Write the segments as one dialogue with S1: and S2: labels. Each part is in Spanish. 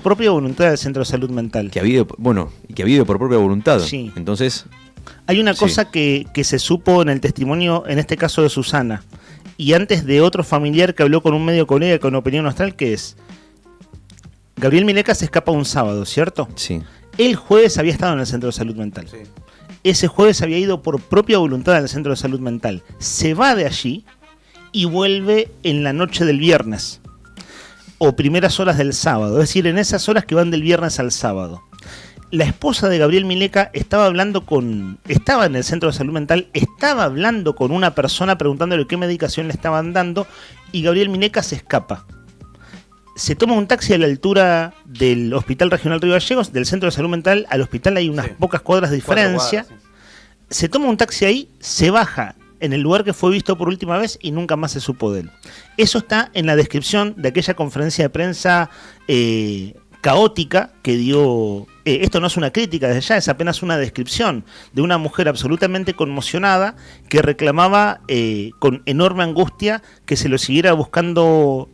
S1: propia voluntad del Centro de Salud Mental.
S2: Que ha habido, bueno, y que ha habido por propia voluntad.
S1: Sí.
S2: Entonces,
S1: hay una cosa que se supo en el testimonio, en este caso de Susana, y antes de otro familiar que habló con un medio colega con Opinión Austral, que es, Gabriel Mileca se escapa un sábado, ¿cierto?
S2: Sí.
S1: El jueves había estado en el Centro de Salud Mental.
S3: Sí.
S1: Ese jueves había ido por propia voluntad al Centro de Salud Mental. Se va de allí y vuelve en la noche del viernes o primeras horas del sábado, es decir, en esas horas que van del viernes al sábado. La esposa de Gabriel Mileca estaba en el Centro de Salud Mental, estaba hablando con una persona preguntándole qué medicación le estaban dando, y Gabriel Mileca se escapa. Se toma un taxi a la altura del Hospital Regional Río Gallegos, del Centro de Salud Mental al hospital hay unas pocas cuadras de diferencia.
S3: 4 cuadras, sí.
S1: Se toma un taxi ahí, se baja en el lugar que fue visto por última vez y nunca más se supo de él. Eso está en la descripción de aquella conferencia de prensa caótica que dio. Esto no es una crítica desde ya, es apenas una descripción de una mujer absolutamente conmocionada que reclamaba con enorme angustia que se lo siguiera buscando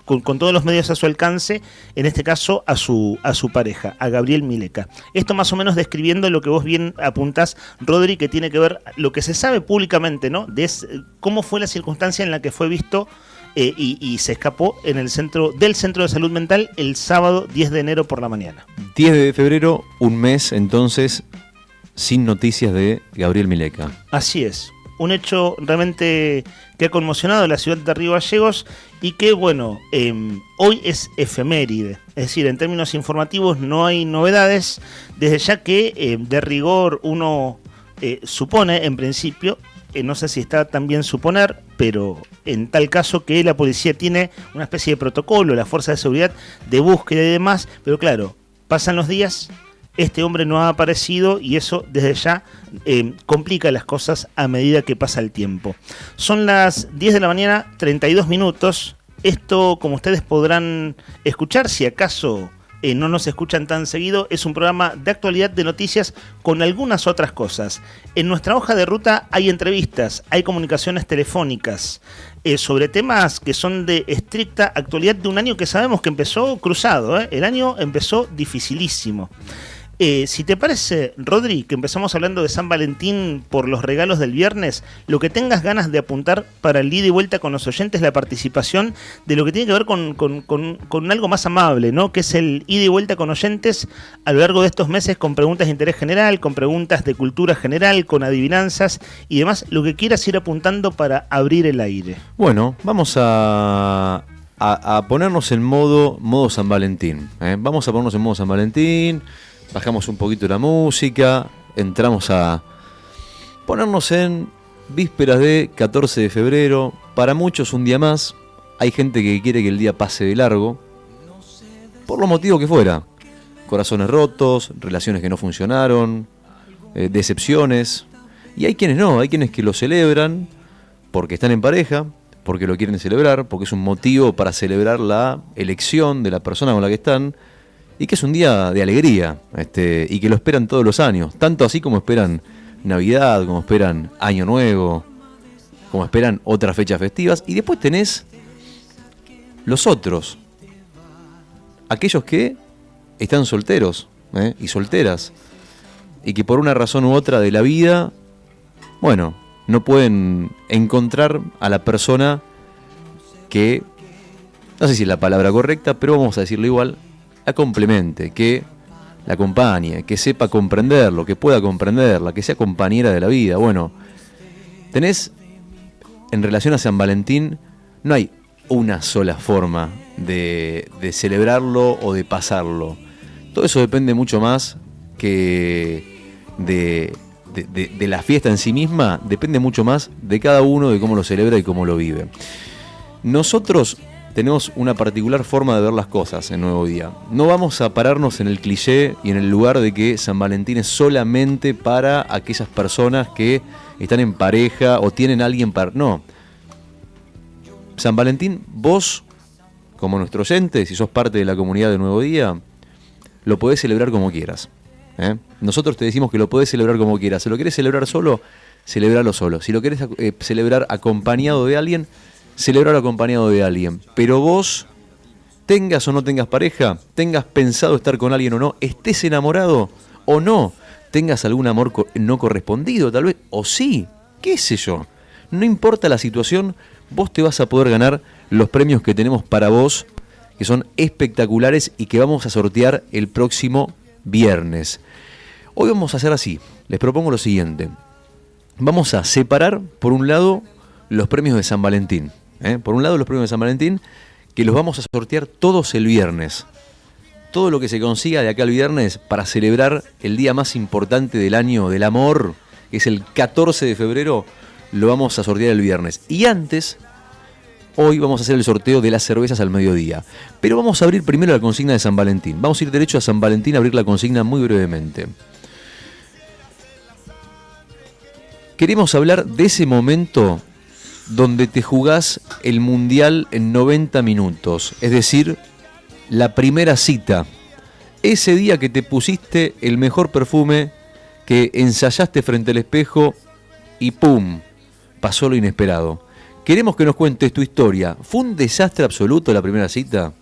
S1: con todos los medios a su alcance, en este caso a su pareja, a Gabriel Mileca. Esto más o menos describiendo lo que vos bien apuntás, Rodri, que tiene que ver lo que se sabe públicamente, ¿no? Cómo fue la circunstancia en la que fue visto y se escapó en el centro de Salud Mental el sábado 10 de enero por la mañana.
S2: 10 de febrero, un mes entonces sin noticias de Gabriel Mileca.
S1: Así es. Un hecho realmente que ha conmocionado a la ciudad de Río Gallegos y que, bueno, hoy es efeméride. Es decir, en términos informativos no hay novedades, desde ya que de rigor uno supone, en principio, no sé si está tan bien suponer, pero en tal caso que la policía tiene una especie de protocolo, la fuerza de seguridad de búsqueda y demás, pero claro, pasan los días. Este hombre no ha aparecido y eso desde ya complica las cosas a medida que pasa el tiempo. Son las 10 de la mañana, 32 minutos. Esto, como ustedes podrán escuchar, si acaso no nos escuchan tan seguido, es un programa de actualidad de noticias con algunas otras cosas. En nuestra hoja de ruta hay entrevistas, hay comunicaciones telefónicas sobre temas que son de estricta actualidad de un año que sabemos que empezó cruzado. El año empezó dificilísimo. Si te parece, Rodri, que empezamos hablando de San Valentín por los regalos del viernes, lo que tengas ganas de apuntar para el ida y vuelta con los oyentes, la participación de lo que tiene que ver con algo más amable, ¿no? Que es el ida y vuelta con oyentes a lo largo de estos meses con preguntas de interés general, con preguntas de cultura general, con adivinanzas y demás, lo que quieras ir apuntando para abrir el aire.
S2: Bueno, vamos a ponernos en modo San Valentín. Vamos a ponernos en modo San Valentín. Bajamos un poquito la música, entramos a ponernos en vísperas de 14 de febrero. Para muchos un día más, hay gente que quiere que el día pase de largo, por los motivos que fuera. Corazones rotos, relaciones que no funcionaron, decepciones. Y hay quienes no, hay quienes que lo celebran porque están en pareja, porque lo quieren celebrar, porque es un motivo para celebrar la elección de la persona con la que están. Y que es un día de alegría, y que lo esperan todos los años, tanto así como esperan Navidad, como esperan Año Nuevo, como esperan otras fechas festivas. Y después tenés los otros, aquellos que están solteros y solteras, y que por una razón u otra de la vida, bueno, no pueden encontrar a la persona que, no sé si es la palabra correcta, pero vamos a decirlo igual, la complemente, que la acompañe, que sepa comprenderlo, que pueda comprenderla, que sea compañera de la vida. Bueno, tenés, en relación a San Valentín, no hay una sola forma de celebrarlo o de pasarlo. Todo eso depende mucho más que de la fiesta en sí misma, depende mucho más de cada uno, de cómo lo celebra y cómo lo vive. Nosotros tenemos una particular forma de ver las cosas en Nuevo Día. No vamos a pararnos en el cliché y en el lugar de que San Valentín es solamente para aquellas personas que están en pareja o tienen a alguien para... No. San Valentín, vos, como nuestro oyente, si sos parte de la comunidad de Nuevo Día, lo podés celebrar como quieras. Nosotros te decimos que lo podés celebrar como quieras. Si lo querés celebrar solo, celebralo solo. Si lo querés celebrar acompañado de alguien, celebrarlo acompañado de alguien. Pero vos tengas o no tengas pareja, tengas pensado estar con alguien o no, estés enamorado o no, tengas algún amor no correspondido tal vez, o sí, qué sé yo. No importa la situación, vos te vas a poder ganar los premios que tenemos para vos, que son espectaculares y que vamos a sortear el próximo viernes. Hoy vamos a hacer así, les propongo lo siguiente. Vamos a separar, por un lado, los premios de San Valentín. Por un lado, los premios de San Valentín, que los vamos a sortear todos el viernes. Todo lo que se consiga de acá al viernes para celebrar el día más importante del año del amor, que es el 14 de febrero, lo vamos a sortear el viernes. Y antes, hoy vamos a hacer el sorteo de las cervezas al mediodía. Pero vamos a abrir primero la consigna de San Valentín. Vamos a ir derecho a San Valentín a abrir la consigna muy brevemente. Queremos hablar de ese momento donde te jugás el mundial en 90 minutos. Es decir, la primera cita. Ese día que te pusiste el mejor perfume, que ensayaste frente al espejo y ¡pum! Pasó lo inesperado. Queremos que nos cuentes tu historia. ¿Fue un desastre absoluto la primera cita?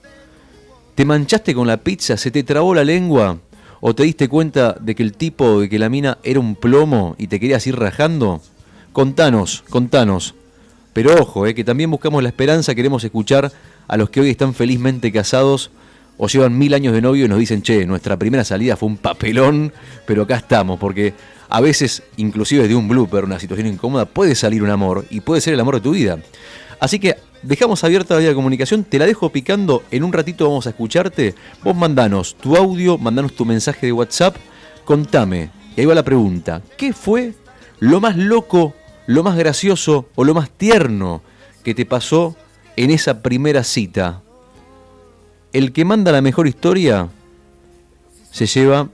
S2: ¿Te manchaste con la pizza? ¿Se te trabó la lengua? ¿O te diste cuenta de que el tipo, de que la mina era un plomo y te querías ir rajando? Contanos. Pero ojo, que también buscamos la esperanza, queremos escuchar a los que hoy están felizmente casados o llevan 1000 años de novio y nos dicen, che, nuestra primera salida fue un papelón, pero acá estamos, porque a veces, inclusive de un blooper, una situación incómoda, puede salir un amor y puede ser el amor de tu vida. Así que dejamos abierta la vía de comunicación, te la dejo picando, en un ratito vamos a escucharte. Vos mandanos tu audio, mandanos tu mensaje de WhatsApp, contame, y ahí va la pregunta, ¿qué fue lo más loco, lo más gracioso o lo más tierno que te pasó en esa primera cita? El que manda la mejor historia se lleva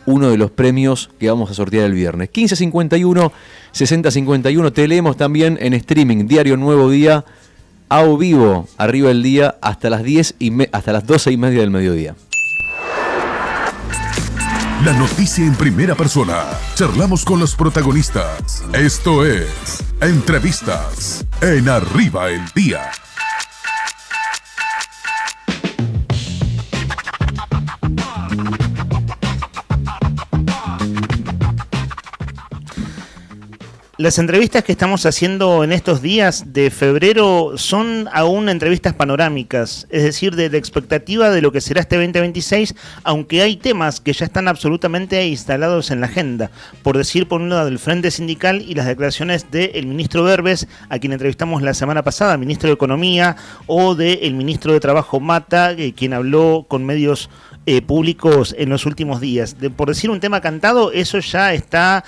S2: uno de los premios que vamos a sortear el viernes. 1551, 6051, te leemos también en streaming, Diario Nuevo Día, a vivo, arriba del día, hasta las 12:30 del mediodía.
S3: La noticia en primera persona. Charlamos con los protagonistas. Esto es Entrevistas en Arriba el Día.
S1: Las entrevistas que estamos haciendo en estos días de febrero son aún entrevistas panorámicas, es decir, de expectativa de lo que será este 2026, aunque hay temas que ya están absolutamente instalados en la agenda. Por decir, por un lado, del Frente Sindical y las declaraciones del ministro Berbes, a quien entrevistamos la semana pasada, ministro de Economía, o del ministro de Trabajo Mata, quien habló con medios públicos en los últimos días. Por decir un tema cantado, eso ya está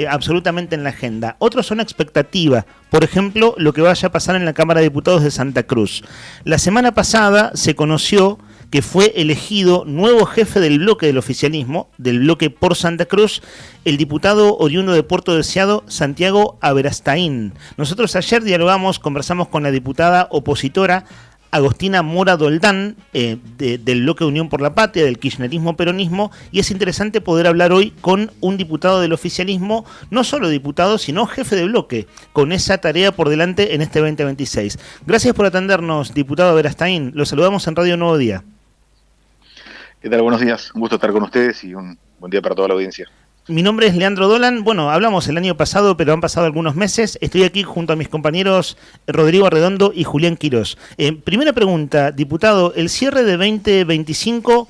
S1: absolutamente en la agenda. Otros son expectativa. Por ejemplo, lo que vaya a pasar en la Cámara de Diputados de Santa Cruz. La semana pasada se conoció que fue elegido nuevo jefe del bloque del oficialismo, del bloque por Santa Cruz, el diputado oriundo de Puerto Deseado, Santiago Aberastain. Nosotros ayer conversamos con la diputada opositora Agostina Mora Doldán, del bloque Unión por la Patria, del kirchnerismo-peronismo, y es interesante poder hablar hoy con un diputado del oficialismo, no solo diputado, sino jefe de bloque, con esa tarea por delante en este 2026. Gracias por atendernos, diputado Aberastain. Los saludamos en Radio Nuevo Día.
S4: ¿Qué tal? Buenos días. Un gusto estar con ustedes y un buen día para toda la audiencia.
S1: Mi nombre es Leandro Dolan. Bueno, hablamos el año pasado, pero han pasado algunos meses. Estoy aquí junto a mis compañeros Rodrigo Arredondo y Julián Quirós. Primera pregunta, diputado, el cierre de 2025,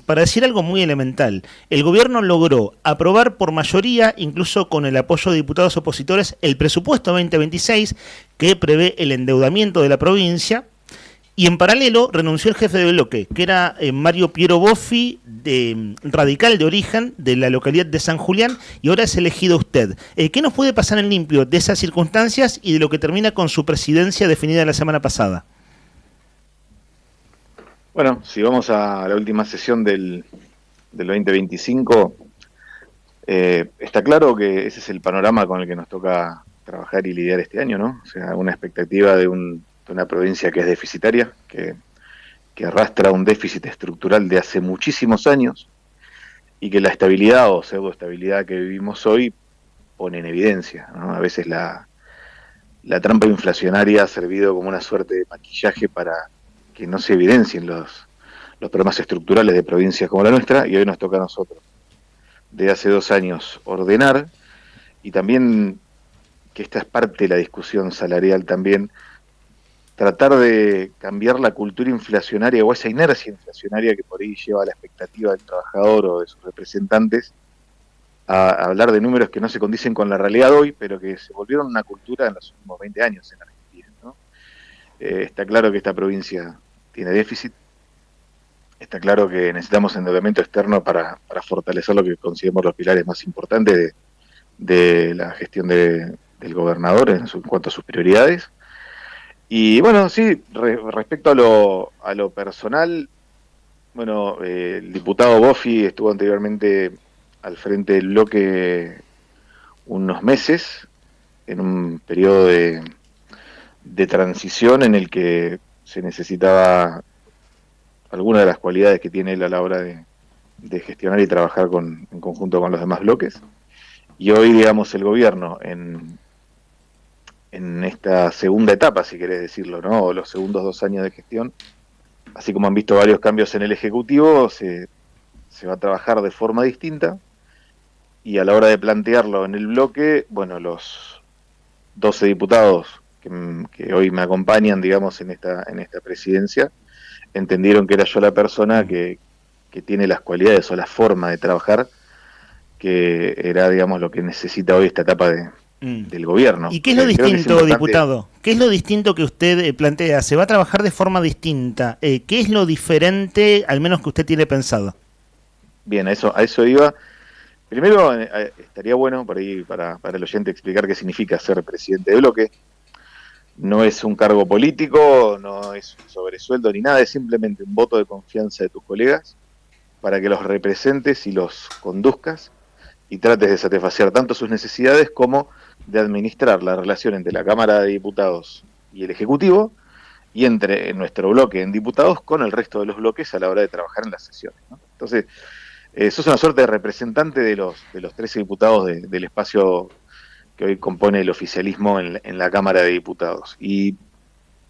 S1: para decir algo muy elemental, el gobierno logró aprobar por mayoría, incluso con el apoyo de diputados opositores, el presupuesto 2026, que prevé el endeudamiento de la provincia. Y en paralelo renunció el jefe de bloque, que era Mario Piero Boffi, radical de origen, de la localidad de San Julián, y ahora es elegido usted. ¿Qué nos puede pasar en limpio de esas circunstancias y de lo que termina con su presidencia definida la semana pasada?
S4: Bueno, si vamos a la última sesión del 2025, está claro que ese es el panorama con el que nos toca trabajar y lidiar este año, ¿no? O sea, una expectativa de una provincia que es deficitaria, que arrastra un déficit estructural de hace muchísimos años y que la estabilidad o pseudoestabilidad que vivimos hoy pone en evidencia, ¿no? A veces la trampa inflacionaria ha servido como una suerte de maquillaje para que no se evidencien los problemas estructurales de provincias como la nuestra, y hoy nos toca a nosotros, de hace 2 años, ordenar, y también, que esta es parte de la discusión salarial también, tratar de cambiar la cultura inflacionaria o esa inercia inflacionaria que por ahí lleva a la expectativa del trabajador o de sus representantes a hablar de números que no se condicen con la realidad hoy, pero que se volvieron una cultura en los últimos 20 años en Argentina, ¿no? Está claro que esta provincia tiene déficit, está claro que necesitamos endeudamiento externo para fortalecer lo que consideramos los pilares más importantes de la gestión del gobernador en cuanto a sus prioridades. Y bueno, sí, respecto a lo personal, bueno, el diputado Boffi estuvo anteriormente al frente del bloque unos meses, en un periodo de transición en el que se necesitaba alguna de las cualidades que tiene él a la hora de gestionar y trabajar en conjunto con los demás bloques. Y hoy, digamos, el gobierno en esta segunda etapa, si querés decirlo, ¿no? O los segundos 2 años de gestión, así como han visto varios cambios en el Ejecutivo, se va a trabajar de forma distinta, y a la hora de plantearlo en el bloque, bueno, los 12 diputados que hoy me acompañan, digamos, en esta presidencia, entendieron que era yo la persona que tiene las cualidades o la forma de trabajar que era, digamos, lo que necesita hoy esta etapa del gobierno.
S1: ¿Y qué es lo distinto, diputado? ¿Qué es lo distinto que usted plantea? ¿Se va a trabajar de forma distinta? ¿Qué es lo diferente, al menos que usted tiene pensado?
S4: Bien, a eso iba. Primero, estaría bueno por ahí para el oyente explicar qué significa ser presidente de bloque. No es un cargo político, no es un sobresueldo ni nada, es simplemente un voto de confianza de tus colegas para que los representes y los conduzcas y trates de satisfacer tanto sus necesidades como de administrar la relación entre la Cámara de Diputados y el Ejecutivo, y entre nuestro bloque en diputados con el resto de los bloques a la hora de trabajar en las sesiones, ¿no? Entonces, sos una suerte de representante de los 13 diputados del espacio que hoy compone el oficialismo en la Cámara de Diputados. ¿Y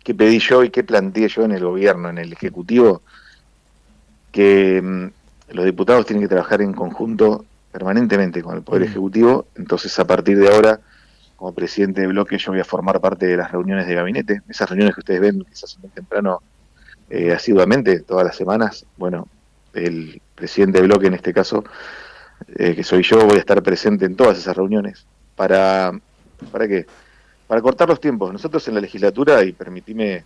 S4: qué pedí yo y qué planteé yo en el gobierno, en el Ejecutivo? Que los diputados tienen que trabajar en conjunto permanentemente con el Poder Ejecutivo. Entonces, a partir de ahora, como presidente de bloque, yo voy a formar parte de las reuniones de gabinete, esas reuniones que ustedes ven que se hacen muy temprano, asiduamente, todas las semanas. Bueno, el presidente de bloque, en este caso, que soy yo, voy a estar presente en todas esas reuniones. ¿Para qué? Para cortar los tiempos. Nosotros en la legislatura, y permitime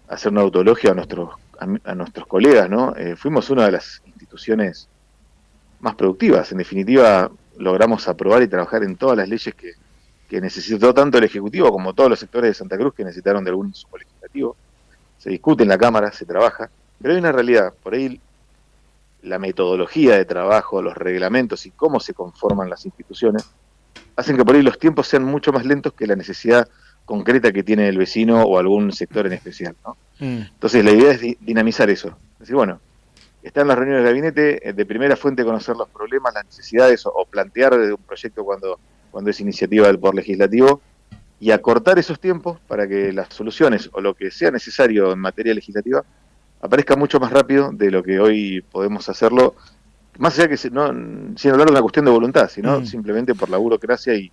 S4: hacer una autoelogia a nuestros colegas, ¿no? Fuimos una de las instituciones más productivas. En definitiva, logramos aprobar y trabajar en todas las leyes que necesitó tanto el Ejecutivo como todos los sectores de Santa Cruz que necesitaron de algún insumo legislativo. Se discute en la Cámara, se trabaja, pero hay una realidad. Por ahí la metodología de trabajo, los reglamentos y cómo se conforman las instituciones hacen que por ahí los tiempos sean mucho más lentos que la necesidad concreta que tiene el vecino o algún sector en especial, ¿no? Entonces la idea es dinamizar eso. Es decir, bueno, estar en las reuniones de gabinete, de primera fuente conocer los problemas, las necesidades, o plantear un proyecto cuando es iniciativa del Poder Legislativo, y acortar esos tiempos para que las soluciones o lo que sea necesario en materia legislativa aparezca mucho más rápido de lo que hoy podemos hacerlo, más allá que sin hablar de una cuestión de voluntad, sino simplemente por la burocracia y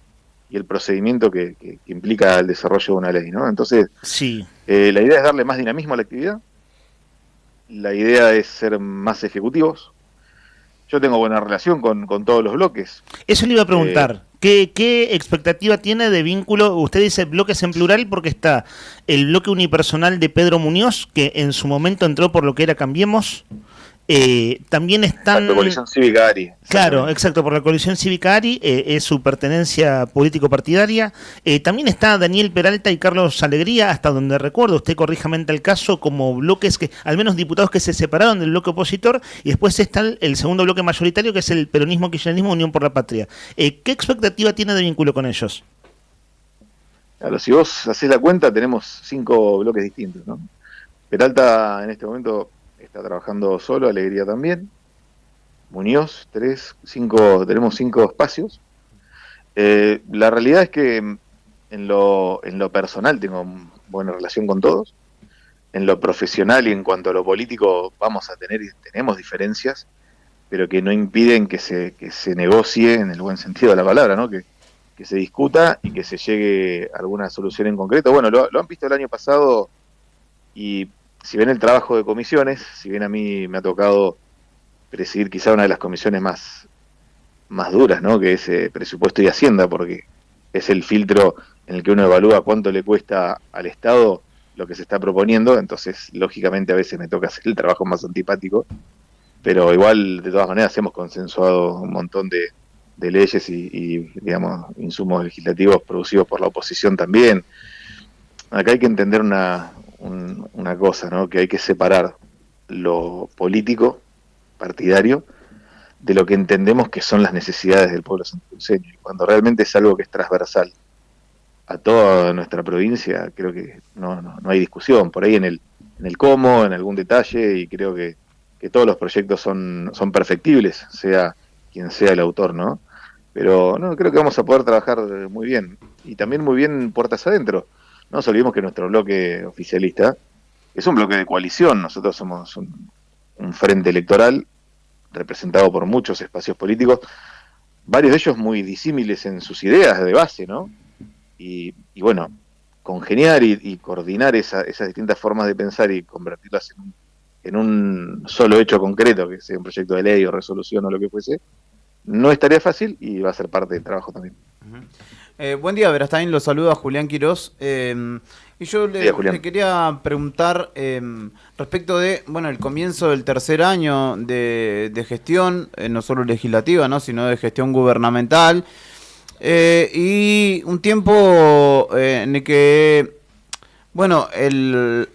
S4: el procedimiento que implica el desarrollo de una ley, ¿no? Entonces,
S1: sí.
S4: La idea es darle más dinamismo a la actividad, la idea es ser más ejecutivos. Yo tengo buena relación con todos los bloques.
S1: Eso le iba a preguntar. ¿Qué expectativa tiene de vínculo? Usted dice bloques en plural porque está el bloque unipersonal de Pedro Muñoz, que en su momento entró por lo que era Cambiemos. También están...
S4: La coalición cívica ARI.
S1: Claro, exacto, por la coalición cívica ARI, es su pertenencia político-partidaria. También está Daniel Peralta y Carlos Alegría, hasta donde recuerdo, usted corríjame en el caso, como bloques que, al menos diputados que se separaron del bloque opositor, y después está el segundo bloque mayoritario, que es el peronismo-kirchnerismo, Unión por la Patria. ¿Qué expectativa tiene de vínculo con ellos?
S4: Claro, si vos hacés la cuenta, tenemos 5 bloques distintos, ¿no? Peralta en este momento está trabajando solo, Alegría también. Muñoz, 3, 5, tenemos 5 espacios. La realidad es que en lo personal tengo buena relación con todos. en lo profesional y en cuanto a lo político vamos a tener y tenemos diferencias, pero que no impiden que se negocie en el buen sentido de la palabra, ¿no? Que se discuta y que se llegue a alguna solución en concreto. Bueno, lo han visto el año pasado y si ven el trabajo de comisiones, si bien a mí me ha tocado presidir quizá una de las comisiones más duras, ¿no? Que es presupuesto y hacienda, porque es el filtro en el que uno evalúa cuánto le cuesta al Estado lo que se está proponiendo, entonces lógicamente a veces me toca hacer el trabajo más antipático, pero igual de todas maneras hemos consensuado un montón de leyes y digamos insumos legislativos producidos por la oposición también. Acá hay que entender una cosa, ¿no? Que hay que separar lo político, partidario, de lo que entendemos que son las necesidades del pueblo santiagueño. Y cuando realmente es algo que es transversal a toda nuestra provincia, creo que no hay discusión. Por ahí en el cómo, en algún detalle, y creo que todos los proyectos son perfectibles, sea quien sea el autor, ¿no? Pero no, creo que vamos a poder trabajar muy bien, y también muy bien puertas adentro. No nos olvidemos que nuestro bloque oficialista es un bloque de coalición. Nosotros somos un frente electoral representado por muchos espacios políticos, varios de ellos muy disímiles en sus ideas de base, ¿no? Y bueno, congeniar y coordinar esas distintas formas de pensar y convertirlas en un solo hecho concreto, que sea un proyecto de ley o resolución o lo que fuese, no es tarea fácil y va a ser parte del trabajo también.
S5: Buen día, Verastain, lo saluda Julián Quirós. Y yo le quería preguntar respecto de, bueno, el comienzo del tercer año de gestión, no solo legislativa, ¿no?, sino de gestión gubernamental, y un tiempo en el que, bueno, el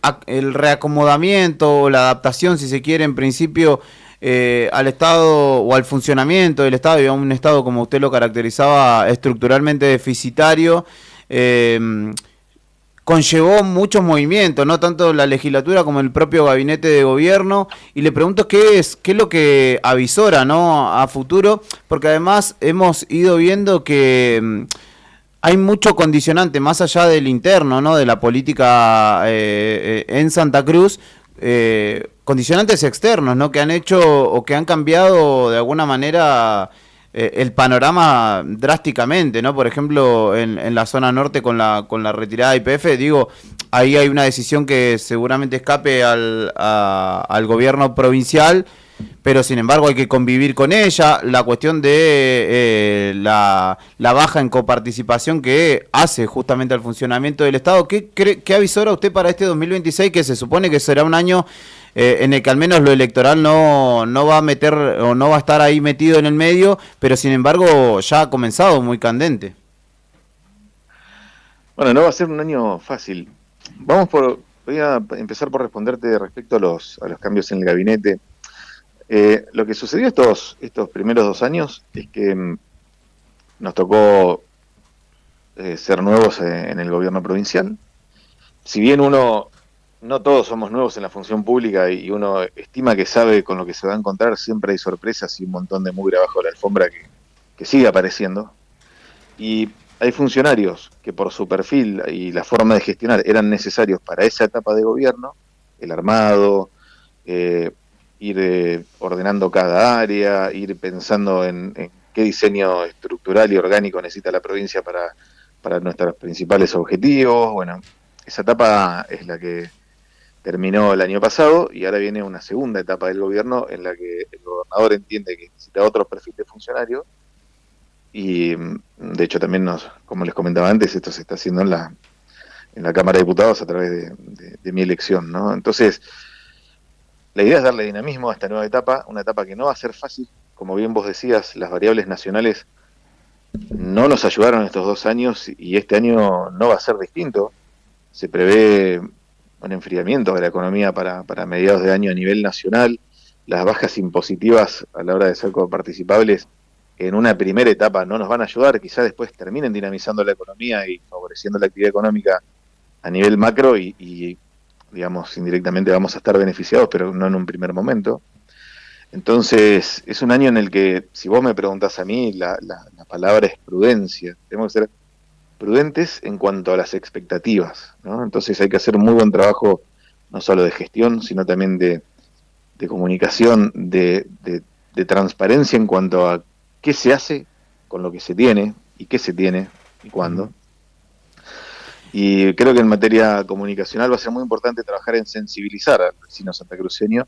S5: reacomodamiento o la adaptación, si se quiere, en principio, al Estado o al funcionamiento del Estado, y a un Estado, como usted lo caracterizaba, estructuralmente deficitario, conllevó muchos movimientos, no tanto la legislatura como el propio gabinete de gobierno, y le pregunto qué es lo que avisora, ¿no?, a futuro, porque además hemos ido viendo que hay mucho condicionante, más allá del interno, ¿no?, de la política en Santa Cruz, condicionantes externos, ¿no?, que han hecho o que han cambiado de alguna manera el panorama drásticamente, ¿no? Por ejemplo, en la zona norte con la retirada de YPF, digo, ahí hay una decisión que seguramente escape al gobierno provincial, pero sin embargo hay que convivir con ella. La cuestión de la baja en coparticipación que hace justamente al funcionamiento del Estado. ¿Qué avisora usted para este 2026, que se supone que será un año en el que al menos lo electoral no va a meter o no va a estar ahí metido en el medio, pero sin embargo ya ha comenzado muy candente?
S4: Bueno, no va a ser un año fácil. Voy a empezar por responderte respecto a los cambios en el gabinete. Lo que sucedió estos primeros 2 años es que nos tocó ser nuevos en el gobierno provincial. Si bien no todos somos nuevos en la función pública y uno estima que sabe con lo que se va a encontrar, siempre hay sorpresas y un montón de mugre abajo de la alfombra que sigue apareciendo. Y hay funcionarios que por su perfil y la forma de gestionar eran necesarios para esa etapa de gobierno, el armado, ir ordenando cada área, ir pensando en qué diseño estructural y orgánico necesita la provincia para nuestros principales objetivos. Bueno, esa etapa es la que terminó el año pasado y ahora viene una segunda etapa del gobierno en la que el gobernador entiende que necesita otro perfil de funcionario y de hecho también como les comentaba antes, esto se está haciendo en la Cámara de Diputados a través de mi elección, ¿no? Entonces, la idea es darle dinamismo a esta nueva etapa, una etapa que no va a ser fácil. Como bien vos decías, las variables nacionales no nos ayudaron estos 2 años y este año no va a ser distinto. Se prevé un enfriamiento de la economía para mediados de año a nivel nacional. Las bajas impositivas a la hora de ser coparticipables en una primera etapa no nos van a ayudar, quizás después terminen dinamizando la economía y favoreciendo la actividad económica a nivel macro y digamos, indirectamente vamos a estar beneficiados, pero no en un primer momento. Entonces, es un año en el que, si vos me preguntás a mí, la palabra es prudencia. Tenemos que ser prudentes en cuanto a las expectativas, ¿no? Entonces hay que hacer un muy buen trabajo no solo de gestión, sino también de comunicación, de transparencia en cuanto a qué se hace con lo que se tiene, y qué se tiene, y cuándo. Y creo que en materia comunicacional va a ser muy importante trabajar en sensibilizar al vecino santacruceño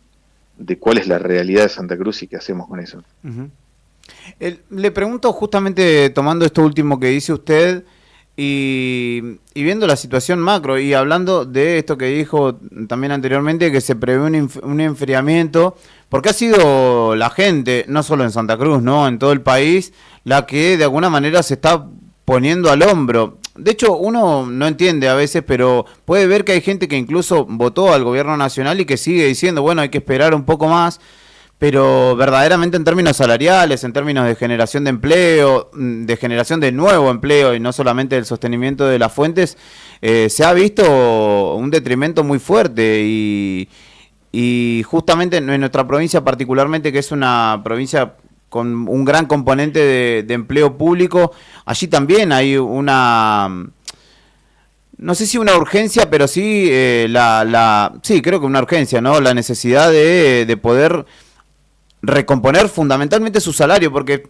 S4: de cuál es la realidad de Santa Cruz y qué hacemos con eso.
S5: Uh-huh. Le pregunto justamente tomando esto último que dice usted y viendo la situación macro y hablando de esto que dijo también anteriormente, que se prevé un enfriamiento, porque ha sido la gente, no solo en Santa Cruz, ¿no?, en todo el país, la que de alguna manera se está poniendo al hombro. De hecho, uno no entiende a veces, pero puede ver que hay gente que incluso votó al gobierno nacional y que sigue diciendo, bueno, hay que esperar un poco más. Pero verdaderamente en términos salariales, en términos de generación de empleo, de generación de nuevo empleo y no solamente del sostenimiento de las fuentes, se ha visto un detrimento muy fuerte y justamente en nuestra provincia particularmente, que es una provincia con un gran componente de empleo público, allí también hay una... No sé si una urgencia, pero sí, sí, creo que una urgencia, ¿no? La necesidad de poder recomponer fundamentalmente su salario, porque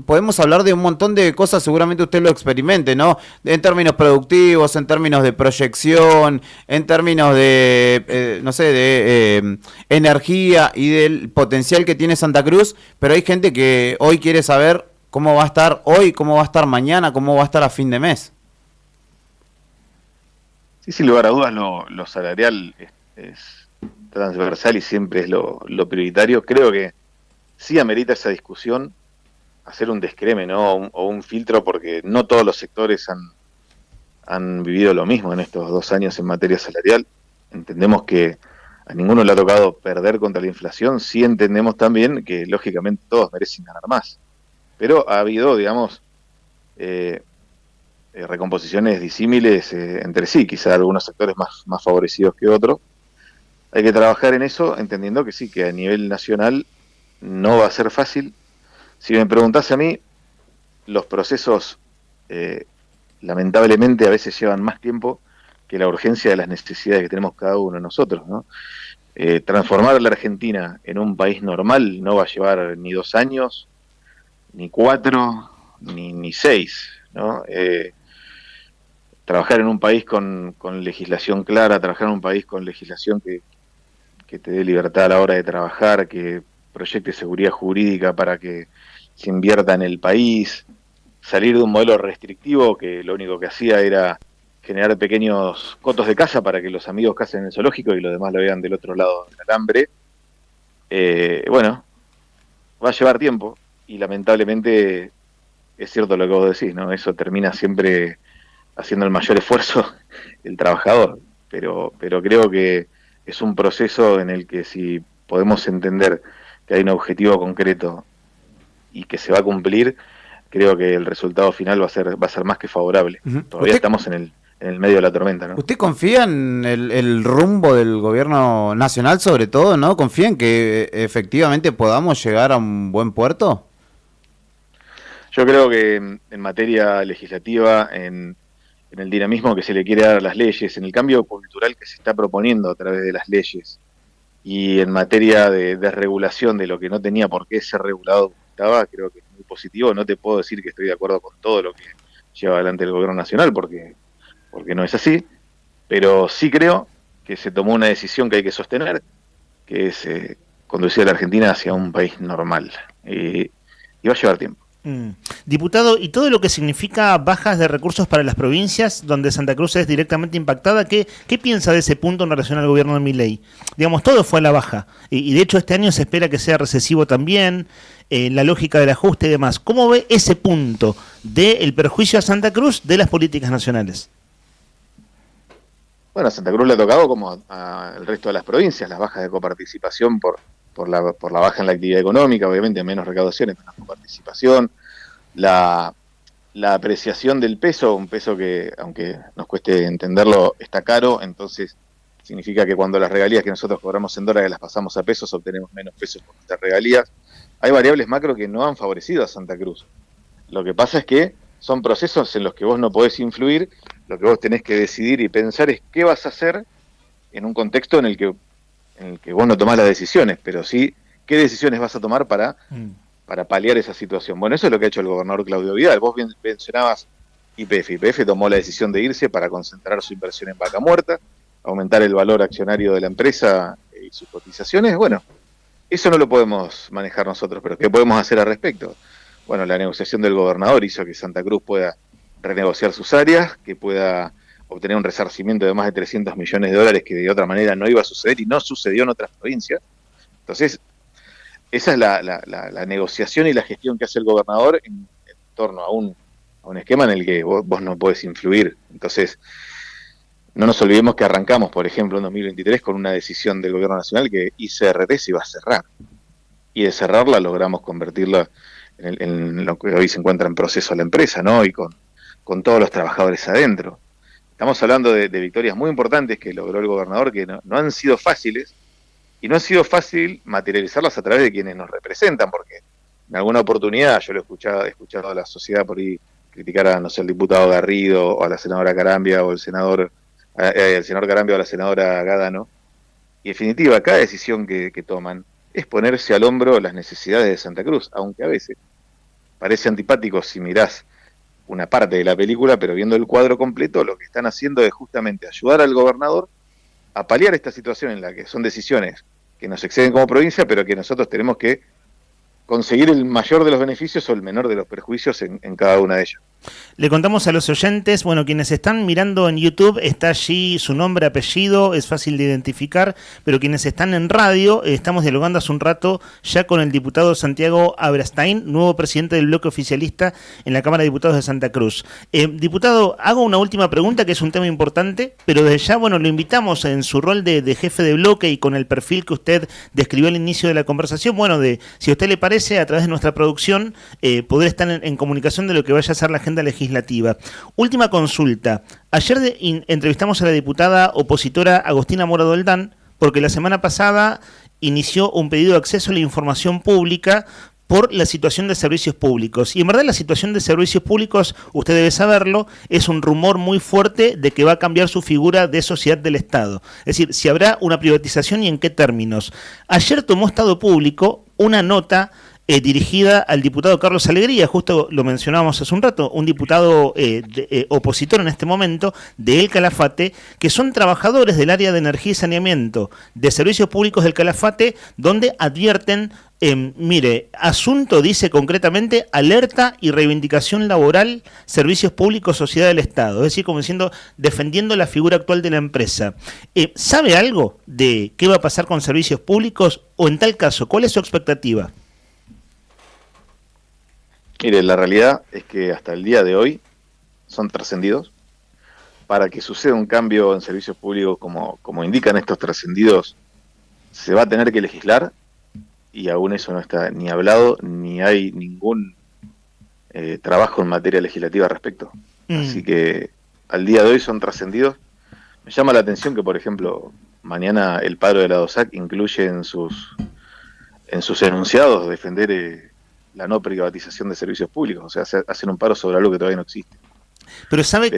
S5: podemos hablar de un montón de cosas, seguramente usted lo experimente, ¿no? En términos productivos, en términos de proyección, en términos de, no sé, de energía y del potencial que tiene Santa Cruz, pero hay gente que hoy quiere saber cómo va a estar hoy, cómo va a estar mañana, cómo va a estar a fin de mes.
S4: Sí, sin lugar a dudas, lo salarial es transversal y siempre es lo prioritario. Creo que sí amerita esa discusión, hacer un descreme, ¿no? O un filtro, porque no todos los sectores han vivido lo mismo en estos 2 años en materia salarial. Entendemos que a ninguno le ha tocado perder contra la inflación, sí entendemos también que lógicamente todos merecen ganar más. Pero ha habido, digamos, recomposiciones disímiles entre sí, quizá algunos sectores más favorecidos que otros. Hay que trabajar en eso, entendiendo que sí, que a nivel nacional no va a ser fácil. Si me preguntase a mí, los procesos lamentablemente a veces llevan más tiempo que la urgencia de las necesidades que tenemos cada uno de nosotros, ¿no? Transformar a la Argentina en un país normal no va a llevar ni 2 años, ni 4, ni 6, ¿no? Trabajar en un país con legislación clara, trabajar en un país con legislación que te dé libertad a la hora de trabajar, que proyecte seguridad jurídica para que se invierta en el país, salir de un modelo restrictivo que lo único que hacía era generar pequeños cotos de caza para que los amigos casen en el zoológico y los demás lo vean del otro lado del alambre. Bueno, va a llevar tiempo y lamentablemente es cierto lo que vos decís, ¿no? Eso termina siempre haciendo el mayor esfuerzo el trabajador, pero creo que es un proceso en el que si podemos entender que hay un objetivo concreto y que se va a cumplir, creo que el resultado final va a ser más que favorable.
S5: Uh-huh.
S4: Todavía estamos en el medio de la tormenta, ¿no?
S5: ¿Usted confía en el rumbo del gobierno nacional sobre todo, no? ¿Confía en que efectivamente podamos llegar a un buen puerto?
S4: Yo creo que en materia legislativa, en el dinamismo que se le quiere dar a las leyes, en el cambio cultural que se está proponiendo a través de las leyes, y en materia de regulación de lo que no tenía por qué ser regulado como estaba, creo que es muy positivo. No te puedo decir que estoy de acuerdo con todo lo que lleva adelante el gobierno nacional, porque no es así, pero sí creo que se tomó una decisión que hay que sostener, que es conducir a la Argentina hacia un país normal, y va a llevar tiempo.
S1: Diputado, ¿y todo lo que significa bajas de recursos para las provincias donde Santa Cruz es directamente impactada? ¿Qué piensa de ese punto en relación al gobierno de Milei? Digamos, todo fue a la baja y de hecho este año se espera que sea recesivo también, la lógica del ajuste y demás. ¿Cómo ve ese punto del perjuicio a Santa Cruz de las políticas nacionales?
S4: Bueno, a Santa Cruz le ha tocado, como al resto de las provincias, las bajas de coparticipación por la baja en la actividad económica, obviamente menos recaudaciones, menos coparticipación, la apreciación del peso, un peso que, aunque nos cueste entenderlo, está caro, entonces significa que cuando las regalías que nosotros cobramos en dólares las pasamos a pesos, obtenemos menos pesos por nuestras regalías. Hay variables macro que no han favorecido a Santa Cruz. Lo que pasa es que son procesos en los que vos no podés influir, lo que vos tenés que decidir y pensar es qué vas a hacer en un contexto en el que vos no tomás las decisiones, pero sí qué decisiones vas a tomar para paliar esa situación. Bueno, eso es lo que ha hecho el gobernador Claudio Vidal. Vos bien mencionabas YPF. YPF tomó la decisión de irse para concentrar su inversión en Vaca Muerta, aumentar el valor accionario de la empresa y sus cotizaciones. Bueno, eso no lo podemos manejar nosotros, pero ¿qué podemos hacer al respecto? Bueno, la negociación del gobernador hizo que Santa Cruz pueda renegociar sus áreas, que pueda obtener un resarcimiento de más de 300 millones de dólares que de otra manera no iba a suceder y no sucedió en otras provincias. Entonces, esa es la negociación y la gestión que hace el gobernador en torno a un esquema en el que vos no podés influir. Entonces, no nos olvidemos que arrancamos, por ejemplo, en 2023 con una decisión del gobierno nacional que ICRT se iba a cerrar. Y de cerrarla logramos convertirla en lo que hoy se encuentra en proceso la empresa, ¿no? Y con todos los trabajadores adentro. Estamos hablando de victorias muy importantes que logró el gobernador, que no han sido fáciles, y no ha sido fácil materializarlas a través de quienes nos representan, porque en alguna oportunidad yo lo he escuchado a la sociedad por ahí criticar a, no sé, al diputado Garrido, o a la senadora Carambia, o el senador Carambia, o a la senadora Gadano. Y en definitiva, cada decisión que toman es ponerse al hombro las necesidades de Santa Cruz, aunque a veces parece antipático si mirás una parte de la película, pero viendo el cuadro completo, lo que están haciendo es justamente ayudar al gobernador a paliar esta situación en la que son decisiones que nos exceden como provincia, pero que nosotros tenemos que conseguir el mayor de los beneficios o el menor de los perjuicios en cada una de ellas.
S1: Le contamos a los oyentes, bueno, quienes están mirando en YouTube, está allí su nombre, apellido, es fácil de identificar, pero quienes están en radio, estamos dialogando hace un rato ya con el diputado Santiago Abrastein, nuevo presidente del bloque oficialista en la Cámara de Diputados de Santa Cruz. Diputado, hago una última pregunta que es un tema importante, pero desde ya, bueno, lo invitamos en su rol de jefe de bloque y con el perfil que usted describió al inicio de la conversación, bueno, si a usted le parece, a través de nuestra producción, poder estar en comunicación de lo que vaya a ser la agenda legislativa. Última consulta. Ayer entrevistamos a la diputada opositora Agostina Mora Doldán porque la semana pasada inició un pedido de acceso a la información pública por la situación de servicios públicos. Y en verdad la situación de servicios públicos, usted debe saberlo, es un rumor muy fuerte de que va a cambiar su figura de sociedad del Estado. Es decir, si habrá una privatización y en qué términos. Ayer tomó Estado Público una nota dirigida al diputado Carlos Alegría, justo lo mencionábamos hace un rato, un diputado opositor en este momento de El Calafate, que son trabajadores del área de energía y saneamiento de servicios públicos del Calafate, donde advierten, mire, asunto dice concretamente alerta y reivindicación laboral, servicios públicos, sociedad del Estado, es decir, como diciendo, defendiendo la figura actual de la empresa. ¿Sabe algo de qué va a pasar con servicios públicos o en tal caso, cuál es su expectativa?
S4: Mire, la realidad es que hasta el día de hoy son trascendidos. Para que suceda un cambio en servicios públicos como indican estos trascendidos, se va a tener que legislar y aún eso no está ni hablado, ni hay ningún trabajo en materia legislativa al respecto. Así que al día de hoy son trascendidos. Me llama la atención que, por ejemplo, mañana el paro de la DOSAC incluye en sus enunciados defender la no privatización de servicios públicos, o sea, hacen un paro sobre algo que todavía no existe.
S1: Pero sabe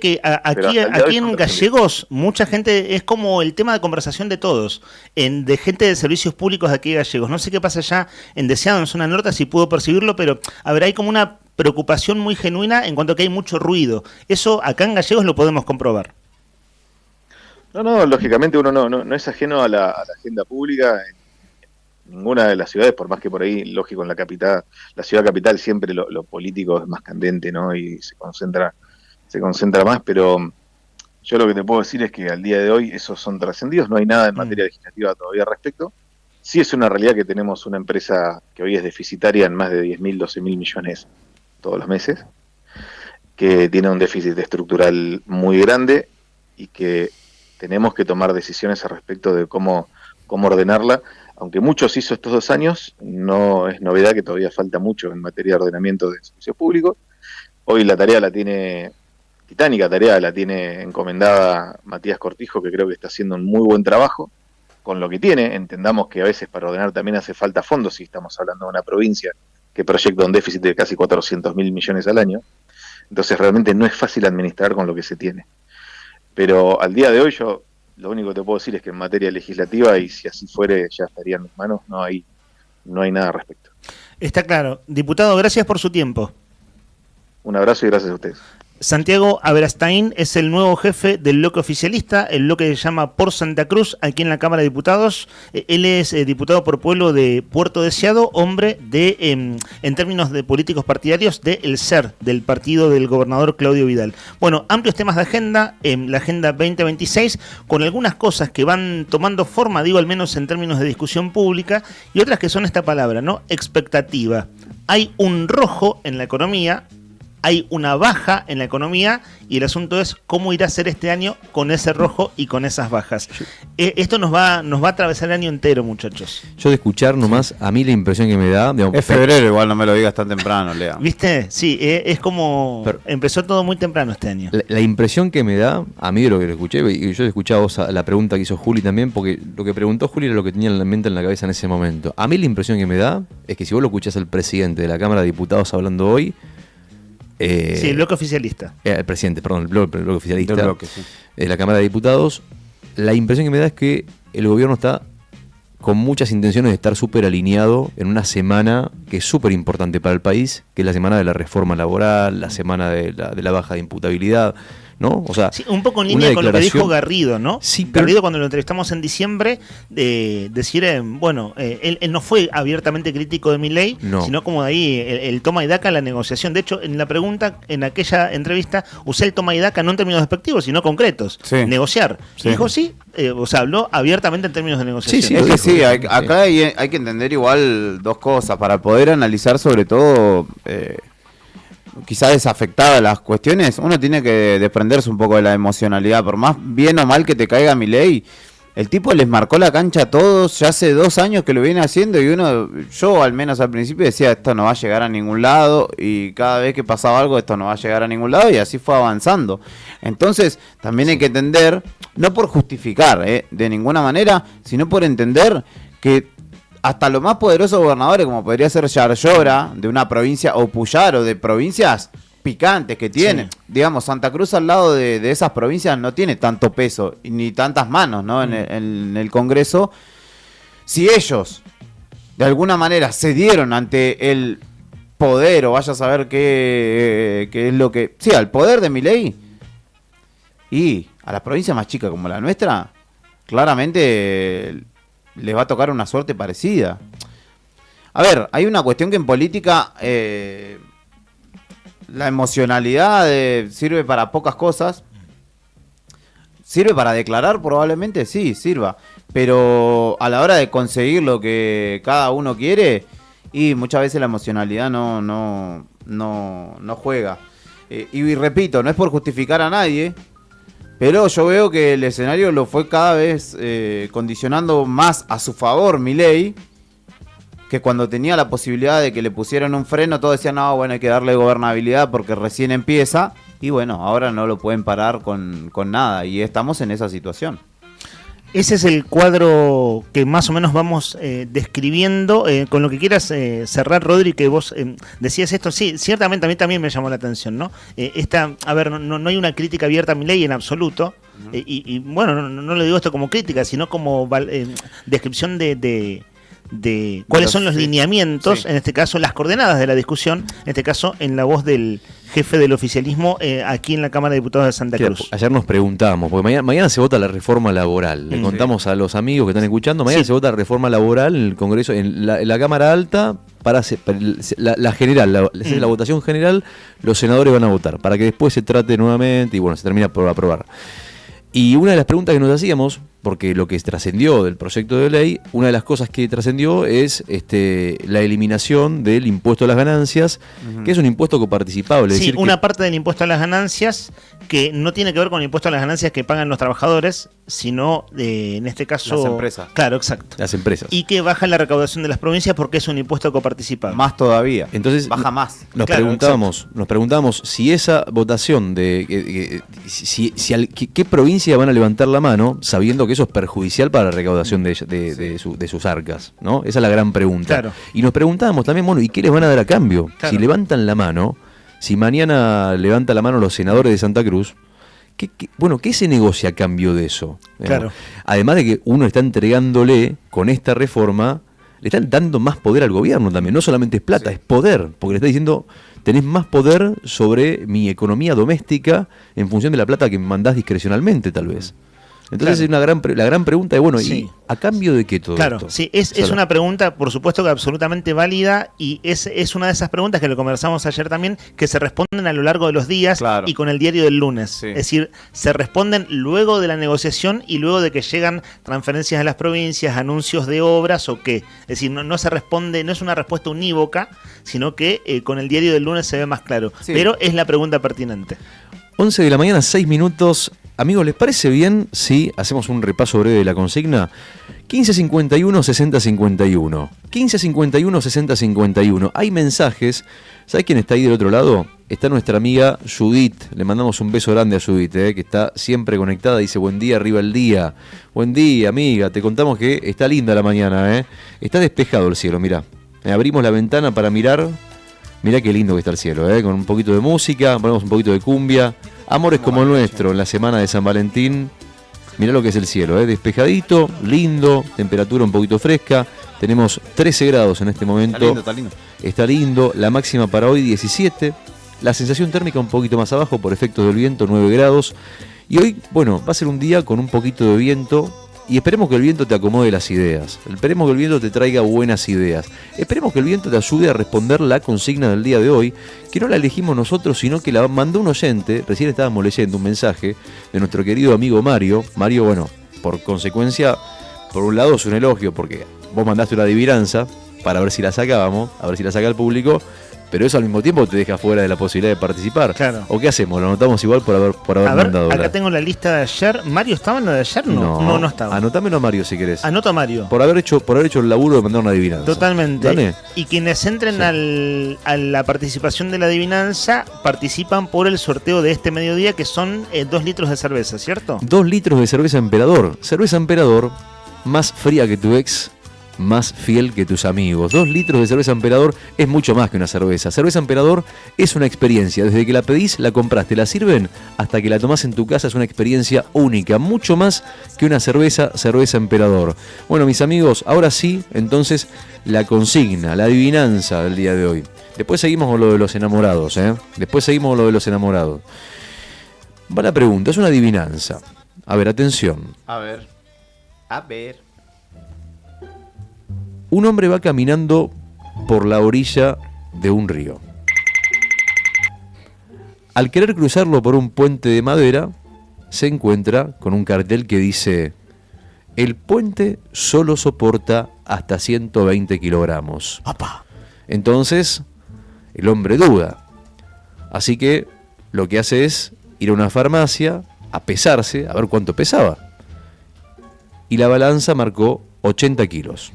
S1: que aquí en Gallegos mucha gente, es como el tema de conversación de todos, de gente de servicios públicos de aquí de Gallegos. No sé qué pasa allá en Deseado, en zona norte, si pudo percibirlo, pero a ver, hay como una preocupación muy genuina en cuanto a que hay mucho ruido. Eso acá en Gallegos lo podemos comprobar.
S4: No, lógicamente uno no es ajeno a la agenda pública en ninguna de las ciudades, por más que por ahí, lógico, en la ciudad capital siempre lo político es más candente, ¿no? Y se concentra más, pero yo lo que te puedo decir es que al día de hoy esos son trascendidos, no hay nada en materia legislativa todavía al respecto. Sí es una realidad que tenemos una empresa que hoy es deficitaria en más de 10.000, 12.000 millones todos los meses, que tiene un déficit estructural muy grande y que tenemos que tomar decisiones al respecto de cómo ordenarla. Aunque mucho se hizo estos 2 años, no es novedad que todavía falta mucho en materia de ordenamiento de servicios públicos. Hoy la titánica tarea la tiene encomendada Matías Cortijo, que creo que está haciendo un muy buen trabajo con lo que tiene. Entendamos que a veces para ordenar también hace falta fondos, si estamos hablando de una provincia que proyecta un déficit de casi 400.000 millones al año. Entonces realmente no es fácil administrar con lo que se tiene. Pero al día de hoy yo lo único que te puedo decir es que en materia legislativa, y si así fuere, ya estaría en mis manos, no hay nada al respecto.
S1: Está claro. Diputado, gracias por su tiempo.
S4: Un abrazo y gracias a ustedes.
S1: Santiago Aberastain es el nuevo jefe del bloque oficialista, el bloque que se llama Por Santa Cruz, aquí en la Cámara de Diputados. Él es diputado por pueblo de Puerto Deseado, hombre de, en términos de políticos partidarios, del SER, del partido del gobernador Claudio Vidal. Bueno, amplios temas de agenda, la Agenda 2026, con algunas cosas que van tomando forma, digo al menos en términos de discusión pública, y otras que son esta palabra, ¿no? Expectativa. Hay un rojo en la economía, hay una baja en la economía y el asunto es cómo irá a ser este año con ese rojo y con esas bajas. Esto nos va a atravesar el año entero, muchachos.
S2: Yo de escuchar nomás, a mí la impresión que me da... Digamos,
S5: es febrero, igual no me lo digas tan temprano, Lea.
S1: ¿Viste? Sí, es como... empezó todo muy temprano este año.
S2: La impresión que me da, a mí de lo que lo escuché, y yo he escuchado la pregunta que hizo Juli también, porque lo que preguntó Juli era lo que tenía en la mente, en la cabeza en ese momento. A mí la impresión que me da es que si vos lo escuchás al presidente de la Cámara de Diputados hablando hoy...
S1: sí, el bloque oficialista.
S2: El presidente, perdón, el bloque oficialista
S5: del bloque, sí.
S2: De la Cámara de Diputados. La impresión que me da es que el gobierno está con muchas intenciones de estar súper alineado en una semana que es súper importante para el país, que es la semana de la reforma laboral, la semana de la baja de imputabilidad, ¿no? O sea,
S1: sí, un poco en línea con lo que dijo Garrido, ¿no?
S2: Sí, pero...
S1: Garrido, cuando lo entrevistamos en diciembre, decir, él no fue abiertamente crítico de Milei,
S2: no,
S1: sino como de ahí el toma y daca en la negociación. De hecho, en la pregunta, en aquella entrevista, usé el toma y daca no en términos despectivos, sino concretos.
S5: Sí.
S1: Negociar.
S5: Sí.
S1: Dijo sí, o sea, habló abiertamente en términos de negociación.
S2: Sí,
S5: Es que sí, acá hay que entender igual dos cosas. Para poder analizar sobre todo... quizás desafectadas las cuestiones, uno tiene que desprenderse un poco de la emocionalidad. Por más bien o mal que te caiga Milei, el tipo les marcó la cancha a todos, ya hace 2 años que lo viene haciendo, y yo al menos al principio decía, esto no va a llegar a ningún lado, y cada vez que pasaba algo, esto no va a llegar a ningún lado, y así fue avanzando. Entonces, también hay que entender, no por justificar de ninguna manera, sino por entender que hasta los más poderosos gobernadores, como podría ser Yarlora, de una provincia, o Puyaro, de provincias picantes que tienen. Sí. Digamos, Santa Cruz al lado de esas provincias no tiene tanto peso, ni tantas manos, ¿no? En el Congreso. Si ellos, de alguna manera, cedieron ante el poder, o vaya a saber qué es lo que... Sí, al poder de Milei, y a la provincia más chica como la nuestra, claramente... les va a tocar una suerte parecida. A ver, hay una cuestión que en política la emocionalidad sirve para pocas cosas. ¿Sirve para declarar? Probablemente sí, sirva. Pero a la hora de conseguir lo que cada uno quiere, y muchas veces la emocionalidad no juega. Y repito, no es por justificar a nadie, pero yo veo que el escenario lo fue cada vez condicionando más a su favor Milei, que cuando tenía la posibilidad de que le pusieran un freno, todos decían, no, bueno, hay que darle gobernabilidad porque recién empieza, y bueno, ahora no lo pueden parar con nada, y estamos en esa situación.
S1: Ese es el cuadro que más o menos vamos describiendo. Con lo que quieras cerrar, Rodri, que vos decías esto, sí, ciertamente a mí también me llamó la atención, ¿no? A ver, no hay una crítica abierta a Milei en absoluto, y bueno, no le digo esto como crítica, sino como descripción de cuáles son los lineamientos, en este caso las coordenadas de la discusión, en este caso en la voz del jefe del oficialismo aquí en la Cámara de Diputados de Santa Cruz.
S2: Ayer nos preguntábamos, porque mañana se vota la reforma laboral, le contamos a los amigos que están escuchando, mañana se vota la reforma laboral en el Congreso, en la Cámara Alta, para la general, la votación general, los senadores van a votar, para que después se trate nuevamente y bueno, se termina por aprobar. Y una de las preguntas que nos hacíamos, porque lo que trascendió del proyecto de ley, una de las cosas que trascendió es la eliminación del impuesto a las ganancias, que es un impuesto coparticipable.
S1: Sí,
S2: es decir,
S1: una parte del impuesto a las ganancias que no tiene que ver con el impuesto a las ganancias que pagan los trabajadores, sino en este caso...
S5: las empresas.
S1: Claro, exacto.
S2: Las empresas.
S1: Y que baja la recaudación de las provincias porque es un impuesto coparticipado.
S5: Más todavía.
S2: Entonces,
S5: baja más.
S2: Nos preguntábamos si esa votación de... ¿Qué provincia van a levantar la mano sabiendo que eso es perjudicial para la recaudación de sus arcas, ¿no? Esa es la gran pregunta.
S1: Claro.
S2: Y nos preguntábamos también, bueno, ¿y qué les van a dar a cambio?
S1: Claro.
S2: Si levantan la mano, si mañana levanta la mano los senadores de Santa Cruz, ¿qué se negocia a cambio de eso?
S1: Claro.
S2: Además de que uno está entregándole, con esta reforma, le están dando más poder al gobierno también. No solamente es plata, es poder. Porque le está diciendo, tenés más poder sobre mi economía doméstica en función de la plata que me mandás discrecionalmente, tal vez. Entonces
S1: Claro.
S2: es la gran pregunta de, bueno,
S1: Sí.
S2: ¿y a cambio de qué todo
S1: Claro,
S2: esto?
S1: sí, es una pregunta, por supuesto, que absolutamente válida y es una de esas preguntas que lo conversamos ayer también, que se responden a lo largo de los días
S5: Claro.
S1: y con el diario del lunes.
S5: Sí.
S1: Es decir, se responden luego de la negociación y luego de que llegan transferencias a las provincias, anuncios de obras o qué. Es decir, no se responde, no es una respuesta unívoca, sino que con el diario del lunes se ve más claro.
S5: Sí.
S1: Pero es la pregunta pertinente.
S2: 11 de la mañana, 6 minutos. Amigos, ¿les parece bien si hacemos un repaso breve de la consigna? 1551 6051. 1551 6051. Hay mensajes. ¿Sabes quién está ahí del otro lado? Está nuestra amiga Judith. Le mandamos un beso grande a Judith, que está siempre conectada. Dice, buen día, arriba el día. Buen día, amiga. Te contamos que está linda la mañana, Está despejado el cielo, mirá. Abrimos la ventana para mirar. Mirá qué lindo que está el cielo, con un poquito de música, ponemos un poquito de cumbia. Amores como el nuestro, en la semana de San Valentín. Mirá lo que es el cielo, despejadito, lindo, temperatura un poquito fresca. Tenemos 13 grados en este momento.
S5: Está lindo.
S2: Está lindo, la máxima para hoy 17. La sensación térmica un poquito más abajo por efectos del viento, 9 grados. Y hoy, bueno, va a ser un día con un poquito de viento. Y esperemos que el viento te acomode las ideas. Esperemos que el viento te traiga buenas ideas. Esperemos que el viento te ayude a responder la consigna del día de hoy, que no la elegimos nosotros, sino que la mandó un oyente. Recién estábamos leyendo un mensaje de nuestro querido amigo Mario. Mario, bueno, por consecuencia, por un lado es un elogio, porque vos mandaste una adivinanza para ver si la sacábamos, a ver si la saca el público. Pero eso al mismo tiempo te deja fuera de la posibilidad de participar.
S1: Claro.
S2: ¿O qué hacemos? ¿Lo anotamos igual por haber
S1: A ver,
S2: mandado?
S1: acá tengo la lista de ayer. ¿Mario estaba en la de ayer? No estaba.
S2: Anotámelo a Mario si querés.
S1: Anoto a Mario.
S2: Por haber hecho el laburo de mandar una adivinanza.
S1: Totalmente.
S2: ¿Dale?
S1: Y quienes entren
S2: Sí.
S1: a la participación de la adivinanza participan por el sorteo de este mediodía, que son 2 litros de cerveza, ¿cierto?
S2: 2 litros de cerveza Emperador. Cerveza Emperador, más fría que tu ex, más fiel que tus amigos. 2 litros de cerveza Emperador es mucho más que una cerveza. Cerveza Emperador es una experiencia. Desde que la pedís, la comprás, te la sirven, hasta que la tomás en tu casa es una experiencia única. Mucho más que una cerveza Emperador. Bueno, mis amigos, ahora sí, entonces, la consigna, la adivinanza del día de hoy. Después seguimos con lo de los enamorados, Después seguimos con lo de los enamorados. Va la pregunta, es una adivinanza. A ver, atención.
S5: A ver.
S2: Un hombre va caminando por la orilla de un río. Al querer cruzarlo por un puente de madera, se encuentra con un cartel que dice: el puente solo soporta hasta 120 kilogramos.
S1: ¡Apa!
S2: Entonces, el hombre duda. Así que lo que hace es ir a una farmacia a pesarse, a ver cuánto pesaba. Y la balanza marcó 80 kilos.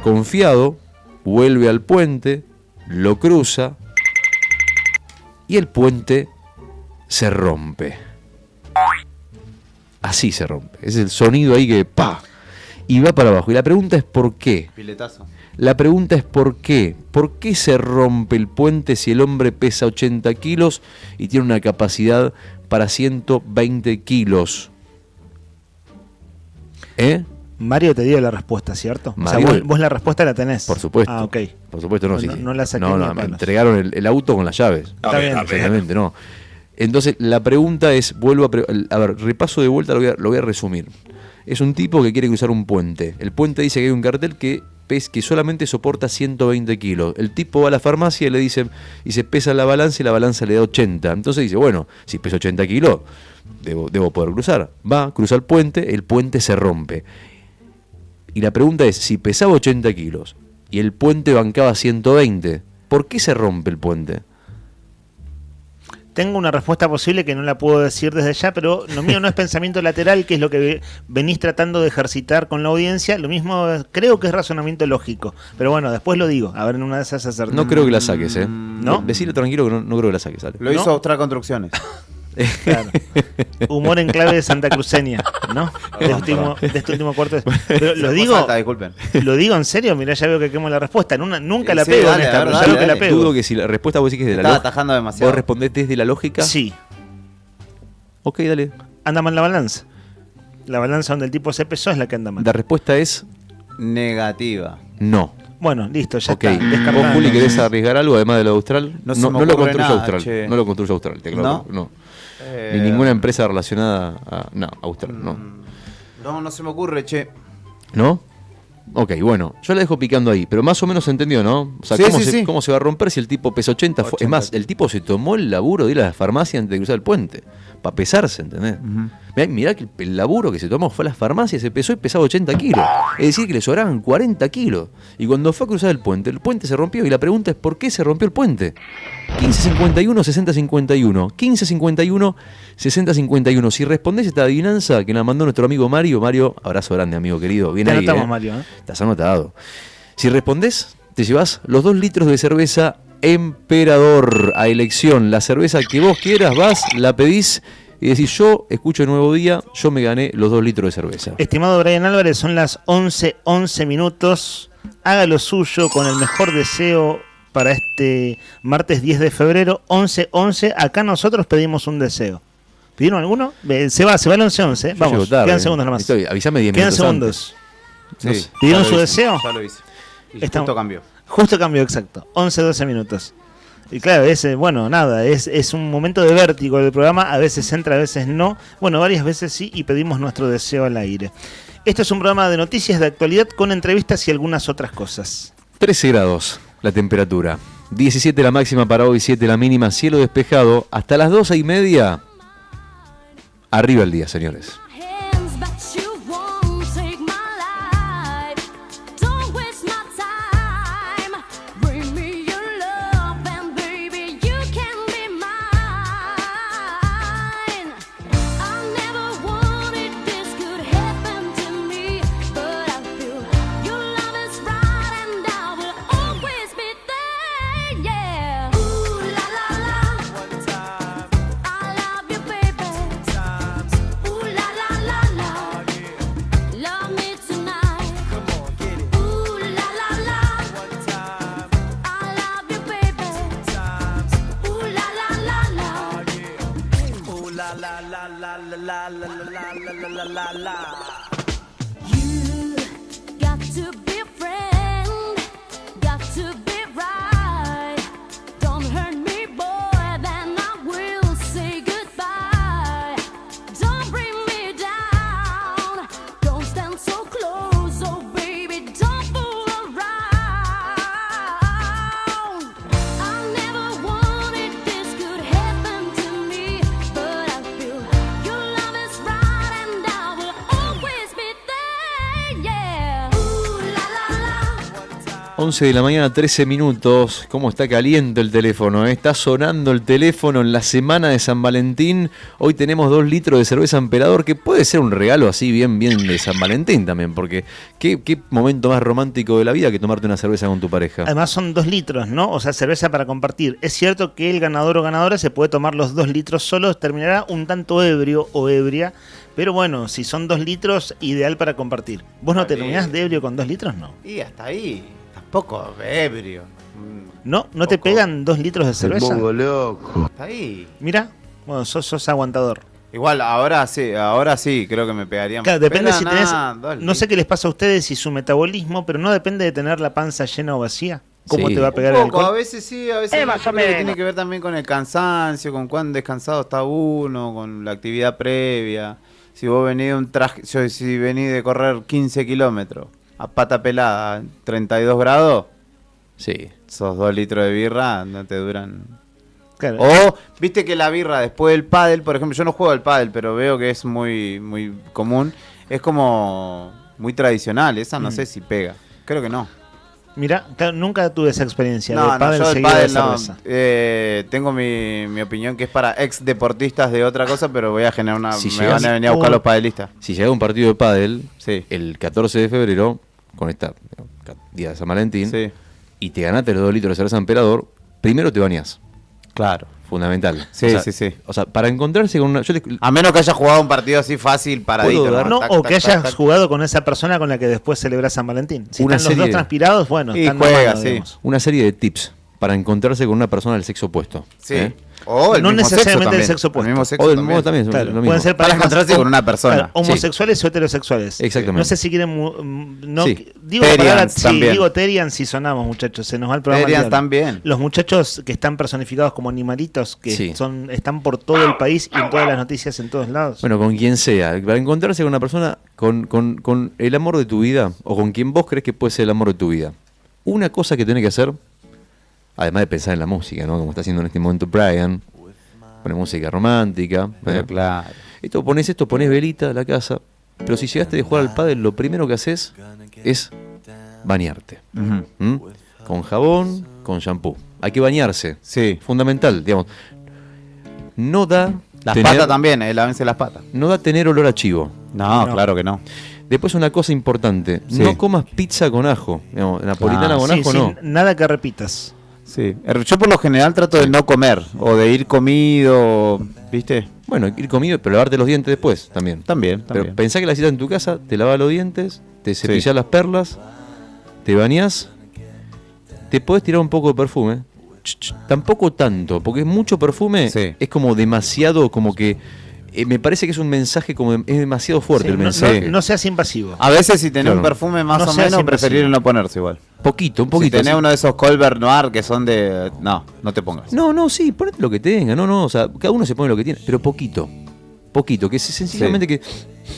S2: Confiado, vuelve al puente, lo cruza y el puente se rompe. Así se rompe. Es el sonido ahí que ¡pa! Y va para abajo. Y la pregunta es ¿por qué?
S5: Piletazo.
S2: La pregunta es ¿por qué? ¿Por qué se rompe el puente si el hombre pesa 80 kilos y tiene una capacidad para 120 kilos?
S1: Mario te dio la respuesta, ¿cierto?
S2: Mario-
S1: O sea, vos la respuesta la tenés.
S2: Por supuesto.
S1: Ah, ok.
S2: Por supuesto, no.
S1: No la saqué
S2: No,
S1: ni
S2: me
S1: apenas.
S2: entregaron el auto con las llaves.
S1: Está bien.
S2: Exactamente, no. Entonces, la pregunta es, a ver, repaso de vuelta, lo voy a resumir. Es un tipo que quiere cruzar un puente. El puente dice que hay un cartel que solamente soporta 120 kilos. El tipo va a la farmacia y le dice, y se pesa la balanza y la balanza le da 80. Entonces dice, bueno, si peso 80 kilos, debo poder cruzar. Va, cruza el puente se rompe. Y la pregunta es, si pesaba 80 kilos y el puente bancaba 120, ¿por qué se rompe el puente?
S1: Tengo una respuesta posible que no la puedo decir desde ya, pero lo mío no es pensamiento lateral, que es lo que venís tratando de ejercitar con la audiencia. Lo mismo creo que es razonamiento lógico. Pero bueno, después lo digo. A ver, en una de esas acertamos.
S2: No creo que la saques, ¿eh?
S1: ¿No?
S2: Decirle tranquilo que no creo que la saques, ¿sale?
S5: Lo hizo
S1: ¿No?
S5: Austral Construcciones.
S1: Claro. Humor en clave de Santa Cruceña, ¿no? De este último cuarto. Pero lo digo,
S5: Falta, disculpen.
S1: lo digo en serio, mirá, ya veo que quemo la respuesta. Nunca
S5: Sí,
S1: la
S5: sí,
S1: pego
S5: dale,
S1: en esta,
S5: a ver,
S1: pero ya
S5: dale,
S1: veo que la
S5: dale.
S1: pego.
S2: Dudo que si la respuesta vos decís que es de la
S5: Estaba
S2: lógica.
S5: atajando demasiado.
S2: ¿Vos respondés desde la lógica?
S1: Sí.
S2: Ok, dale.
S1: Anda mal la balanza. La balanza donde el tipo se pesó es la que anda mal.
S2: La respuesta es
S5: Negativa.
S2: no.
S1: Bueno, listo, ya
S2: Ok.
S1: está.
S2: ¿Vos,
S1: Descartado.
S2: Juli, querés arriesgar algo además de lo de Austral?
S5: No se me
S2: lo
S5: ocurre
S2: construye
S5: nada,
S2: Austral.
S5: che.
S2: No lo construye Austral, te aclaro.
S5: ¿No?
S2: Ni ninguna empresa relacionada a... No, Austral, no.
S5: No se me ocurre, che.
S2: ¿No? Ok, bueno, yo la dejo picando ahí, pero más o menos se entendió, ¿no? O sea,
S5: Sí, sí.
S2: ¿cómo se va a romper si el tipo pesa 80? Es
S5: 80.
S2: más, el tipo se tomó el laburo de ir a la farmacia antes de cruzar el puente, para pesarse, ¿entendés? Mirá que el laburo que se tomó fue a la farmacia, se pesó y pesaba 80 kilos. Es decir, que le sobraban 40 kilos. Y cuando fue a cruzar el puente se rompió. Y la pregunta es, ¿por qué se rompió el puente? 1551, 6051. 1551, 6051. Si respondés esta adivinanza que la mandó nuestro amigo Mario, abrazo grande, amigo querido. Bien
S1: Te
S2: ahí,
S1: anotamos, Mario, ¿eh?
S2: Estás anotado. Si respondés, te llevas los 2 litros de cerveza Emperador a elección. La cerveza que vos quieras, vas, la pedís y decís, yo escucho el Nuevo Día, yo me gané los 2 litros de cerveza.
S1: Estimado Brian Álvarez, son las 11:11 minutos. Haga lo suyo con el mejor deseo para este martes 10 de febrero, 11:11. Acá nosotros pedimos un deseo. ¿Pidieron alguno? Se va el 11:11.
S2: Yo
S1: Vamos,
S2: llego tarde.
S1: quedan segundos nomás.
S2: Avísame 10
S1: Quedan
S2: minutos
S1: segundos.
S2: antes.
S5: Sí,
S1: ¿Pidieron
S5: ya lo
S1: su
S5: hice,
S1: deseo?
S5: Ya lo hice. Y
S1: Estamos-
S5: justo cambió.
S1: Justo cambio, exacto. 11-12 minutos. Y claro, bueno, nada, es un momento de vértigo del programa. A veces entra, a veces no. Bueno, varias veces sí, y pedimos nuestro deseo al aire. Esto es un programa de noticias de actualidad con entrevistas y algunas otras cosas.
S2: 13 grados la temperatura. 17 la máxima para hoy, 7 la mínima, cielo despejado. Hasta las 12:30. Arriba el día, señores.
S6: Hands, but you won't take my life. Don't waste my time. Bring me your love, and baby, you can be mine. I never wanted this could happen to me, but I feel your love is right, and I will always be there. Yeah. Ooh la la la. I love you, baby. Ooh la la la la. Love me tonight. Ooh la la la. I love you, baby. Ooh la la la la. You got to be a friend, got to be right. Don't hurt me, boy, then I will say goodbye. Don't bring me down, don't stand so close, oh baby, don't fool around. I never wanted this could happen to me, but I feel your love is right, and I will always be there, yeah. Ooh la la la.
S2: 11 de la mañana, 13 minutos. ¿Cómo está caliente el teléfono? Está sonando el teléfono en la semana de San Valentín. Hoy tenemos 2 litros de cerveza Emperador, que puede ser un regalo así bien de San Valentín también, porque ¿qué momento más romántico de la vida que tomarte una cerveza con tu pareja?
S1: Además son 2 litros, ¿no? O sea, cerveza para compartir. Es cierto que el ganador o ganadora se puede tomar los 2 litros solos, terminará un tanto ebrio o ebria, pero bueno, si son 2 litros, ideal para compartir. ¿Vos no te
S5: Vale.
S1: terminás de ebrio con 2 litros? No.
S5: Y hasta ahí, tampoco ebrio.
S1: ¿No? ¿No te
S5: Poco.
S1: pegan 2 litros de cerveza?
S5: Hasta ahí.
S1: Mira, bueno, sos aguantador.
S5: Igual, ahora sí, creo que me pegarían.
S1: Claro, depende
S5: Pero
S1: si tenés.
S5: nada, dale.
S1: No sé qué les pasa a ustedes y su metabolismo, pero no depende de tener la panza llena o vacía. ¿Cómo
S2: Sí.
S1: te va a pegar
S5: Un
S1: el
S5: poco, a
S1: alcohol?
S5: veces sí, a veces no. Yo creo que tiene que ver también con el cansancio, con cuán descansado está uno, con la actividad previa. Si vos venís de un traje, si venís de correr 15 kilómetros a pata pelada, 32 grados,
S2: Sí.
S5: esos 2 litros de birra no te duran.
S1: Claro.
S5: O, viste que la birra después del pádel, por ejemplo, yo no juego al pádel, pero veo que es muy, muy común, es como muy tradicional, esa no sé si pega, creo que no.
S1: Mira, claro, nunca tuve esa experiencia de
S5: No,
S1: pádel
S5: yo el
S1: seguido de
S5: pádel no.
S1: cerveza.
S5: Tengo mi opinión que es para ex deportistas de otra cosa, pero voy a generar una.
S2: Si
S5: me
S2: llegas-
S5: van a venir a buscar los padelistas.
S2: Si llega un partido de pádel,
S5: Sí.
S2: el 14 de febrero, con esta día de San Valentín,
S5: Sí.
S2: y te ganaste los 2 litros de cerveza Emperador, primero te bañás.
S5: Claro.
S2: Fundamental.
S5: Sí,
S2: O sea,
S5: sí.
S2: O sea, para encontrarse con una...
S5: A menos que haya jugado un partido así fácil, paradito.
S2: ¿Puedo dar-
S1: No,
S5: Tac,
S1: o
S5: tac,
S1: que
S5: tac,
S1: hayas
S5: tac.
S1: jugado con esa persona con la que después celebras San Valentín. Si
S2: Una
S1: están los
S2: serie
S1: dos
S2: de-
S1: transpirados, bueno,
S5: Y
S1: están
S5: juega,
S1: nomás,
S5: sí.
S1: digamos.
S2: Una serie de tips para encontrarse con una persona del sexo opuesto.
S5: Sí. O el
S1: No
S5: mismo sexo
S1: necesariamente
S5: también.
S1: del sexo opuesto.
S5: El mismo sexo
S2: O del
S5: también.
S2: modo también,
S1: Claro,
S2: lo mismo.
S1: pueden ser
S5: Para
S1: parejas
S5: encontrarse con una persona.
S1: claro, homosexuales o heterosexuales.
S2: Exactamente.
S1: No sé si quieren. No,
S2: Sí.
S1: digo la palabra,
S5: Terians
S1: sí,
S5: también.
S1: digo Terians si sonamos, muchachos. Se nos va el programa.
S5: Terians
S1: al diablo.
S5: también.
S1: Los muchachos que están personificados como animalitos, que
S2: Sí.
S1: están por todo el país y en todas las noticias en todos lados.
S2: Bueno, con quien sea. Para encontrarse con una persona con el amor de tu vida o con quien vos crees que puede ser el amor de tu vida. Una cosa que tenés que hacer, además de pensar en la música, ¿no? Como está haciendo en este momento Brian. Pone música romántica.
S5: Pero claro.
S2: Esto pones velita a la casa. Pero si llegaste de jugar al pádel, lo primero que haces es bañarte.
S5: Ujú.
S2: ¿Mm? Con jabón, con shampoo. Hay que bañarse.
S5: Sí.
S2: Fundamental, digamos. No da
S5: Las
S2: tener-
S5: patas también, lávense las patas.
S2: No da tener olor a chivo.
S5: No,
S1: No.
S5: claro que no.
S2: Después una cosa importante,
S5: Sí.
S2: no comas pizza con ajo. Digamos, napolitana con
S1: Sí,
S2: ajo
S1: sí,
S2: no.
S1: nada que repitas.
S5: Sí. Yo por lo general trato de no comer o de ir comido, ¿viste?
S2: Bueno, ir comido, pero lavarte los dientes después también.
S5: También.
S2: Pero pensá que la citas en tu casa, te lavas los dientes, te cepillás
S5: Sí.
S2: las perlas, te bañás, te podés tirar un poco de perfume. Tampoco tanto, porque es mucho perfume,
S5: Sí.
S2: es como demasiado, como que me parece que es un mensaje como es demasiado fuerte
S1: Sí,
S2: el
S1: no,
S2: mensaje.
S1: no seas invasivo.
S5: A veces si tenés
S2: Claro.
S5: un perfume más
S1: No
S5: o
S1: seas
S5: menos,
S1: invasivo.
S5: preferir no ponerse igual.
S2: Poquito, un
S5: Si
S2: poquito.
S5: tenés
S2: sí.
S5: uno de esos Colbert Noir que son de... No te pongas.
S2: No, sí, ponete lo que tenga, no, o sea, cada uno se pone lo que tiene, pero poquito, que sencillamente
S5: Sí.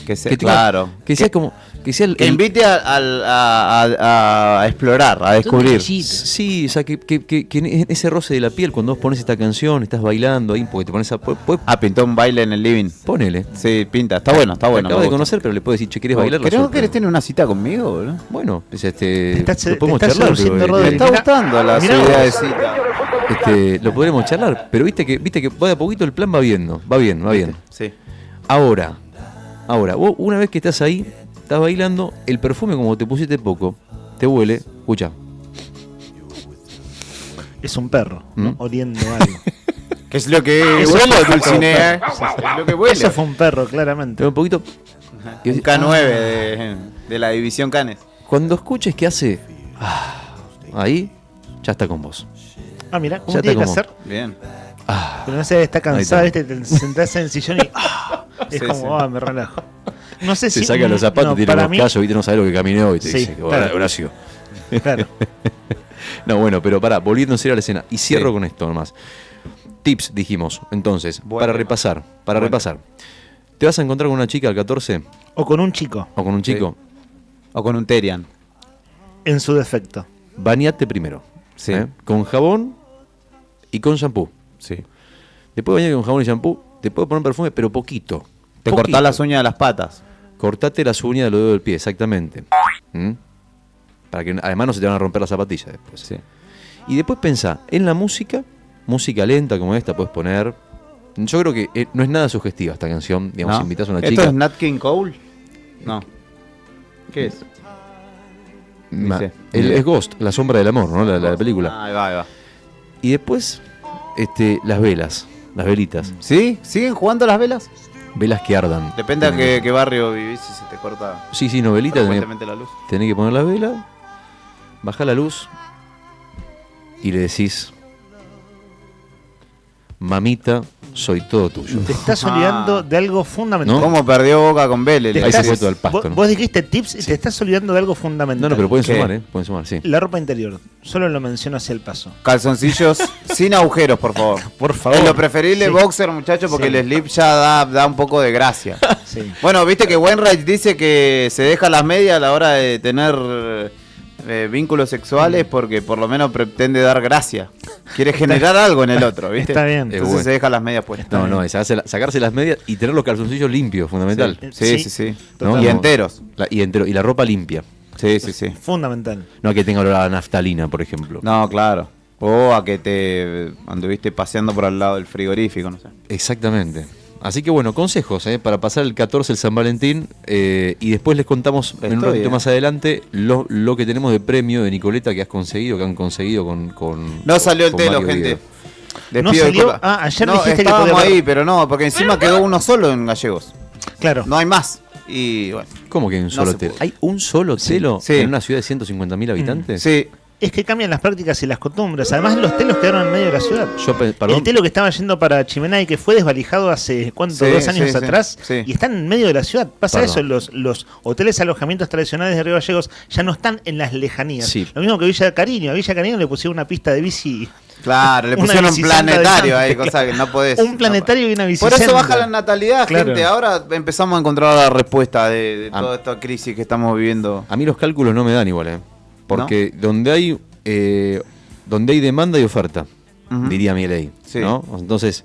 S5: que sea,
S2: tenga-
S5: claro.
S2: que sea como, que sea
S5: Que invite a explorar, a descubrir.
S2: Sí, o sea, que en ese roce de la piel, cuando vos pones esta canción, estás bailando ahí, porque te pones a...
S5: Pintó un baile en el living.
S2: ponele.
S5: Sí, pinta. Está bueno, está
S2: Te
S5: bueno.
S2: acabas
S5: me
S2: de
S5: gusta.
S2: conocer, pero le puedes decir, che, ¿querés bailar?
S5: ¿Querés que querés tener una cita conmigo, boludo?
S2: Bueno, pues
S1: Te
S2: lo podemos
S1: estás
S2: charlar,
S1: seduciendo,
S2: pero,
S5: Me
S1: Rodri.
S5: está
S1: Mirá,
S5: gustando la
S1: mirá
S5: idea
S1: vos.
S5: de cita.
S2: lo podremos charlar, pero viste que va de a poquito el plan va viendo, va bien.
S5: Sí.
S2: Ahora, vos una vez que estás ahí, estás bailando, el perfume como te pusiste poco, te huele, escucha,
S1: Es un perro, ¿no? Oliendo algo.
S5: ¿Qué es lo que
S1: Eso
S5: huele,
S1: fue
S5: Dulcinea? Es lo que huele.
S1: Eso fue un perro, claramente.
S2: te da un poquito. y
S5: Un
S2: decís,
S5: K9 de la división Canes.
S2: Cuando escuches que hace, ahí, ya está con vos.
S1: Ah, mira, ¿cómo
S2: Ya
S1: tiene
S2: te
S1: que
S2: como.
S1: hacer?
S5: Bien.
S1: Pero no sé, está cansado,
S2: Ahí
S1: ¿viste? Te sentás en el sillón y es
S5: Sí,
S1: como,
S5: sí.
S1: me relajo. No sé
S2: Se
S1: si.
S2: saca los zapatos,
S1: no,
S2: tiene
S1: para
S2: unos
S1: mí,
S2: callos, viste, no sabés lo que caminó y te
S1: Sí,
S2: dice,
S1: claro.
S2: Horacio.
S1: claro.
S2: No, bueno, pero pará, volviendo en serio a la escena. Y cierro
S5: Sí.
S2: con esto nomás. Tips, dijimos. Entonces,
S5: Bueno.
S2: para repasar. ¿Te vas a encontrar con una chica al 14
S1: O con un chico,
S2: o con un chico?
S5: O con un Terian.
S1: en su defecto.
S2: Bañate primero.
S5: Sí.
S2: Con jabón y con shampoo.
S5: Sí.
S2: Después de bañarte con jabón y shampoo, te puedes poner perfume, pero poquito.
S5: Te
S2: Poquito.
S5: cortás las uñas de las patas.
S2: Cortate las uñas de los dedos del pie, exactamente. ¿Mm? Para que además no se te van a romper las zapatillas después.
S5: Sí.
S2: Y después pensá en la música lenta como esta, puedes poner. Yo creo que no es nada sugestiva esta canción. Digamos,
S5: ¿No?
S2: si invitas a una
S5: ¿Esto
S2: chica.
S5: es Nat King Cole? No. ¿Qué es? dice?
S2: Es Ghost, la sombra del amor, ¿no? La película.
S5: Ah, ahí va, ahí va.
S2: Y después, las velas, las velitas.
S5: ¿Sí? ¿Siguen jugando las velas?
S2: Velas que ardan.
S5: Depende a
S2: Tenés
S5: qué barrio vivís si se te corta
S2: Sí, novelitas.
S5: frecuentemente la luz.
S2: Tenés que poner la vela, bajar la luz y le decís: mamita, soy todo tuyo.
S1: Te estás olvidando de algo fundamental.
S2: ¿No?
S5: ¿Cómo perdió Boca con Vélez?
S1: Te
S2: Ahí se
S1: estás-
S2: fue todo al pasto,
S1: vos,
S2: ¿no?
S1: vos dijiste tips y te estás olvidando de algo fundamental.
S2: No, pero pueden
S5: ¿Qué?
S2: sumar, ¿eh? Pueden sumar, sí.
S1: La ropa interior. Solo lo menciono hacia el paso.
S5: Calzoncillos sin agujeros, por favor.
S1: Por favor.
S5: Es lo preferible
S1: Sí.
S5: boxer, muchachos, porque
S1: Sí.
S5: el slip ya da un poco de gracia.
S1: Sí.
S5: Bueno, viste que Wainwright dice que se deja las medias a la hora de tener vínculos sexuales porque por lo menos pretende dar gracia. Quiere generar algo en el otro, ¿viste?
S1: Está bien.
S5: Entonces
S2: bueno.
S5: se deja las medias puestas.
S2: No, es sacarse las medias y tener los calzoncillos limpios, fundamental.
S5: Sí,
S1: Sí,
S5: sí.
S2: ¿no?
S5: Y enteros.
S2: Y la ropa limpia.
S5: Sí, sí, sí.
S1: Fundamental.
S2: No que tenga olor a naftalina, por ejemplo.
S5: No, claro. O a que te anduviste paseando por al lado del frigorífico, no sé.
S2: Exactamente. Así que bueno, consejos para pasar el 14 el San Valentín y después les contamos en un
S5: Estoy,
S2: ratito más adelante lo que tenemos de premio de Nicoleta que han conseguido con
S5: No salió el
S2: con
S5: telo,
S2: Mario
S5: gente.
S2: Guido.
S5: Les
S1: No
S5: pido
S1: salió.
S5: disculpas.
S1: Ah, ayer
S5: no,
S1: dijiste que
S5: estábamos
S1: podía haber-
S5: ahí, pero no, porque encima quedó uno solo en Gallegos.
S1: Claro.
S5: No hay más. Y bueno.
S2: ¿Cómo que hay un solo
S5: se
S2: telo?
S5: pudo.
S2: ¿Hay un solo telo
S5: Sí.
S2: en una ciudad de 150.000 habitantes?
S5: Sí.
S1: es que cambian las prácticas y las costumbres. Además, los telos quedaron en medio de la ciudad.
S2: Perdón.
S1: El telo que estaba yendo para Chimenay, que fue desvalijado hace, ¿cuánto?
S5: Sí,
S1: 2 años
S5: sí,
S1: atrás,
S5: sí.
S1: y están en medio de la ciudad. Pasa
S2: Perdón.
S1: eso, los hoteles alojamientos tradicionales de Río Gallegos ya no están en las lejanías.
S2: Sí.
S1: Lo mismo que Villa Cariño. A Villa Cariño le pusieron una pista de bici.
S5: Claro, le
S1: Una
S5: pusieron un
S1: bicicleta
S5: planetario
S1: de
S5: ahí,
S1: Dante,
S5: cosa que no podés.
S1: Un planetario y una
S5: Por
S1: bicicleta.
S5: eso baja la natalidad,
S1: Claro.
S5: gente. Ahora empezamos a encontrar la respuesta de
S2: Ah.
S5: toda esta crisis que estamos viviendo.
S2: A mí los cálculos no me dan igual, porque donde hay demanda y oferta,
S5: Ujú.
S2: diría mi ley,
S5: Sí.
S2: ¿no? Entonces,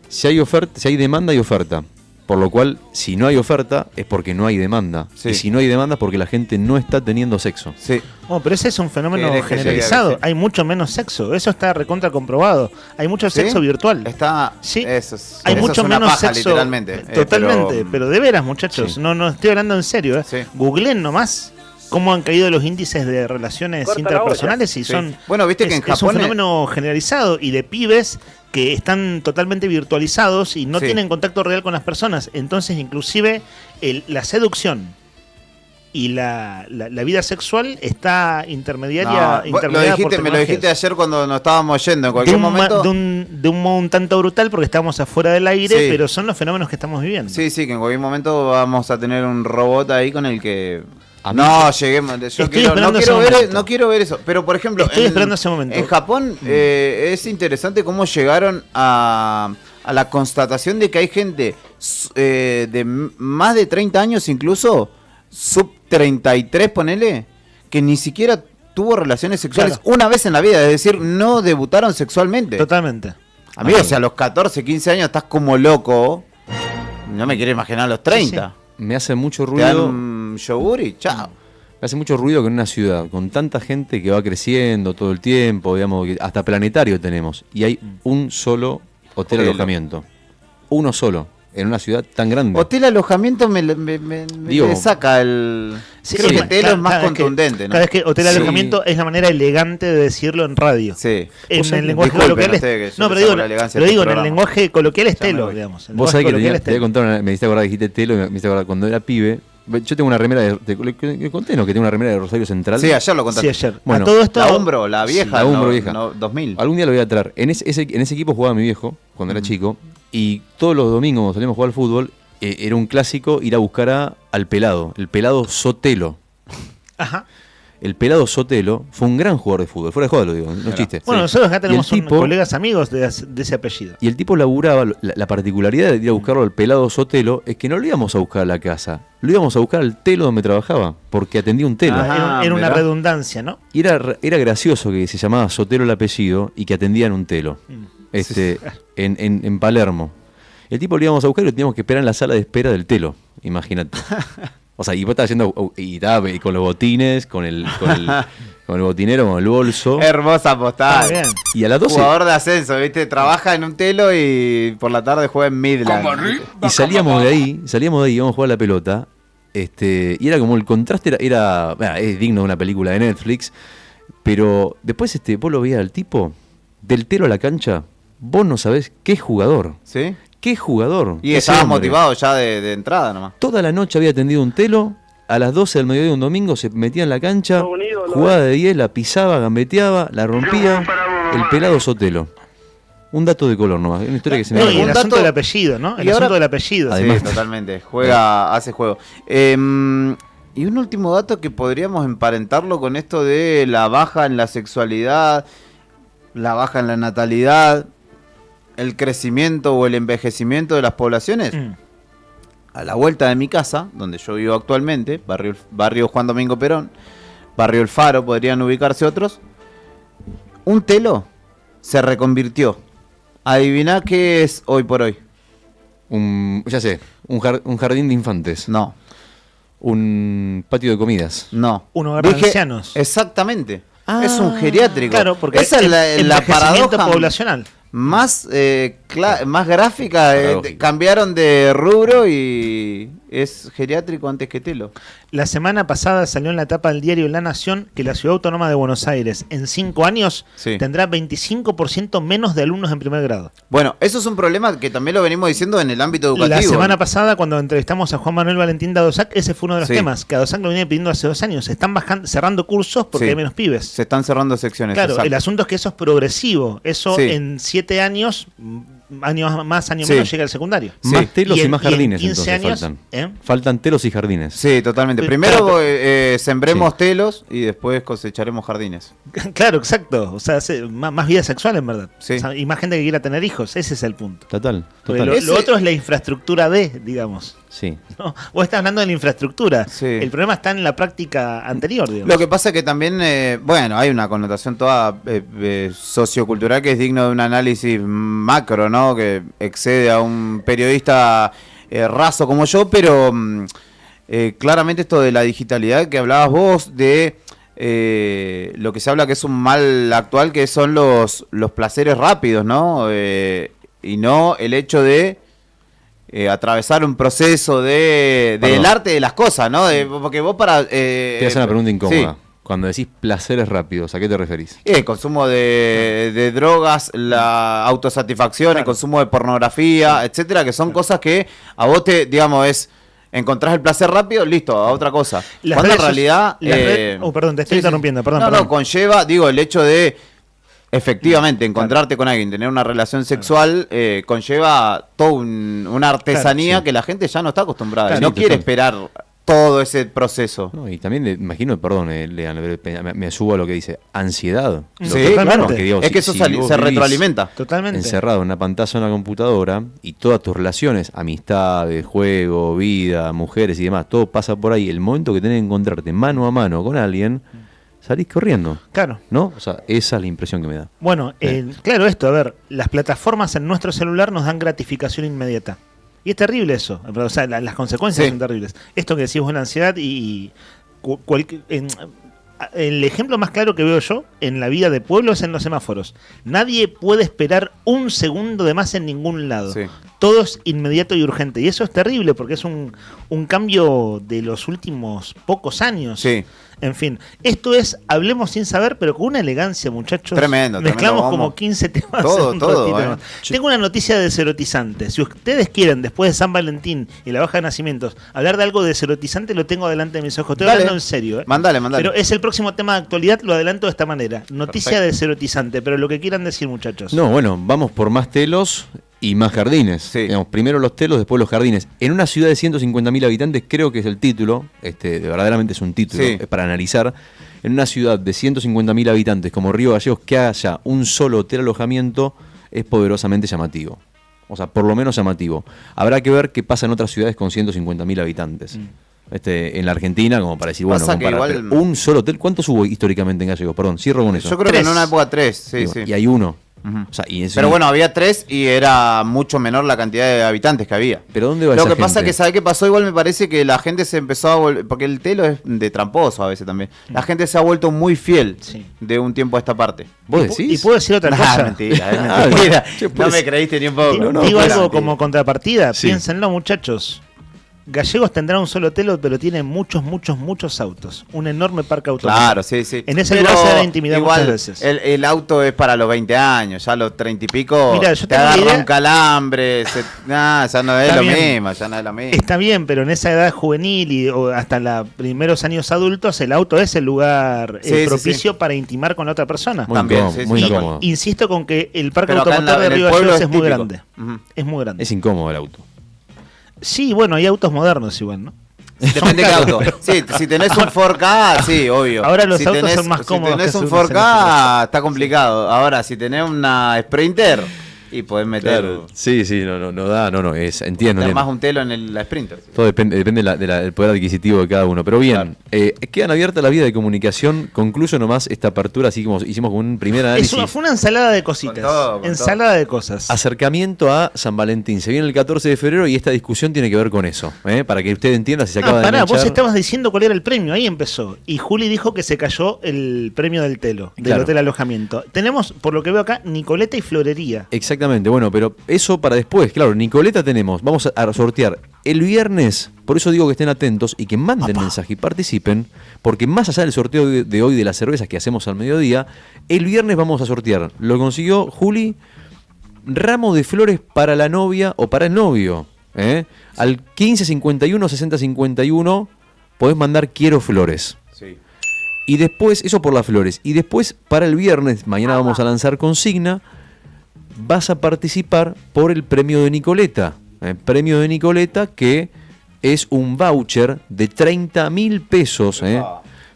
S2: si hay demanda y oferta, por lo cual, si no hay oferta es porque no hay demanda,
S5: Sí.
S2: y si no hay demanda es porque la gente no está teniendo sexo.
S5: Sí.
S1: Oh, pero ese es un fenómeno
S5: ¿Querés que
S1: generalizado.
S5: llegue a
S1: Hay mucho menos sexo. Eso está recontra comprobado. Hay mucho
S5: ¿Sí?
S1: sexo virtual.
S5: Está.
S1: Sí.
S5: Eso es,
S1: Hay
S5: eso
S1: mucho
S5: es una
S1: menos
S5: paja,
S1: sexo.
S5: literalmente.
S1: Totalmente. Pero de veras, muchachos.
S2: Sí.
S1: No estoy hablando en serio.
S5: Sí.
S1: Googleen nomás cómo han caído los índices de relaciones interpersonales y
S5: Sí.
S1: son.
S5: Bueno, viste que en
S1: es un
S5: Japón
S1: fenómeno generalizado y de pibes que están totalmente virtualizados y no
S5: Sí.
S1: tienen contacto real con las personas. Entonces, inclusive, la seducción y la vida sexual está
S5: No,
S1: intermediada por
S5: me lo dijiste
S1: tecnologías.
S5: ayer cuando nos estábamos yendo. En
S1: De
S5: cualquier
S1: un,
S5: momento.
S1: de un modo un tanto brutal porque estamos afuera del aire,
S5: Sí.
S1: pero son los fenómenos que estamos viviendo.
S5: Sí, que en cualquier momento vamos a tener un robot ahí con el que.
S2: A mí-
S5: No, lleguemos. Yo
S1: Estoy
S5: quiero,
S1: esperando
S5: no,
S1: ese
S5: quiero ver,
S1: momento.
S5: no quiero ver eso. Pero por ejemplo.
S1: Estoy esperando ese momento.
S5: En Japón es interesante cómo llegaron a la constatación de que hay gente más de 30 años, incluso sub 33, ponele, que ni siquiera tuvo relaciones sexuales
S1: Claro.
S5: una vez en la vida. Es decir, no debutaron sexualmente.
S1: Totalmente.
S5: Amigo, o sea, a los 14, 15 años estás como loco. No me quiero imaginar a los 30.
S2: Me hace mucho
S5: Te dan
S2: ruido.
S5: un yogur y chao.
S2: Me hace mucho ruido que en una ciudad con tanta gente que va creciendo todo el tiempo, digamos, que hasta planetario tenemos, y hay un solo hotel
S5: Hotel.
S2: alojamiento. Uno solo, en una ciudad tan grande.
S5: Hotel alojamiento me
S2: Digo,
S5: le saca el.
S1: Sí,
S5: Creo
S1: sí,
S5: que telo es más
S1: cada vez que-
S5: contundente, ¿no?
S1: Cada vez que hotel
S2: Sí.
S1: alojamiento es la manera elegante de decirlo en radio.
S5: Sí.
S1: En el lenguaje
S5: Disculpen
S1: coloquial
S5: ustedes que
S1: es,
S5: yo
S1: no,
S5: les
S1: pero
S5: saco
S1: digo,
S5: la elegancia
S1: pero
S5: de
S1: digo
S5: este
S1: en el
S5: programa.
S1: lenguaje coloquial es
S5: Ya me
S1: telo,
S5: voy.
S1: digamos. El
S2: Vos
S1: lenguaje
S2: sabés que
S1: coloquial es
S2: te voy a
S1: telo.
S2: contar, me hiciste acordar que dijiste telo, me hiciste acordar, cuando era pibe, yo tengo una remera que conté, ¿no? Que tengo una remera de Rosario Central.
S5: Sí, ayer lo
S1: Sí,
S5: contaste.
S1: ayer.
S2: Bueno,
S1: a todo esto,
S5: La Umbro, la vieja.
S2: la Umbro
S5: no,
S2: vieja.
S5: no, 2000.
S2: Algún día lo voy a traer. En ese equipo jugaba mi viejo, cuando era chico, y todos los domingos cuando salíamos a jugar al fútbol, era un clásico ir a buscar al pelado, el pelado Sotelo.
S1: ajá.
S2: El pelado Sotelo fue un gran jugador de fútbol, fuera de juego lo digo, no es chiste.
S1: Bueno,
S2: Sí.
S1: nosotros acá tenemos
S2: Y el tipo-
S1: colegas amigos de ese apellido.
S2: Y el tipo laburaba, la particularidad de ir a buscarlo al pelado Sotelo es que no lo íbamos a buscar a la casa, lo íbamos a buscar al telo donde trabajaba, porque atendía un telo.
S5: Ajá.
S1: Era una
S5: mirá.
S1: redundancia, ¿no?
S2: Y era gracioso que se llamaba Sotelo el apellido y que atendía en un telo, en Palermo. El tipo lo íbamos a buscar y lo teníamos que esperar en la sala de espera del telo, imagínate. O sea, y vos estabas yendo y estaba con los botines, con el botinero, con el bolso.
S5: Hermosa postal.
S1: Está bien.
S2: Y a las 12
S5: Jugador de ascenso, ¿viste? Trabaja en un telo y por la tarde juega en Midland.
S2: y salíamos de ahí, íbamos a jugar a la pelota. Y era como el contraste es digno de una película de Netflix, pero después vos lo veías al tipo del telo a la cancha, vos no sabés qué jugador.
S5: ¿Sí?
S2: ¿Qué jugador?
S5: Y
S2: Ese
S5: estaba
S2: hombre.
S5: motivado ya de entrada nomás.
S2: Toda la noche había atendido un telo, a las 12 del mediodía de un domingo se metía en la cancha, jugaba de 10, la pisaba, gambeteaba, la rompía, el pelado Sotelo. Un dato de color nomás, una historia que se me
S1: No,
S2: va.
S1: y el
S5: un
S1: asunto
S5: dato-
S1: del apellido, ¿no? El
S5: y ahora-
S1: asunto del apellido.
S2: Además-
S5: Sí, totalmente. Hace juego. Y un último dato que podríamos emparentarlo con esto de la baja en la sexualidad, la baja en la natalidad, el crecimiento o el envejecimiento de las poblaciones.
S1: Mm.
S5: A la vuelta de mi casa, donde yo vivo actualmente, barrio Juan Domingo Perón, barrio El Faro, podrían ubicarse otros, un telo se reconvirtió. Adiviná qué es hoy por hoy.
S2: Ya sé, un jardín de infantes,
S5: No,
S2: un patio de comidas.
S5: no.
S1: Un hogar de ancianos.
S5: Exactamente.
S2: Ah,
S5: Es un geriátrico.
S1: Claro, porque
S5: esa es la
S1: envejecimiento
S5: paradoja
S1: poblacional.
S5: más, más gráfica.
S2: Paradójico.
S5: Cambiaron de rubro y es geriátrico antes que telo.
S1: La semana pasada salió en la tapa del diario La Nación que la Ciudad Autónoma de Buenos Aires en 5 años
S5: Sí.
S1: tendrá 25% menos de alumnos en primer grado.
S5: Bueno, eso es un problema que también lo venimos diciendo en el ámbito educativo.
S1: La semana pasada, cuando entrevistamos a Juan Manuel Valentín de ADOSAC, ese fue uno de los
S5: Sí.
S1: temas, que ADOSAC lo viene pidiendo hace 2 años. Se están cerrando cursos porque
S5: Sí.
S1: hay menos pibes.
S5: Se están cerrando secciones.
S1: Claro,
S5: exacto.
S1: el asunto es que eso es progresivo. Eso
S5: Sí.
S1: en 7 años, años más, años
S5: Sí.
S1: menos, llega al secundario.
S5: Sí.
S2: Más telos y,
S1: en-
S2: más
S1: y en
S2: jardines
S1: 15
S2: entonces
S1: años,
S2: faltan. Faltan telos y jardines.
S5: Sí, totalmente.
S1: Claro,
S5: Primero
S1: pero-
S5: sembremos
S2: Sí.
S5: telos y después cosecharemos jardines.
S1: Claro, exacto. O sea, más vida sexual en verdad.
S5: Sí.
S1: O sea, y más gente que quiera tener hijos. Ese es el punto.
S2: Total,
S1: Porque
S2: total.
S1: lo
S5: Ese-
S1: otro es la infraestructura digamos.
S2: Sí.
S1: ¿No? Vos estás hablando de la infraestructura.
S5: Sí.
S1: El problema está en la práctica anterior, digamos.
S5: Lo que pasa es que también, bueno, hay una connotación toda sociocultural que es digno de un análisis macro, ¿no? Que excede a un periodista raso como yo, pero claramente esto de la digitalidad que hablabas vos, de lo que se habla que es un mal actual, que son los placeres rápidos, ¿no? Y no el hecho de atravesar un proceso del
S2: Perdón.
S5: arte de las cosas, ¿no? Porque vos para...
S2: Te voy a hacer una pregunta incómoda.
S5: Sí.
S2: Cuando decís placeres rápidos, ¿a qué te referís?
S5: El consumo de drogas, la autosatisfacción, el consumo de pornografía, etcétera, que son cosas que a vos te, digamos, encontrás el placer rápido, listo, a otra cosa.
S1: Las
S5: Cuando en
S1: redes
S5: realidad...
S1: perdón, te estoy interrumpiendo, perdón,
S5: No,
S1: perdón.
S5: no, conlleva, digo, el hecho de efectivamente encontrarte con alguien, tener una relación sexual, conlleva toda una artesanía
S2: Claro, sí.
S5: que la gente ya no está acostumbrada.
S2: Claro,
S5: y no
S2: sí,
S5: quiere
S2: total.
S5: esperar todo ese proceso.
S2: No, y también imagino, perdón, Lean, me subo a lo que dice ansiedad.
S1: Sí,
S2: Lo que-
S1: totalmente.
S2: porque, digo,
S5: Es
S2: si-
S5: que eso
S2: si
S5: se
S2: vos vivís
S5: retroalimenta.
S1: Totalmente.
S2: encerrado en una pantalla en una computadora y todas tus relaciones, amistades, juego, vida, mujeres y demás, todo pasa por ahí. El momento que tenés que encontrarte mano a mano con alguien, salís corriendo,
S1: Claro.
S2: ¿no? O sea, esa es la impresión que me da.
S1: Bueno, claro, esto, a ver, las plataformas en nuestro celular nos dan gratificación inmediata. Y es terrible eso, o sea, las consecuencias
S5: Sí.
S1: son terribles. Esto que decís vos, la ansiedad el ejemplo más claro que veo yo en la vida de pueblo es en los semáforos. Nadie puede esperar un segundo de más en ningún lado.
S5: Sí.
S1: Todo es inmediato y urgente. Y eso es terrible porque es un cambio de los últimos pocos años.
S5: Sí.
S1: En fin, esto es Hablemos sin saber, pero con una elegancia, muchachos.
S5: Tremendo,
S1: Mezclamos
S5: tremendo,
S1: como
S5: vamos.
S1: 15 temas.
S5: Todo,
S1: en un
S5: todo,
S1: ratito
S5: eh.
S1: nomás. Tengo una noticia deserotizante. Si ustedes quieren, después de San Valentín y la baja de nacimientos, hablar de algo deserotizante, lo tengo delante de mis ojos. Estoy
S5: Dale.
S1: hablando en serio.
S5: Mandale.
S1: Pero es el próximo tema de actualidad, lo adelanto de esta manera. Noticia
S5: Perfecto.
S1: deserotizante, pero lo que quieran decir, muchachos.
S2: No, bueno, vamos por más telos y más jardines.
S5: Sí.
S2: Digamos, primero los telos, después los jardines. En una ciudad de 150.000 habitantes, creo que es el título, verdaderamente es un título,
S5: Sí.
S2: es para analizar. En una ciudad de 150.000 habitantes como Río Gallegos, que haya un solo hotel alojamiento es poderosamente llamativo. O sea, por lo menos llamativo. Habrá que ver qué pasa en otras ciudades con 150.000 habitantes. En la Argentina, como para decir, bueno,
S5: Pasa que
S2: comparar,
S5: igual-
S2: pero un solo hotel, ¿cuántos hubo históricamente en Gallegos? Perdón, cierro con eso.
S5: Yo creo que en una época 3, sí,
S2: Digo,
S5: sí.
S2: Y hay uno.
S5: Ujú.
S2: O sea, y es
S5: Pero
S2: un-
S5: bueno, había 3 y era mucho menor la cantidad de habitantes que había.
S2: ¿Pero dónde va
S5: Lo
S2: esa
S5: que pasa es
S2: gente?
S5: que, ¿sabe qué pasó? Igual me parece que la gente se empezó a volver, porque el telo es de tramposo a veces también. La gente se ha vuelto muy fiel
S1: Sí.
S5: de un tiempo a esta parte.
S2: ¿Vos
S1: Y
S2: decís?
S1: puedo decir otra
S5: Nah,
S1: cosa.
S5: mentira, es mentira.
S2: Che,
S5: No
S2: pues-
S5: me creíste ni un poco.
S1: Digo
S5: No,
S1: algo
S5: mentira.
S1: como contrapartida.
S2: Sí.
S1: Piénsenlo, muchachos. Gallegos tendrá un solo hotel, pero tiene muchos autos. Un enorme parque automotor.
S5: Claro, sí, sí.
S1: En ese
S5: Pero
S1: lugar se da intimidad
S5: igual,
S1: muchas veces.
S5: El auto es para los 20 años, ya a los 30 y pico
S1: Mirá, yo
S5: te
S1: tengo una
S5: agarra
S1: idea.
S5: un calambre, ya no es
S1: Está
S5: lo
S1: bien.
S5: mismo, ya no es lo mismo.
S1: Está bien, pero en esa edad juvenil o hasta los primeros años adultos, el auto es el lugar
S5: Sí, sí,
S1: propicio para intimar con la otra persona.
S2: Muy
S5: También,
S2: incómodo,
S5: sí,
S2: muy
S5: sí,
S2: incómodo.
S1: Insisto con que el parque
S5: Pero acá
S1: automotor
S5: en
S1: de
S5: el
S1: Río
S5: pueblo
S1: Gallegos
S5: es
S1: es muy
S5: típico.
S1: grande.
S5: Ujú.
S1: Es muy grande.
S2: Es incómodo el auto.
S1: Sí, bueno, hay autos modernos igual, ¿no?
S5: Depende de qué auto. Sí, si tenés un 4K, sí, obvio.
S1: Ahora los
S5: Si
S1: autos
S5: tenés-
S1: son más cómodos
S5: Si tenés
S1: que
S5: un
S1: hace unos
S5: 4K, está complicado. Ahora, si tenés una Sprinter, y podés meter,
S2: Sí, no da, entiendo.
S5: meter más un telo en la Sprinter.
S2: Todo depende del poder adquisitivo de cada uno. Pero bien, quedan abiertas las vías de comunicación. Concluyo nomás esta apertura, así como hicimos un primer análisis.
S1: Fue una ensalada de cositas.
S5: Con todo, con
S1: ensalada de cosas.
S2: Acercamiento a San Valentín. Se viene el 14 de febrero y esta discusión tiene que ver con eso. Para que usted entienda si se acaba de
S1: Pará, vos
S2: enganchar.
S1: estabas diciendo cuál era el premio, ahí empezó. Y Juli dijo que se cayó el premio del telo, del
S2: Claro.
S1: hotel alojamiento. Tenemos, por lo que veo acá, Nicoleta y Florería.
S2: Exactamente, bueno, pero eso para después. Claro, Nicoleta tenemos. Vamos a sortear El viernes, por eso digo que estén atentos y que manden mensaje y participen, porque más allá del sorteo de hoy de las cervezas que hacemos al mediodía, el viernes vamos a sortear, lo consiguió Juli, ramo de flores para la novia o para el novio. Al 1551 6051 podés mandar quiero flores.
S5: Sí.
S2: Y después, eso por las flores, y después para el viernes, mañana vamos a lanzar consigna, vas a participar por el premio de Nicoleta. Premio de Nicoleta, que es un voucher de 30.000 pesos.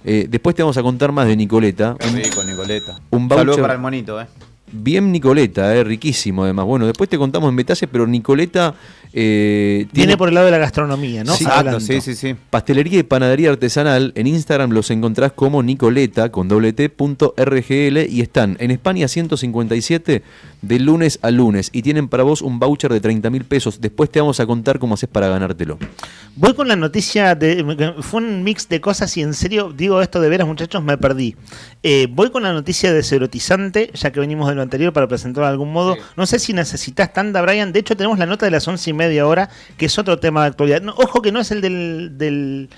S2: Después te vamos a contar más de Nicoleta.
S5: Qué rico, Nicoleta.
S2: Un
S5: Saludo
S2: voucher
S5: para el monito,
S2: bien Nicoleta, riquísimo además. Bueno, después te contamos en detalle, pero Nicoleta
S1: Viene por el lado de la gastronomía, ¿no?
S2: Sí,
S5: Exacto,
S1: Adelanto.
S5: sí.
S2: Pastelería y panadería artesanal. En Instagram los encontrás como Nicoleta con t.rgl y están en España 157 de lunes a lunes y tienen para vos un voucher de 30.000 pesos. Después te vamos a contar cómo haces para ganártelo.
S1: Voy con la noticia fue un mix de cosas y en serio digo esto de veras, muchachos, me perdí. Voy con la noticia de Cerotizante, ya que venimos de lo anterior para presentarlo de algún modo.
S5: Sí.
S1: No sé si necesitas tanta, Brian. De hecho tenemos la nota de las 11:30 hora, que es otro tema de actualidad. No, ojo que no es el del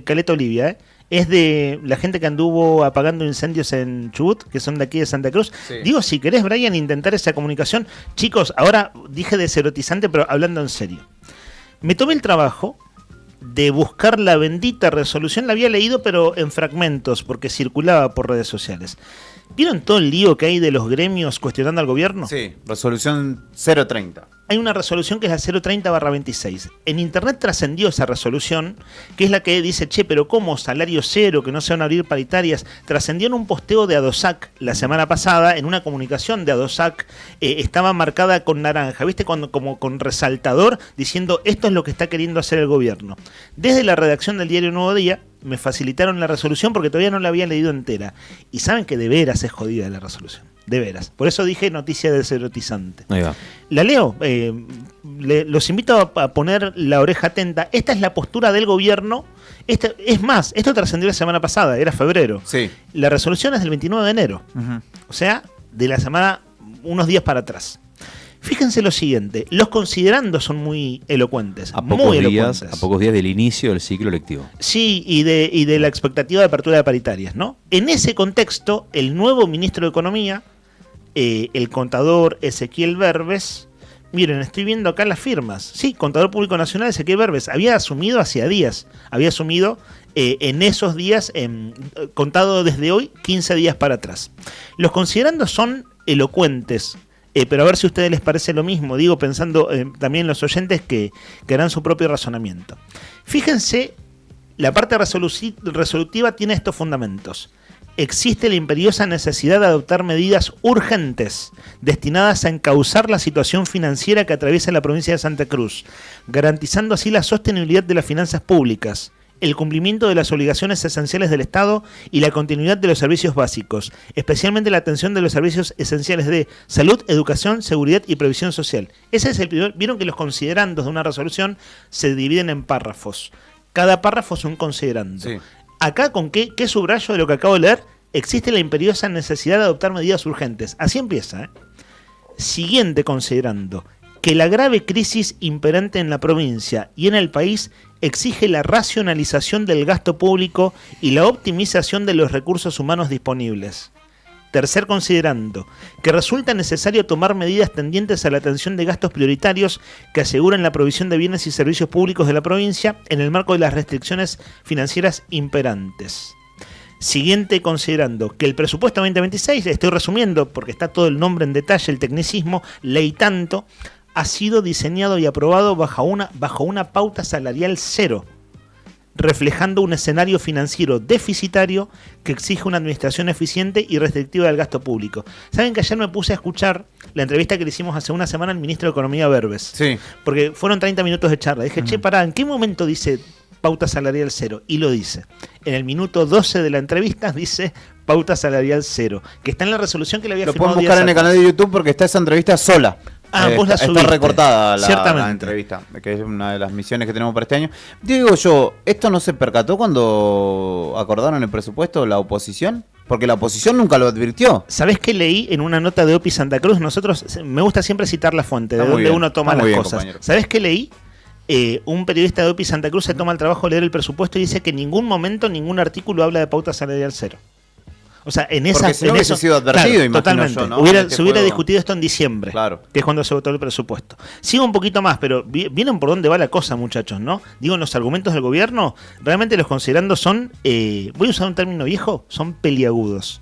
S1: Caleta Olivia, es de la gente que anduvo apagando incendios en Chubut, que son de aquí de Santa Cruz.
S5: Sí.
S1: Digo, si querés, Brian, intentar esa comunicación. Chicos, ahora dije de Cerotizante, pero hablando en serio. Me tomé el trabajo de buscar la bendita resolución. La había leído, pero en fragmentos, porque circulaba por redes sociales. ¿Vieron todo el lío que hay de los gremios cuestionando al gobierno?
S5: Sí, resolución 030.
S1: Hay una resolución que es la 030/26. En internet trascendió esa resolución, que es la que dice, che, pero ¿cómo? Salario cero, que no se van a abrir paritarias. Trascendió en un posteo de ADOSAC la semana pasada, en una comunicación de ADOSAC, estaba marcada con naranja, ¿viste? Como con resaltador, diciendo, esto es lo que está queriendo hacer el gobierno. Desde la redacción del diario Nuevo Día, me facilitaron la resolución porque todavía no la había leído entera. Y saben que de veras es jodida la resolución. De veras. Por eso dije noticia de Cerotizante.
S2: Ahí va.
S1: La leo. Los invito a poner la oreja atenta. Esta es la postura del gobierno. Es más, esto trascendió la semana pasada, era febrero.
S5: Sí.
S1: La resolución es del 29 de enero.
S5: Ujú.
S1: O sea, de la semana, unos días para atrás. Fíjense lo siguiente, los considerandos son muy elocuentes.
S2: A
S1: muy
S2: pocos días del inicio del ciclo lectivo.
S1: Sí, y de la expectativa de apertura de paritarias, ¿no? En ese contexto, el nuevo ministro de Economía, el contador Ezequiel Verbes, miren, estoy viendo acá las firmas. Sí, contador público nacional Ezequiel Verbes, había asumido hacía días, en esos días, contado desde hoy, 15 días para atrás. Los considerandos son elocuentes. Pero a ver si a ustedes les parece lo mismo, digo, pensando también los oyentes que harán su propio razonamiento. Fíjense, la parte resolutiva tiene estos fundamentos. Existe la imperiosa necesidad de adoptar medidas urgentes destinadas a encauzar la situación financiera que atraviesa la provincia de Santa Cruz, garantizando así la sostenibilidad de las finanzas públicas, el cumplimiento de las obligaciones esenciales del Estado y la continuidad de los servicios básicos, especialmente la atención de los servicios esenciales de salud, educación, seguridad y previsión social. Ese es el primer. Vieron que los considerandos de una resolución se dividen en párrafos. Cada párrafo es un considerando.
S5: Sí.
S1: Acá, ¿con qué subrayo de lo que acabo de leer? Existe la imperiosa necesidad de adoptar medidas urgentes. Así empieza. Siguiente considerando. Que la grave crisis imperante en la provincia y en el país exige la racionalización del gasto público y la optimización de los recursos humanos disponibles. Tercer considerando, que resulta necesario tomar medidas tendientes a la atención de gastos prioritarios que aseguren la provisión de bienes y servicios públicos de la provincia en el marco de las restricciones financieras imperantes. Siguiente considerando, que el presupuesto 2026, estoy resumiendo porque está todo el nombre en detalle, el tecnicismo, ley tanto, ha sido diseñado y aprobado bajo una pauta salarial cero, reflejando un escenario financiero deficitario que exige una administración eficiente y restrictiva del gasto público. Saben que ayer me puse a escuchar la entrevista que le hicimos hace una semana al ministro de Economía Verbes,
S5: Sí.
S1: porque fueron 30 minutos de charla. Dije, che, pará, ¿en qué momento dice pauta salarial cero? Y lo dice. En el minuto 12 de la entrevista dice pauta salarial cero, que está en la resolución que le había
S5: Lo
S1: firmado
S5: pueden buscar en el
S1: días
S5: canal de YouTube porque está esa entrevista sola.
S1: Vos la
S5: está
S1: subiste.
S5: recortada la
S1: Ciertamente.
S5: entrevista, que es una de las misiones que tenemos para este año. Digo yo, ¿esto no se percató cuando acordaron el presupuesto la oposición? Porque la oposición nunca lo advirtió.
S1: ¿Sabés qué leí en una nota de OPI Santa Cruz? Me gusta siempre citar la fuente, de
S5: Está muy
S1: donde
S5: bien,
S1: uno toma
S5: está
S1: las
S5: muy bien,
S1: cosas.
S5: compañero.
S1: ¿Sabés qué leí? un periodista de OPI Santa Cruz se toma el trabajo de leer el presupuesto y dice que en ningún momento, ningún artículo habla de pauta salarial cero. O sea, en esa,
S5: Porque si no
S1: en
S5: hubiese
S1: eso,
S5: sido advertido,
S1: claro,
S5: imagino
S1: totalmente.
S5: yo, ¿no?
S1: Se hubiera
S5: juego.
S1: discutido esto en diciembre,
S5: Claro.
S1: que es cuando se votó el presupuesto. Sigo un poquito más, pero vienen por dónde va la cosa, muchachos, ¿no? Digo, en los argumentos del gobierno, realmente los considerandos son, voy a usar un término viejo, son peliagudos.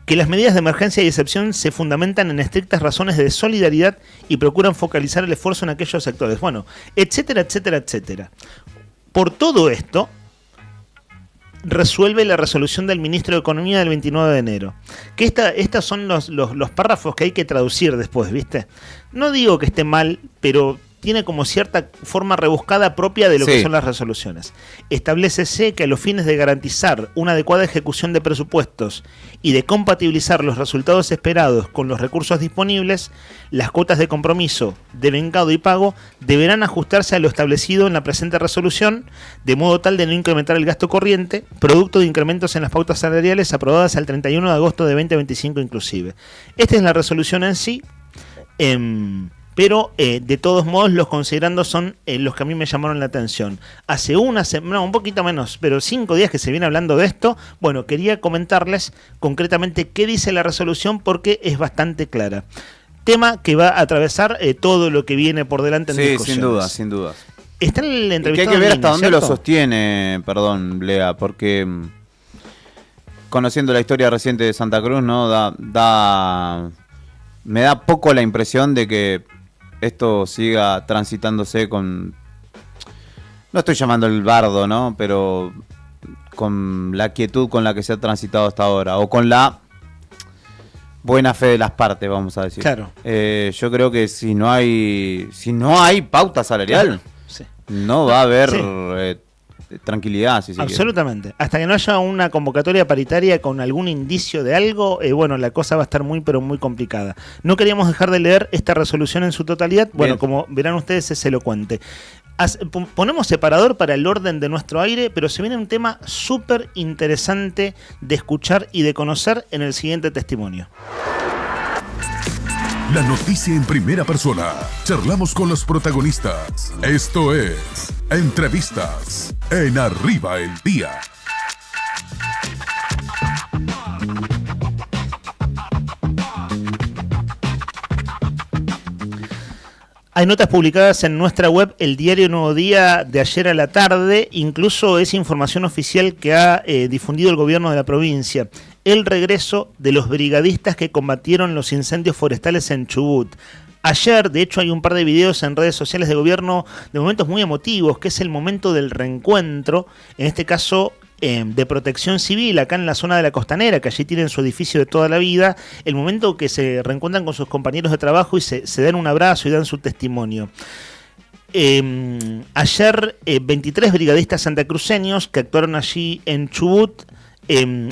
S1: Que las medidas de emergencia y excepción se fundamentan en estrictas razones de solidaridad y procuran focalizar el esfuerzo en aquellos sectores. Bueno, etcétera, etcétera, etcétera. Por todo esto, resuelve la resolución del ministro de Economía del 29 de enero. Que estas son los párrafos que hay que traducir después, ¿viste? No digo que esté mal, pero tiene como cierta forma rebuscada propia de lo que son las resoluciones. Establécese que a los fines de garantizar una adecuada ejecución de presupuestos y de compatibilizar los resultados esperados con los recursos disponibles, las cuotas de compromiso de vengado y pago deberán ajustarse a lo establecido en la presente resolución, de modo tal de no incrementar el gasto corriente, producto de incrementos en las pautas salariales aprobadas al 31 de agosto de 2025 inclusive. Esta es la resolución en sí. Pero de todos modos los considerandos son los que a mí me llamaron la atención. Hace una semana, un poquito menos, pero 5 días que se viene hablando de esto. Bueno, quería comentarles concretamente qué dice la resolución porque es bastante clara. Tema que va a atravesar todo lo que viene por delante en discusiones.
S5: Sin duda, sin duda.
S1: Está en el
S5: Y que
S1: entrevistado
S5: hay que ver
S1: en
S5: hasta
S1: línea,
S5: dónde lo
S1: ¿cierto?
S5: sostiene, perdón, Lea, porque conociendo la historia reciente de Santa Cruz, ¿no? Me da poco la impresión de que esto siga transitándose con... No estoy llamando el bardo, ¿no? Pero con la quietud con la que se ha transitado hasta ahora. O con la buena fe de las partes, vamos a decir.
S1: Claro.
S5: Yo creo que si no hay pauta salarial,
S1: Claro, sí.
S5: no va a haber
S1: Sí.
S5: Tranquilidad, si se quiere.
S1: Absolutamente. Hasta que no haya una convocatoria paritaria con algún indicio de algo, bueno, la cosa va a estar muy, pero muy complicada. No queríamos dejar de leer esta resolución en su totalidad. Bueno,
S5: Bien.
S1: como verán ustedes, es elocuente. Ponemos separador para el orden de nuestro aire, pero se viene un tema súper interesante de escuchar y de conocer en el siguiente testimonio.
S3: La noticia en primera persona. Charlamos con los protagonistas. Esto es Entrevistas en Arriba el Día.
S1: Hay notas publicadas en nuestra web, el diario Nuevo Día, de ayer a la tarde. Incluso es información oficial que ha difundido el gobierno de la provincia. El regreso de los brigadistas que combatieron los incendios forestales en Chubut. Ayer, de hecho, hay un par de videos en redes sociales de gobierno de momentos muy emotivos, que es el momento del reencuentro, en este caso de Protección Civil, acá en la zona de la Costanera, que allí tienen su edificio de toda la vida, el momento que se reencuentran con sus compañeros de trabajo y se dan un abrazo y dan su testimonio. Ayer, 23 brigadistas santacruceños que actuaron allí en Chubut,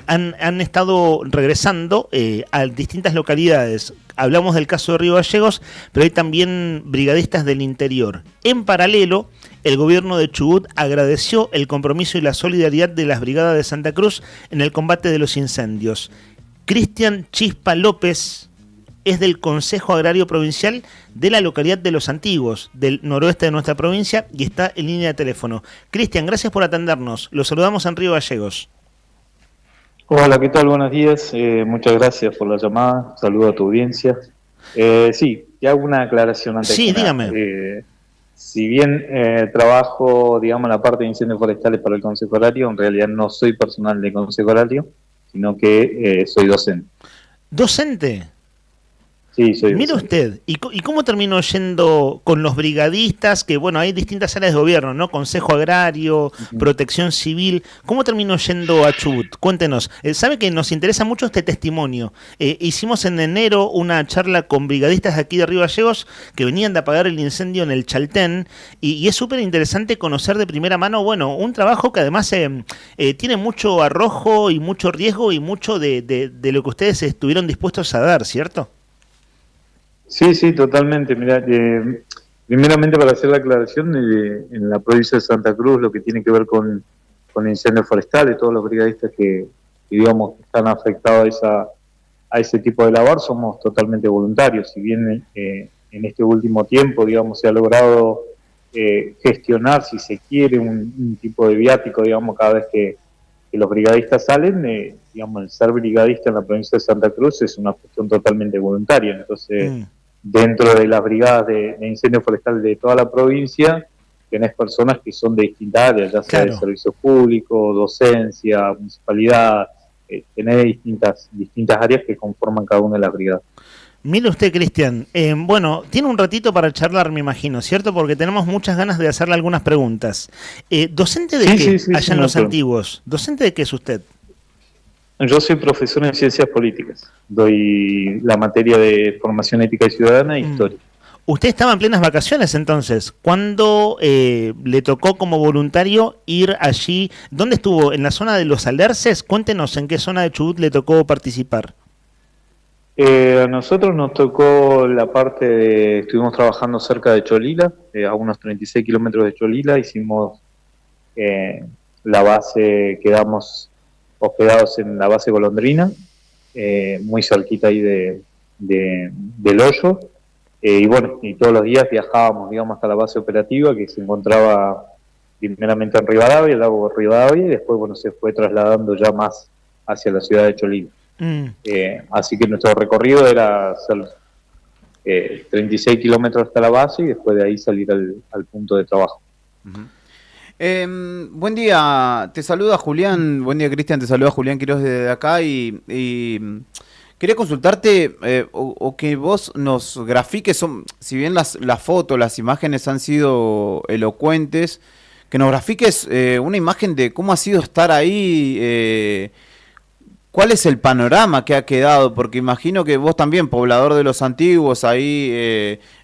S1: han estado regresando a distintas localidades. Hablamos del caso de Río Gallegos, pero hay también brigadistas del interior. En paralelo, el gobierno de Chubut agradeció el compromiso y la solidaridad de las brigadas de Santa Cruz en el combate de los incendios. Cristian Chispa López es del Consejo Agrario Provincial de la localidad de Los Antiguos, del noroeste de nuestra provincia, y está en línea de teléfono. Cristian, gracias por atendernos. Los saludamos en Río Gallegos.
S7: Hola, ¿qué tal? Buenos días. Muchas gracias por la llamada. Saludo a tu audiencia. Sí, te hago una aclaración antes.
S1: Sí,
S7: que nada.
S1: dígame.
S7: Si bien trabajo, digamos, la parte de incendios forestales para el Consejo Agrario, en realidad no soy personal del Consejo Agrario, sino que soy docente.
S1: ¿Docente?
S7: Sí, soy
S1: Mire
S7: docente.
S1: usted, ¿y cómo terminó yendo con los brigadistas? Que bueno, hay distintas áreas de gobierno, ¿no? Consejo Agrario, Protección Civil. ¿Cómo terminó yendo a Chubut? Cuéntenos. Sabe que nos interesa mucho este testimonio. Hicimos en enero una charla con brigadistas de aquí de Río Gallegos que venían de apagar el incendio en el Chaltén y es súper interesante conocer de primera mano, bueno, un trabajo que además tiene mucho arrojo y mucho riesgo y mucho de lo que ustedes estuvieron dispuestos a dar, ¿cierto?
S7: Sí, sí, totalmente. Mira, primeramente para hacer la aclaración, en la provincia de Santa Cruz, lo que tiene que ver con incendios forestales, todos los brigadistas que digamos están afectados a ese tipo de labor, somos totalmente voluntarios. Si bien en este último tiempo, digamos, se ha logrado gestionar, si se quiere, un tipo de viático, digamos, cada vez que los brigadistas salen. Digamos, el ser brigadista en la provincia de Santa Cruz es una cuestión totalmente voluntaria. Entonces, dentro de las brigadas de incendio forestal de toda la provincia, tenés personas que son de distintas áreas, ya sea de servicios públicos, docencia, municipalidad, tenés distintas áreas que conforman cada una de las brigadas.
S1: Mire usted, Cristian, bueno, tiene un ratito para charlar, me imagino, ¿cierto? Porque tenemos muchas ganas de hacerle algunas preguntas. ¿Docente de qué allá en Los Antiguos? ¿Docente de qué es usted?
S7: Yo soy profesor en Ciencias Políticas. Doy la materia de Formación Ética y Ciudadana e Historia.
S1: Usted estaba en plenas vacaciones entonces. ¿Cuándo le tocó como voluntario ir allí? ¿Dónde estuvo? ¿En la zona de Los Alerces? Cuéntenos en qué zona de Chubut le tocó participar.
S7: A nosotros nos tocó la parte de... Estuvimos trabajando cerca de Cholila, a unos 36 kilómetros de Cholila. Hicimos la base, quedamos hospedados en la base Golondrina, muy cerquita ahí del Hoyo. Y bueno, y todos los días viajábamos, digamos, hasta la base operativa, que se encontraba primeramente en Rivadavia, el lago Rivadavia, y después, bueno, se fue trasladando ya más hacia la ciudad de Cholila. Así que nuestro recorrido era hacer 36 kilómetros hasta la base y después de ahí salir al punto de trabajo.
S5: Buen día, te saluda Julián. Buen día, Cristian, te saluda Julián Quiroz desde acá y quería consultarte o que vos nos grafiques, si bien las fotos, las imágenes han sido elocuentes, que nos grafiques una imagen de cómo ha sido estar ahí. ¿Cuál es el panorama que ha quedado? Porque imagino que vos también, poblador de Los Antiguos, ahí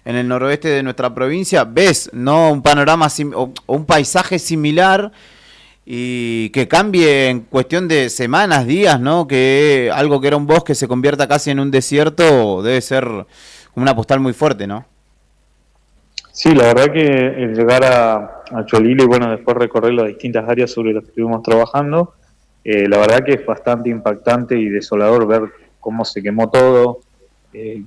S5: en el noroeste de nuestra provincia, ves, ¿no?, un panorama o un paisaje similar y que cambie en cuestión de semanas, días, ¿no? Que algo que era un bosque se convierta casi en un desierto debe ser una postal muy fuerte, ¿no?
S7: Sí, la verdad que el llegar a Cholila y bueno, después recorrer las distintas áreas sobre las que estuvimos trabajando, la verdad que es bastante impactante y desolador ver cómo se quemó todo,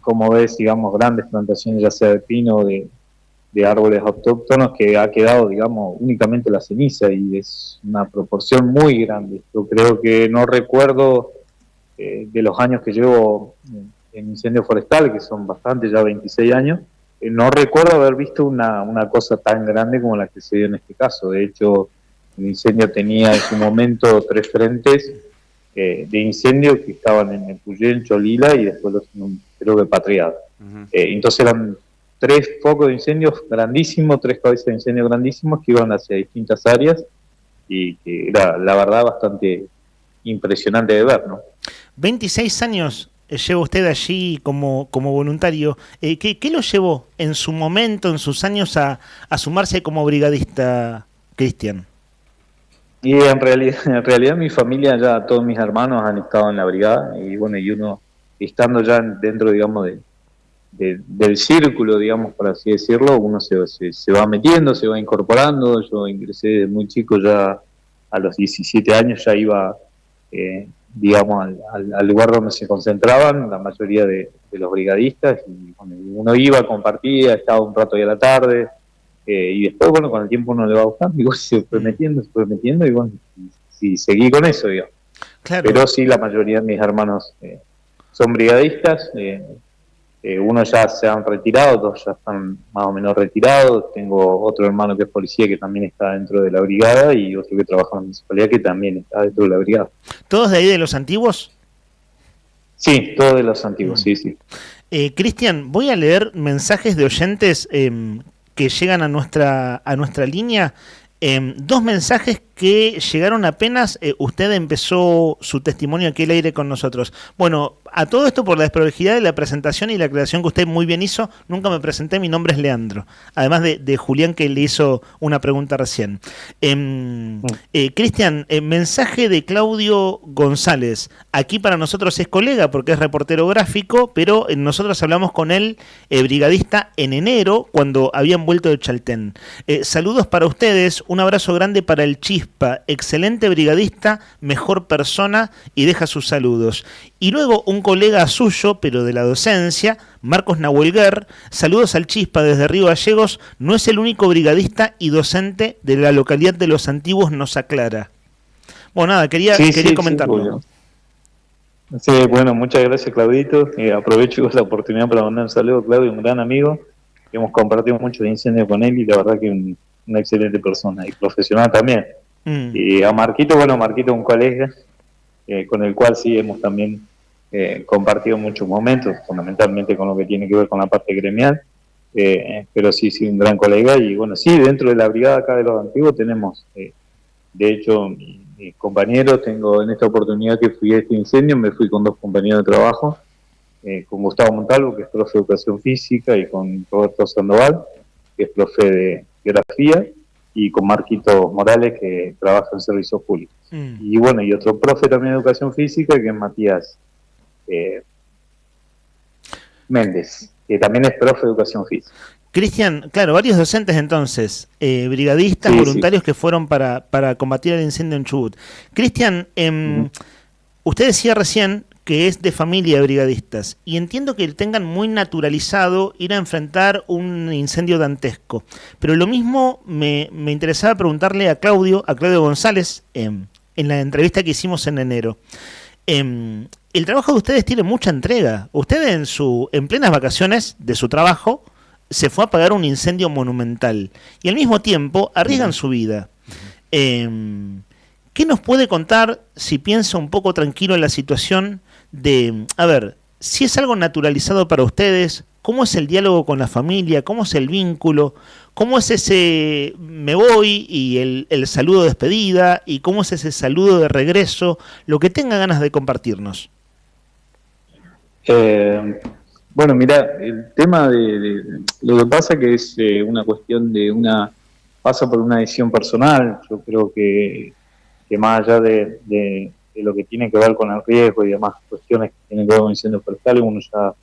S7: cómo ves, digamos, grandes plantaciones, ya sea de pino o de árboles autóctonos, que ha quedado, digamos, únicamente la ceniza, y es una proporción muy grande. Yo creo que no recuerdo de los años que llevo en incendio forestal, que son bastante, ya 26 años, no recuerdo haber visto una cosa tan grande como la que se dio en este caso. De hecho, el incendio tenía en su momento 3 frentes de incendio que estaban en Epuyén, Cholila y después creo que Patriada. Entonces eran 3 focos de incendios grandísimos, 3 cabezas de incendio grandísimos que iban hacia distintas áreas y que era, la verdad, bastante impresionante de ver, ¿no?
S1: 26 años lleva usted allí como voluntario. ¿Qué lo llevó en su momento, en sus años, a sumarse como brigadista, Cristian?
S7: Y en realidad mi familia, ya todos mis hermanos han estado en la brigada, y bueno, y uno estando ya dentro, digamos, del círculo, digamos, por así decirlo, uno se va metiendo, se va incorporando. Yo ingresé desde muy chico, ya a los 17 años ya iba, digamos, al lugar donde se concentraban la mayoría de los brigadistas, y bueno, uno iba, compartía, estaba un rato ahí a la tarde. Y después, bueno, con el tiempo uno le va gustando y se fue metiendo, y bueno, sí, seguí con eso, digamos. Claro. Pero sí, la mayoría de mis hermanos son brigadistas, unos ya se han retirado, 2 ya están más o menos retirados. Tengo otro hermano que es policía que también está dentro de la brigada, y otro que trabaja en la municipalidad que también está dentro de la brigada.
S1: ¿Todos de ahí de Los Antiguos?
S7: Sí, todos de Los Antiguos, sí.
S1: Cristian, voy a leer mensajes de oyentes que llegan a nuestra línea. 2 mensajes que llegaron apenas usted empezó su testimonio aquí al aire con nosotros. Bueno, a todo esto, por la desprolijidad de la presentación y la aclaración que usted muy bien hizo, nunca me presenté, mi nombre es Leandro, además de Julián, que le hizo una pregunta recién. Cristian, mensaje de Claudio González. Aquí para nosotros es colega porque es reportero gráfico, pero nosotros hablamos con él, brigadista, en enero, cuando habían vuelto de Chaltén. Saludos para ustedes, un abrazo grande para el Chispa, excelente brigadista, mejor persona, y deja sus saludos. Y luego un colega suyo, pero de la docencia, Marcos Nahuelguer, saludos al Chispa desde Río Gallegos, no es el único brigadista y docente de la localidad de Los Antiguos, nos aclara. Bueno, nada, quería comentarlo.
S7: Julio. Sí, bueno, muchas gracias, Claudito. Aprovecho la oportunidad para mandar un saludo a Claudio, un gran amigo. Hemos compartido mucho de incendio con él y la verdad que una excelente persona y profesional también. Y a Marquito, Marquito es un colega con el cual sí hemos también compartido muchos momentos, fundamentalmente con lo que tiene que ver con la parte gremial, pero sí, un gran colega. Y bueno, sí, dentro de la brigada acá de Los Antiguos tenemos, de hecho, mis compañeros, tengo en esta oportunidad que fui a este incendio, me fui con 2 compañeros de trabajo, con Gustavo Montalvo, que es profe de Educación Física, y con Roberto Sandoval, que es profe de Geografía, y con Marquito Morales, que trabaja en Servicios Públicos. Y bueno, y otro profe también de Educación Física, que es Matías Méndez, que también es profe de Educación Física.
S1: Cristian, claro, varios docentes entonces, brigadistas, voluntarios que fueron para combatir el incendio en Chubut. Cristian, usted decía recién que es de familia de brigadistas, y entiendo que tengan muy naturalizado ir a enfrentar un incendio dantesco. Pero lo mismo me interesaba preguntarle a Claudio González, en la entrevista que hicimos en enero. El trabajo de ustedes tiene mucha entrega. Ustedes en plenas vacaciones de su trabajo se fue a apagar un incendio monumental y al mismo tiempo arriesgan su vida. ¿Qué nos puede contar, si piensa un poco tranquilo en la situación, de, a ver, si es algo naturalizado para ustedes, cómo es el diálogo con la familia, cómo es el vínculo, cómo es ese me voy y el saludo de despedida, y cómo es ese saludo de regreso, lo que tenga ganas de compartirnos?
S7: Bueno, mira, el tema de lo que pasa que es una cuestión pasa por una decisión personal. Yo creo que más allá de lo que tiene que ver con el riesgo y demás cuestiones que tienen que ver con incendios forestales, uno ya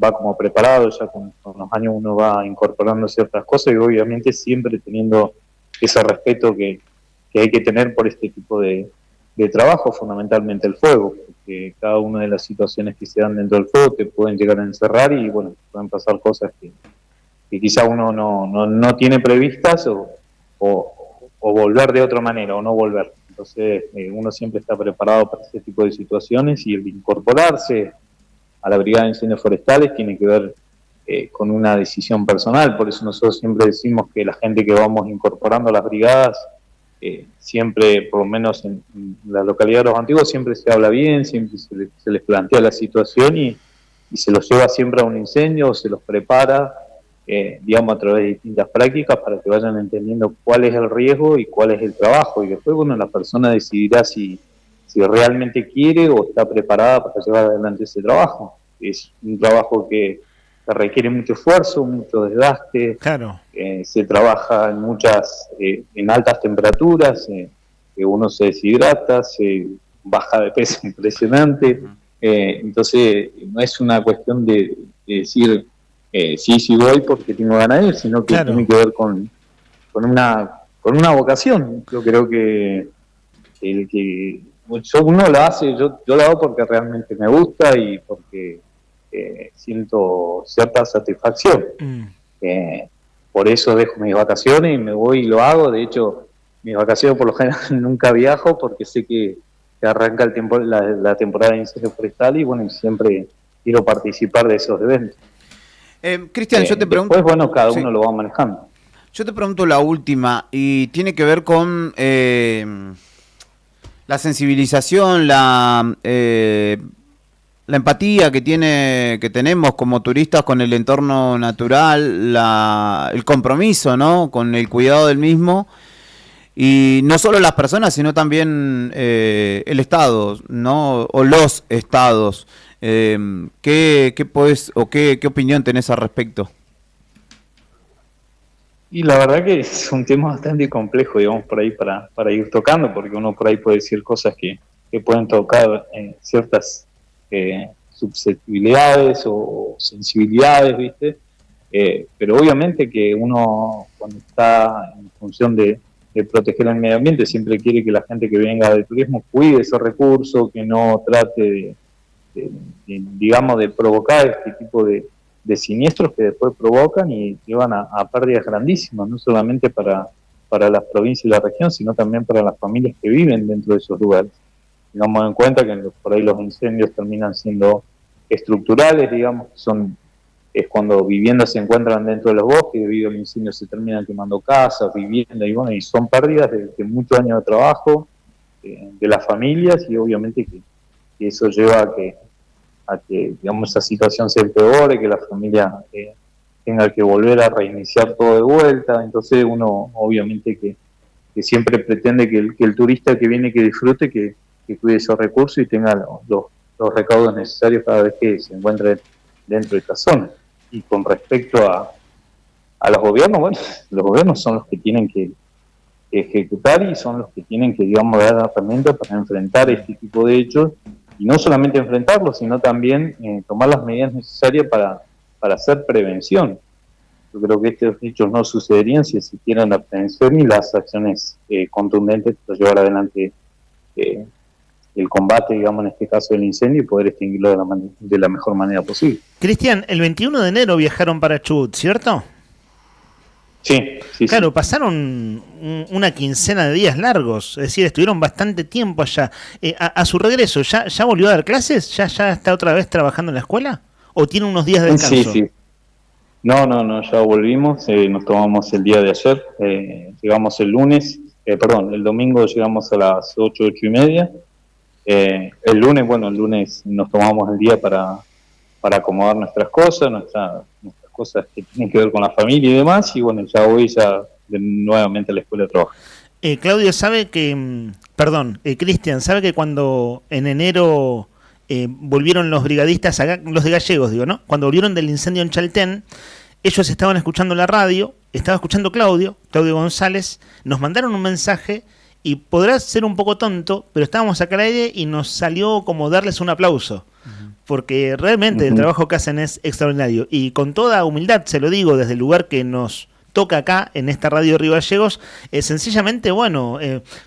S7: va como preparado, ya con los años uno va incorporando ciertas cosas y obviamente siempre teniendo ese respeto que hay que tener por este tipo de trabajo, fundamentalmente el fuego, porque cada una de las situaciones que se dan dentro del fuego te pueden llegar a encerrar y bueno, pueden pasar cosas que quizá uno no tiene previstas o volver de otra manera o no volver. Entonces uno siempre está preparado para este tipo de situaciones y el incorporarse a la Brigada de Incendios Forestales tiene que ver con una decisión personal. Por eso nosotros siempre decimos que la gente que vamos incorporando a las brigadas, siempre, por lo menos en la localidad de Los Antiguos, siempre se habla bien, siempre se les plantea la situación y se los lleva siempre a un incendio, se los prepara, digamos, a través de distintas prácticas para que vayan entendiendo cuál es el riesgo y cuál es el trabajo. Y después, bueno, la persona decidirá si realmente quiere o está preparada para llevar adelante ese trabajo. Es un trabajo que requiere mucho esfuerzo, mucho desgaste.
S1: Claro.
S7: Se trabaja en altas temperaturas, que uno se deshidrata, se baja de peso impresionante. Entonces, no es una cuestión de decir sí voy porque tengo ganas de ir, sino que tiene que ver con una vocación. Yo creo que uno lo hace, yo lo hago porque realmente me gusta y porque siento cierta satisfacción. Por eso dejo mis vacaciones y me voy y lo hago. De hecho, mis vacaciones por lo general nunca viajo porque sé que arranca la temporada de incendios forestales y bueno, siempre quiero participar de esos eventos.
S5: Cristian, yo te pregunto...
S7: Después, bueno, cada uno lo va manejando.
S5: Yo te pregunto la última y tiene que ver con la sensibilización, la empatía que tenemos como turistas con el entorno natural, el compromiso, ¿no?, con el cuidado del mismo, y no solo las personas, sino también el Estado, ¿no?, o los estados. ¿Qué opinión tenés al respecto?
S7: Y la verdad que es un tema bastante complejo, digamos, por ahí para ir tocando, porque uno por ahí puede decir cosas que pueden tocar ciertas susceptibilidades o sensibilidades, ¿viste? Pero obviamente que uno, cuando está en función de proteger el medio ambiente, siempre quiere que la gente que venga de turismo cuide ese recurso, que no trate digamos, de provocar este tipo de siniestros que después provocan y llevan a pérdidas grandísimas, no solamente para las provincias y la región, sino también para las familias que viven dentro de esos lugares. Tengamos en cuenta que por ahí los incendios terminan siendo estructurales, digamos, es cuando viviendas se encuentran dentro de los bosques, debido al incendio se terminan quemando casas, viviendas, y bueno, y son pérdidas de muchos años de trabajo de las familias, y obviamente que eso lleva a que digamos, esa situación se empeore, que la familia tenga que volver a reiniciar todo de vuelta. Entonces uno obviamente que siempre pretende que el turista que viene, que disfrute, que cuide esos recursos y tenga los recaudos necesarios cada vez que se encuentre dentro de esta zona. Y con respecto a los gobiernos, bueno, los gobiernos son los que tienen que ejecutar y son los que tienen que, digamos, dar herramientas para enfrentar este tipo de hechos, y no solamente enfrentarlos, sino también tomar las medidas necesarias para hacer prevención. Yo creo que estos hechos no sucederían si existieran la prevención y las acciones contundentes para llevar adelante el combate, digamos, en este caso del incendio, y poder extinguirlo de la mejor manera posible.
S1: Cristian, el 21 de enero viajaron para Chubut, ¿cierto?
S7: Sí.
S1: Claro, pasaron una quincena de días largos, es decir, estuvieron bastante tiempo allá. A su regreso, ¿ya volvió a dar clases? ¿Ya está otra vez trabajando en la escuela? ¿O tiene unos días de descanso?
S7: Sí. No, ya volvimos, nos tomamos el día de ayer, llegamos el domingo llegamos a las 8:30. El lunes nos tomamos el día para acomodar nuestras cosas, nuestras cosas que tienen que ver con la familia y demás, y bueno, ya voy nuevamente a la escuela de trabajo.
S1: Claudio, sabe que, Cristian, sabe que cuando en enero volvieron los brigadistas, los de Gallegos, digo, ¿no? Cuando volvieron del incendio en Chaltén, ellos estaban escuchando la radio, estaba escuchando Claudio González, nos mandaron un mensaje, y podrá ser un poco tonto, pero estábamos acá al aire y nos salió como darles un aplauso. Porque realmente el trabajo que hacen es extraordinario. Y con toda humildad se lo digo desde el lugar que nos toca acá en esta radio Río Gallegos, sencillamente,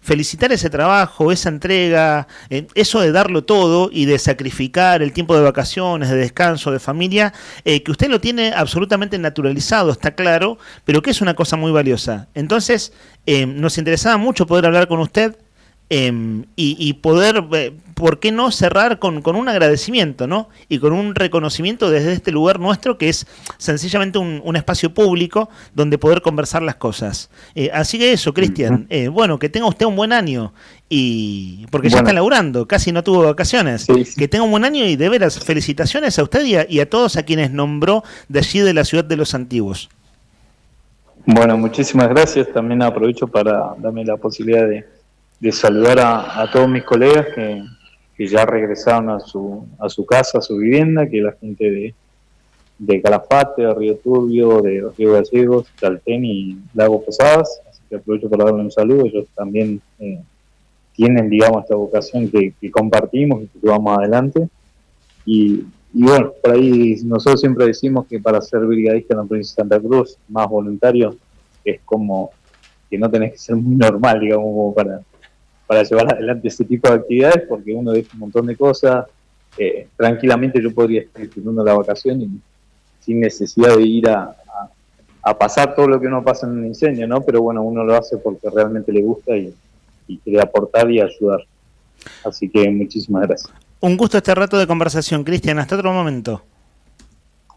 S1: felicitar ese trabajo, esa entrega, eso de darlo todo y de sacrificar el tiempo de vacaciones, de descanso, de familia, que usted lo tiene absolutamente naturalizado, está claro, pero que es una cosa muy valiosa. Entonces, nos interesaba mucho poder hablar con usted y poder, ¿por qué no cerrar con un agradecimiento, ¿no? Y con un reconocimiento desde este lugar nuestro, que es sencillamente un espacio público donde poder conversar las cosas. Así que eso, Cristian, que tenga usted un buen año, y porque ya está laburando, casi no tuvo vacaciones. Sí. Que tenga un buen año, y de veras, felicitaciones a usted y a todos a quienes nombró de allí de la ciudad de Los Antiguos.
S7: Bueno, muchísimas gracias. También aprovecho para darme la posibilidad de saludar a todos mis colegas que ya regresaron a su casa, a su vivienda, que la gente de Calafate, de Río Turbio, de Río Gallegos, Chaltén y Lago Posadas. Así que aprovecho para darle un saludo. Ellos también tienen, digamos, esta vocación que compartimos y que llevamos adelante. Y bueno, por ahí nosotros siempre decimos que para ser brigadista en la provincia de Santa Cruz, más voluntario, es como que no tenés que ser muy normal, digamos, como para llevar adelante ese tipo de actividades, porque uno deja un montón de cosas. Tranquilamente yo podría estar disfrutando la vacación y sin necesidad de ir a pasar todo lo que uno pasa en un incendio, ¿no? Pero bueno, uno lo hace porque realmente le gusta y quiere aportar y ayudar. Así que muchísimas gracias.
S1: Un gusto este rato de conversación, Cristian. Hasta otro momento.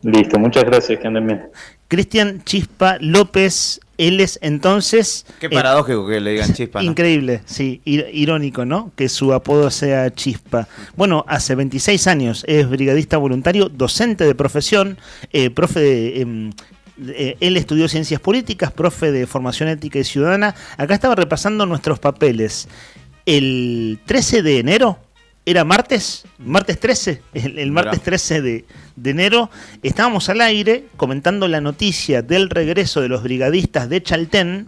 S7: Listo, muchas gracias, que anden bien.
S1: Cristian Chispa López, él es entonces...
S5: Qué paradójico que le digan Chispa, ¿no?
S1: Increíble, sí, irónico, ¿no? Que su apodo sea Chispa. Bueno, hace 26 años es brigadista voluntario, docente de profesión, profe de... él estudió Ciencias Políticas, profe de Formación Ética y Ciudadana. Acá estaba repasando nuestros papeles. El 13 de enero... Era martes 13, el martes 13 de enero, estábamos al aire comentando la noticia del regreso de los brigadistas de Chaltén,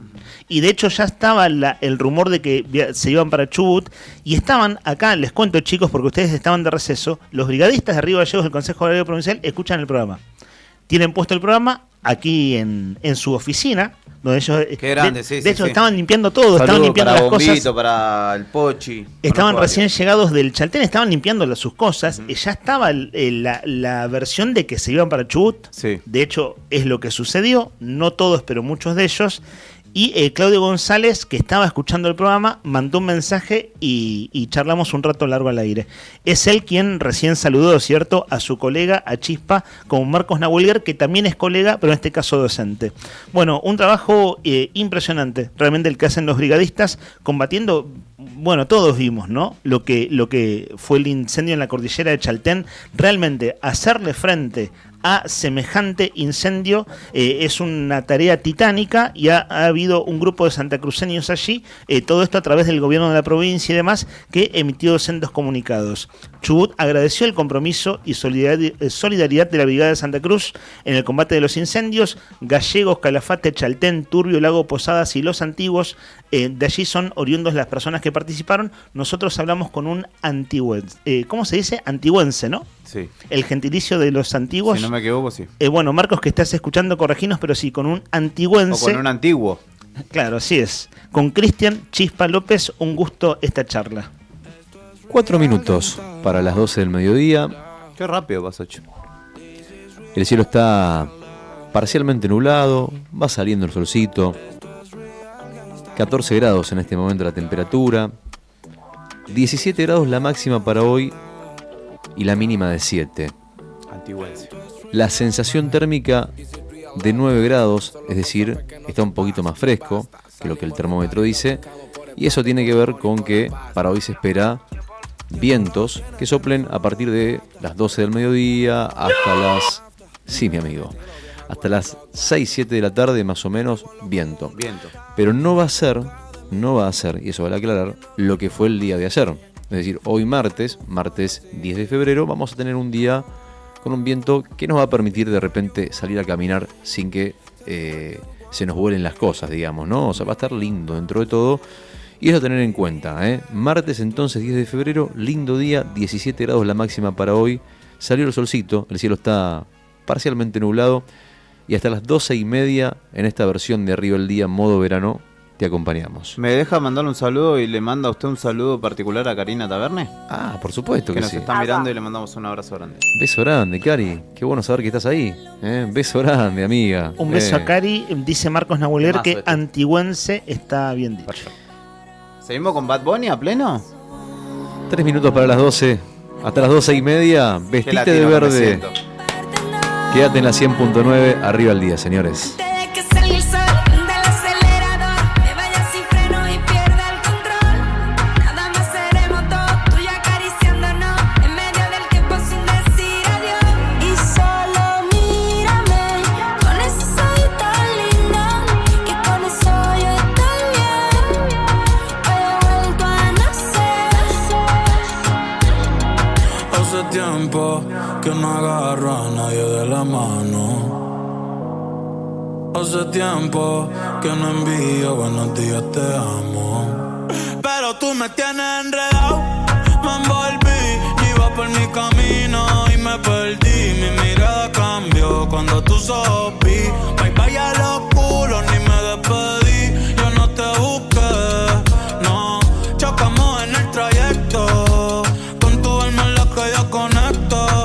S1: y de hecho ya estaba el rumor de que se iban para Chubut, y estaban acá, les cuento, chicos, porque ustedes estaban de receso, los brigadistas de Río Gallegos del Consejo Agrario Provincial escuchan el programa. Tienen puesto el programa, aquí en su oficina, donde ellos
S5: Qué grande,
S1: de,
S5: sí,
S1: de
S5: sí,
S1: hecho
S5: sí.
S1: estaban limpiando todo, estaban
S5: Saludos
S1: limpiando
S5: para
S1: las
S5: Bombito,
S1: cosas.
S5: para el Pochi.
S1: Estaban
S5: para
S1: recién
S5: varios.
S1: llegados del Chaltén, estaban limpiando sus cosas, y ya estaba la versión de que se iban para Chubut.
S5: Sí.
S1: De hecho, es lo que sucedió, no todos, pero muchos de ellos. Y Claudio González, que estaba escuchando el programa, mandó un mensaje y charlamos un rato largo al aire. Es él quien recién saludó, ¿cierto?, a su colega, a Chispa, como Marcos Nahuelguer, que también es colega, pero en este caso docente. Bueno, un trabajo impresionante, realmente el que hacen los brigadistas, combatiendo, bueno, todos vimos, ¿no?, lo que fue el incendio en la cordillera de Chaltén. Realmente, hacerle frente a semejante incendio es una tarea titánica, y ha habido un grupo de santacruceños allí, todo esto a través del gobierno de la provincia y demás, que emitió sendos comunicados. Chubut agradeció el compromiso y solidaridad de la Brigada de Santa Cruz en el combate de los incendios. Gallegos, Calafate, Chaltén, Turbio, Lago Posadas y Los Antiguos, de allí son oriundos las personas que participaron. Nosotros hablamos con un antigüense, ¿cómo se dice? Antigüense, ¿no?
S5: Sí.
S1: El gentilicio de los antiguos.
S5: Si no me equivoco, sí.
S1: Bueno, Marcos, que estás escuchando, correginos, pero sí, con un
S5: O
S1: antigüense.
S5: con un antiguo.
S1: Claro, así es. Con Cristian Chispa López, un gusto esta charla.
S2: 4 minutos para las 12 del mediodía.
S5: Qué rápido pasó, che.
S2: El cielo está parcialmente nublado, va saliendo el solcito. 14 grados en este momento la temperatura. 17 grados la máxima para hoy y la mínima de 7.
S5: Antigüense.
S2: La sensación térmica de 9 grados, es decir, está un poquito más fresco que lo que el termómetro dice. Y eso tiene que ver con que para hoy se espera vientos que soplen a partir de las 12 del mediodía hasta las... Sí, mi amigo. Hasta las 6, 7 de la tarde más o menos, viento.
S5: Viento.
S2: Pero no va a ser, y eso vale aclarar, lo que fue el día de ayer. Es decir, hoy martes 10 de febrero, vamos a tener un día con un viento que nos va a permitir de repente salir a caminar sin que se nos vuelen las cosas, digamos, ¿no? O sea, va a estar lindo dentro de todo. Y eso a tener en cuenta, ¿eh? Martes entonces 10 de febrero, lindo día, 17 grados la máxima para hoy. Salió el solcito, el cielo está parcialmente nublado. Y hasta las 12:30 en esta versión de Arriba el Día, modo verano, te acompañamos.
S5: ¿Me deja mandarle un saludo y le manda a usted un saludo particular a Karina Taverne?
S2: Ah, por supuesto
S5: Que
S2: que
S5: nos
S2: sí.
S5: está mirando y le mandamos un abrazo grande.
S2: Beso grande, Cari. Qué bueno saber que estás ahí. Beso grande, amiga.
S1: Un beso a Cari, dice Marcos Nahuelguer,
S5: Temazo
S1: que
S5: este.
S1: antigüense está bien dicho.
S5: ¿Seguimos con Bad Bunny a pleno?
S2: 3 minutos para las 12. Hasta las 12:30.
S5: Qué
S2: Vestite
S5: latino
S2: de
S5: que me
S2: verde.
S5: siento.
S2: Quédate en la 100.9. Arriba el día, señores.
S6: Desde que sale el sol del acelerador, me vaya sin freno y pierda el control. Nada más seremos dos, tú y yo acariciándonos en medio del tiempo sin decir adiós. Y solo mírame con ese ojito lindo, que con eso yo estoy bien. Hoy he vuelto a nacer.
S8: Hace tiempo que no agarro a nadie de la mano. Hace tiempo que no envío buenos días, te amo. Pero tú me tienes enredado, me envolví, iba por mi camino y me perdí. Mi mirada cambió cuando tus ojos vi. Vaya los culos, ni me despedí. Yo no te busqué, no. Chocamos en el trayecto. Con tu alma en la que yo conecto.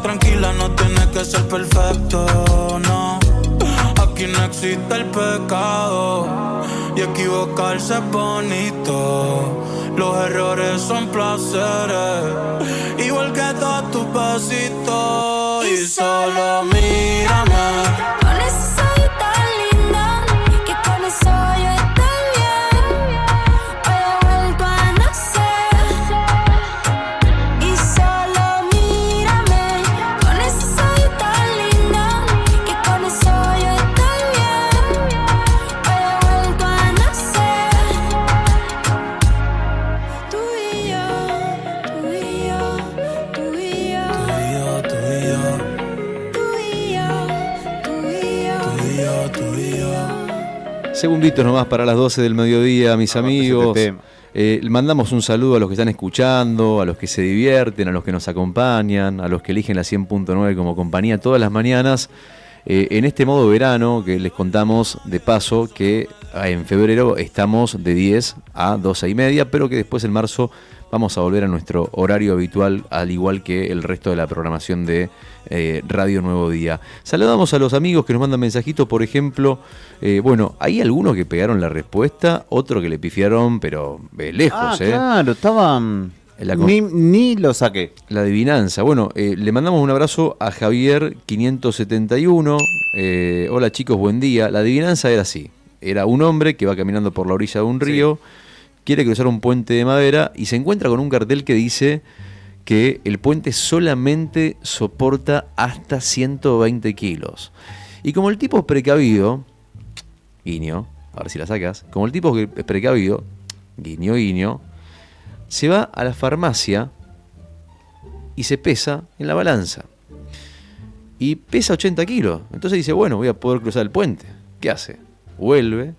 S8: Tranquila, no tienes que ser perfecto, no. Aquí no existe el pecado y equivocarse es bonito. Los errores son placeres, igual que todos tus besitos. Y solo mírame
S6: Con ese ojito lindo, que con eso yo estoy bien. Hoy he vuelto a nacer. Y solo mírame con ese ojito lindo, que con eso yo estoy bien. Hoy he vuelto a nacer. Tú y yo, tú y yo, tú y yo.
S8: tú y yo,
S6: Tú y yo, tú y yo.
S8: tú y yo, tú y yo.
S2: Segunditos nomás para las 12 del mediodía, mis amigos.
S5: ese tema.
S2: Mandamos un saludo a los que están escuchando, a los que se divierten, a los que nos acompañan, a los que eligen la 100.9 como compañía todas las mañanas. En este modo verano que les contamos de paso que en febrero estamos de 10 a 12:30, pero que después en marzo vamos a volver a nuestro horario habitual, al igual que el resto de la programación de Radio Nuevo Día. Saludamos a los amigos que nos mandan mensajitos, por ejemplo, bueno, hay algunos que pegaron la respuesta, otros que le pifiaron, pero lejos.
S5: Claro, estaban... Ni lo saqué.
S2: La adivinanza. Bueno, le mandamos un abrazo a Javier 571. Hola chicos, buen día. La adivinanza era así. Era un hombre que va caminando por la orilla de un río, quiere cruzar un puente de madera y se encuentra con un cartel que dice que el puente solamente soporta hasta 120 kilos. Y como el tipo es precavido, guiño, a ver si la sacas, como el tipo es precavido, guiño, guiño, se va a la farmacia y se pesa en la balanza. Y pesa 80 kilos. Entonces dice, bueno, voy a poder cruzar el puente. ¿Qué hace? Vuelve,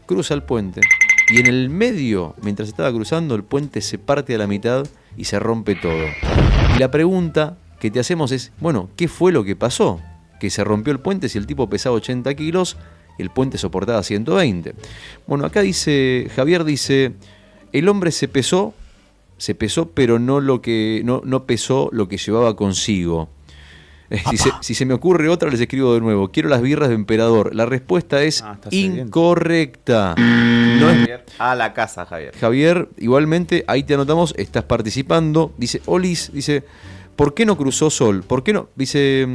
S2: cruza el puente y en el medio, mientras estaba cruzando, el puente se parte a la mitad y se rompe todo. Y la pregunta que te hacemos es, bueno, ¿qué fue lo que pasó? Que se rompió el puente si el tipo pesaba 80 kilos y el puente soportaba 120. Bueno, acá dice, Javier dice... El hombre se pesó, pero no pesó lo que llevaba consigo. Si se me ocurre otra, les escribo de nuevo. Quiero las birras de emperador. La respuesta es incorrecta. No es...
S5: A la casa, Javier.
S2: Javier, igualmente, ahí te anotamos, estás participando. Dice, Olis, dice, ¿por qué no cruzó Sol? ¿Por qué no? Dice,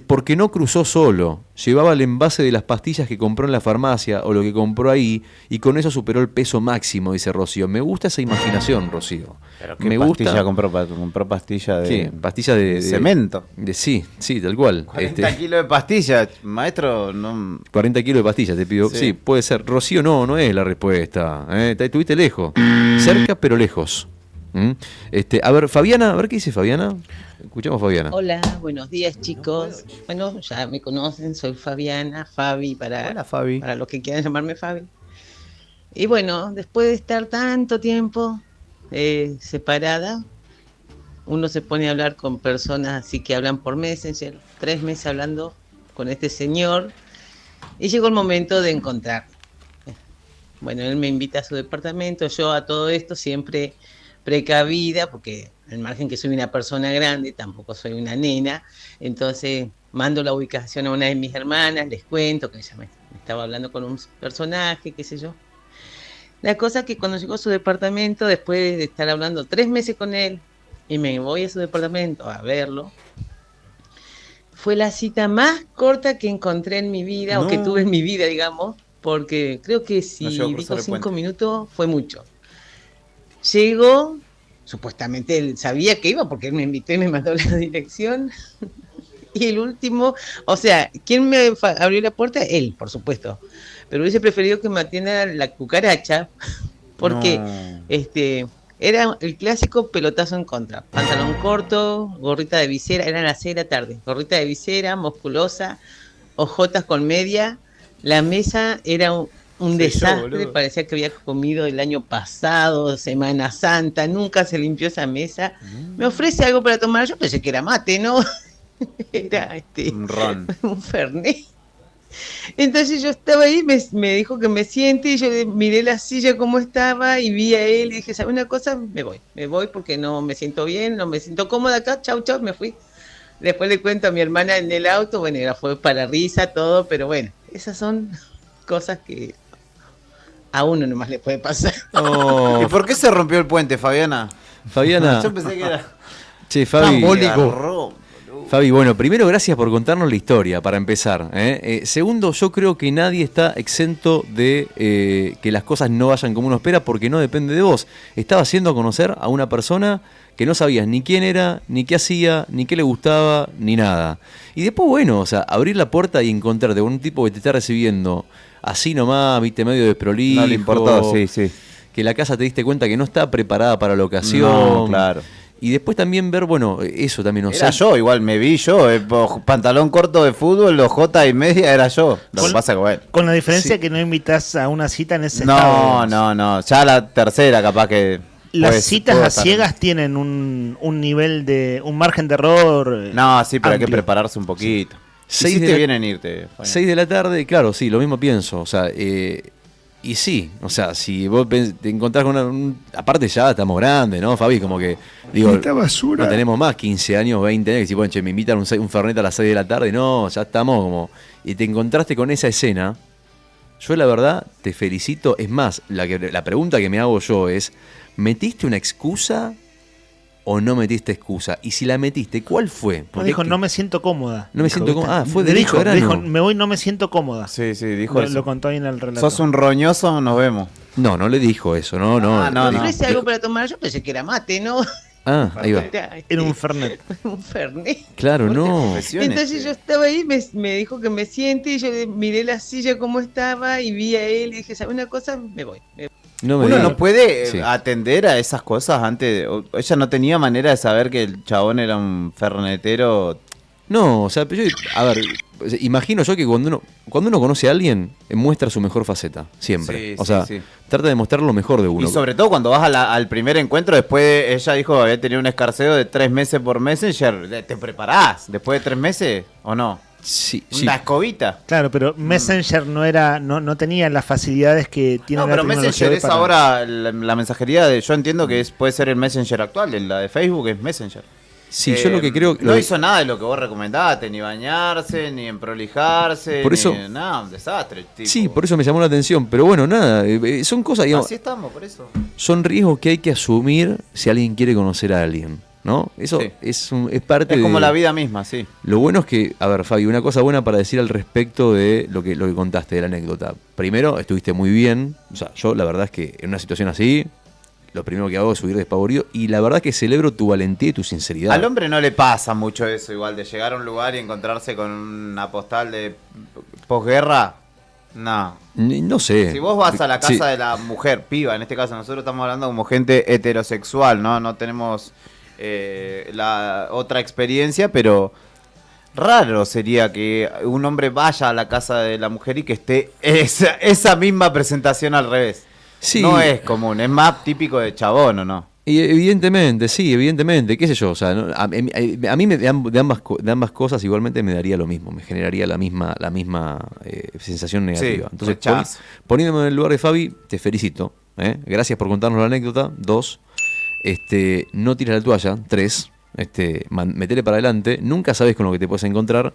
S2: porque no cruzó solo. Llevaba el envase de las pastillas que compró en la farmacia o lo que compró ahí y con eso superó el peso máximo, dice Rocío. Me gusta esa imaginación, Rocío.
S5: ¿Pero qué pastilla compró? ¿Compró pastilla de...?
S2: ¿Qué? Pastilla de
S5: cemento.
S2: Sí, tal cual.
S5: 40 kilos de pastillas, maestro. No...
S2: 40 kilos de pastillas, te pido. Sí, puede ser. Rocío, no es la respuesta. Estuviste lejos. Cerca, pero lejos. A ver, Fabiana, a ver qué dice Fabiana. Escuchamos a Fabiana.
S9: Hola, buenos días chicos. Bueno, ya me conocen, soy Fabiana, Fabi,
S5: Hola, Fabi.
S9: Para los que quieran llamarme Fabi. Y bueno, después de estar tanto tiempo separada, uno se pone a hablar con personas así que hablan por Messenger, 3 meses hablando con este señor, y llegó el momento de encontrar. Bueno, él me invita a su departamento, yo a todo esto siempre precavida, porque al margen que soy una persona grande, tampoco soy una nena, entonces mando la ubicación a una de mis hermanas, les cuento que ella me estaba hablando con un personaje, qué sé yo. La cosa es que cuando llegó a su departamento, después de estar hablando 3 meses con él, y me voy a su departamento a verlo, fue la cita más corta que encontré en mi vida, o que tuve en mi vida, digamos, porque creo que si dijo 5 minutos fue mucho. Llegó, supuestamente él sabía que iba porque él me invitó y me mandó la dirección. Y el último, o sea, ¿quién me abrió la puerta? Él, por supuesto. Pero hubiese preferido que me atienda la cucaracha porque era el clásico pelotazo en contra. Pantalón corto, gorrita de visera, eran las 6 de la tarde. Gorrita de visera, musculosa, ojotas con media. La mesa era un desastre, parecía que había comido el año pasado, Semana Santa, nunca se limpió esa mesa. Me ofrece algo para tomar, yo pensé que era mate, ¿no? Era
S5: un ron.
S9: Un fernet. Entonces yo estaba ahí, me dijo que me siente, y yo miré la silla como estaba y vi a él y dije, ¿sabe una cosa? Me voy porque no me siento bien, no me siento cómoda acá, chau, me fui. Después le cuento a mi hermana en el auto, bueno, era fue para risa todo, pero bueno, esas son cosas que a uno nomás le puede pasar.
S5: Oh. ¿Y por qué se rompió el puente, Fabiana? Yo pensé que era...
S2: Che, Fabi. Fabi, bueno, primero gracias por contarnos la historia, para empezar. Segundo, yo creo que nadie está exento de que las cosas no vayan como uno espera, porque no depende de vos. Estabas haciendo a conocer a una persona que no sabías ni quién era, ni qué hacía, ni qué le gustaba, ni nada. Y después, bueno, o sea, abrir la puerta y encontrarte con un tipo que te está recibiendo así nomás, viste, medio desprolijo.
S5: No le importó, sí.
S2: Que la casa te diste cuenta que no está preparada para la ocasión.
S5: No, claro.
S2: Y después también ver, bueno, eso también, o sea...
S5: Era yo, igual me vi yo, pantalón corto de fútbol, ojota y media, era yo. Lo que pasa que, bueno.
S1: Con la diferencia que no invitas a una cita en ese estado.
S5: No, ya la tercera capaz que...
S1: Las citas a ciegas tienen un nivel de... un margen de error
S5: No, sí, pero
S1: amplio.
S5: hay que prepararse un poquito. Hiciste bien en irte. Fabián.
S2: 6 de la tarde, claro, sí, lo mismo pienso. O sea, y sí, o sea, si vos te encontrás con aparte ya estamos grandes, ¿no, Fabi? Como que, digo,
S10: Esta basura.
S2: no tenemos más 15 años, 20 años, que si, bueno, che, me invitan un Fernet a las 6 de la tarde, no, ya estamos como... Y te encontraste con esa escena, yo la verdad te felicito. Es más, la pregunta que me hago yo es, ¿metiste una excusa o no metiste excusa? Y si la metiste, ¿cuál fue?
S1: No,
S2: Porque
S1: dijo,
S2: es que-
S1: no me siento cómoda.
S2: No me
S1: Dijo,
S2: siento
S1: ¿viste?
S2: cómoda. Ah, fue
S1: Le
S2: derecho
S1: dijo,
S2: grano.
S1: dijo, me voy, no me siento cómoda.
S5: Sí, dijo
S1: Lo,
S5: eso.
S1: lo contó ahí en el relato.
S5: Sos un roñoso, nos vemos.
S2: No, no le dijo eso, no.
S5: Ah, no,
S9: ¿Me
S5: no.
S9: ofrece algo para tomar? Yo pensé que era mate, ¿no?
S2: Ah, ahí va.
S1: Era un Fernet.
S9: Un Fernet.
S2: Claro, no.
S9: Entonces yo estaba ahí, me dijo que me siente y yo miré la silla como estaba y vi a él y dije, ¿sabe una cosa? Me voy.
S2: No me
S5: Uno
S2: digas.
S5: no puede
S2: Sí.
S5: atender a esas cosas antes. Ella no tenía manera de saber que el chabón era un fernetero.
S2: No, o sea, pero a ver, imagino yo que cuando uno conoce a alguien, muestra su mejor faceta, siempre.
S5: Sí,
S2: o
S5: sí,
S2: sea,
S5: sí.
S2: trata de mostrar lo mejor de uno.
S5: Y sobre todo cuando vas al primer encuentro, después ella dijo que había tenido un escarceo de 3 meses por Messenger. ¿Te preparás después de 3 meses o no?
S2: Sí, sí.
S5: Una escobita.
S1: Claro, pero Messenger no tenía las facilidades que tiene
S5: No,
S1: la
S5: pero
S1: tecnología
S5: Messenger
S1: hoy
S5: es
S1: para-
S5: ahora la mensajería de. Yo entiendo que puede ser el Messenger actual, la de Facebook es Messenger.
S2: Sí, yo lo que creo...
S5: No hizo nada de lo que vos recomendaste, ni bañarse, ni emprolijarse,
S2: Por eso-
S5: ni nada, un desastre. Tipo.
S2: Sí, por eso me llamó la atención, pero bueno, nada, son cosas, digamos,
S5: Así estamos, por eso.
S2: son riesgos que hay que asumir si alguien quiere conocer a alguien, ¿no? Eso
S5: Sí.
S2: es parte
S5: Es
S2: de...
S5: como la vida misma, sí.
S2: Lo bueno es que, a ver, Fabi, una cosa buena para decir al respecto de lo que contaste de la anécdota. Primero, estuviste muy bien. O sea, yo la verdad es que en una situación así, lo primero que hago es subir despavorido. Y la verdad es que celebro tu valentía y tu sinceridad.
S5: Al hombre no le pasa mucho eso, igual, de llegar a un lugar y encontrarse con una postal de posguerra. No.
S2: No sé.
S5: Si vos vas a la casa
S2: Sí.
S5: de la mujer, piba, en este caso nosotros estamos hablando como gente heterosexual, ¿no? No tenemos la otra experiencia, pero raro sería que un hombre vaya a la casa de la mujer y que esté esa misma presentación al revés.
S2: Sí.
S5: No es común, es más típico de chabón, ¿o no?
S2: Y evidentemente, sí, evidentemente, qué sé yo, o sea, ¿no? a mí de ambas cosas igualmente me daría lo mismo, me generaría la misma sensación negativa.
S5: Sí,
S2: Entonces,
S5: rechazo.
S2: poniéndome en el lugar de Fabi, te felicito, ¿eh? Gracias por contarnos la anécdota. 2, no tires la toalla. 3, metele para adelante, nunca sabes con lo que te puedes encontrar.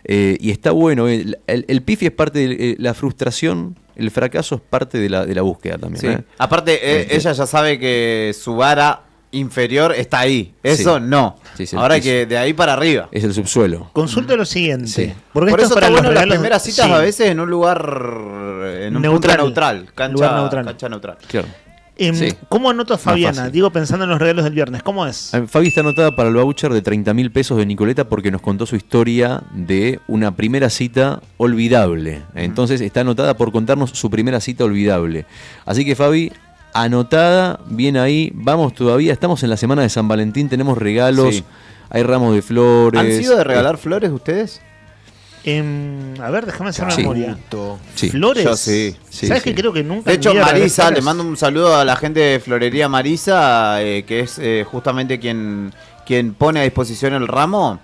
S2: Y está bueno, el pifi es parte de la frustración, el fracaso es parte de la búsqueda también.
S5: Sí.
S2: ¿eh?
S5: Aparte, ella ya sabe que su vara inferior está ahí. Eso
S2: Sí.
S5: no.
S2: Sí, sí, el
S5: Ahora hay
S2: piso.
S5: que de ahí para arriba.
S2: Es el subsuelo.
S1: Consulta lo siguiente.
S2: Sí.
S1: Porque
S5: Por
S1: esto
S5: eso
S1: es para
S5: está
S1: los
S5: bueno las
S1: regalos-
S5: primeras citas
S1: sí.
S5: a veces en un lugar, en un
S1: Neutral.
S5: punto neutral, cancha
S1: Lugar neutral.
S5: cancha neutral.
S2: Claro.
S1: Sí. ¿Cómo anoto a Fabiana?
S2: fácil.
S1: Digo, pensando en los regalos del viernes. ¿Cómo es?
S2: Fabi está anotada para el voucher de 30.000 pesos de Nicoleta porque nos contó su historia de una primera cita olvidable. Entonces está anotada por contarnos su primera cita olvidable. Así que Fabi, anotada, bien ahí, vamos todavía, estamos en la semana de San Valentín, tenemos regalos,
S5: Sí.
S2: hay ramos de flores.
S5: ¿Han sido de regalar flores ustedes?
S1: A ver, déjame hacer
S2: Sí.
S1: memoria.
S2: Sí.
S1: ¿Flores?
S5: Yo sí.
S1: ¿Sabes que creo que nunca
S5: De
S1: en
S5: hecho,
S1: mi vida regalé
S5: Marisa,
S1: flores?
S5: le mando un saludo a la gente de Florería Marisa, que es justamente quien pone a disposición el ramo.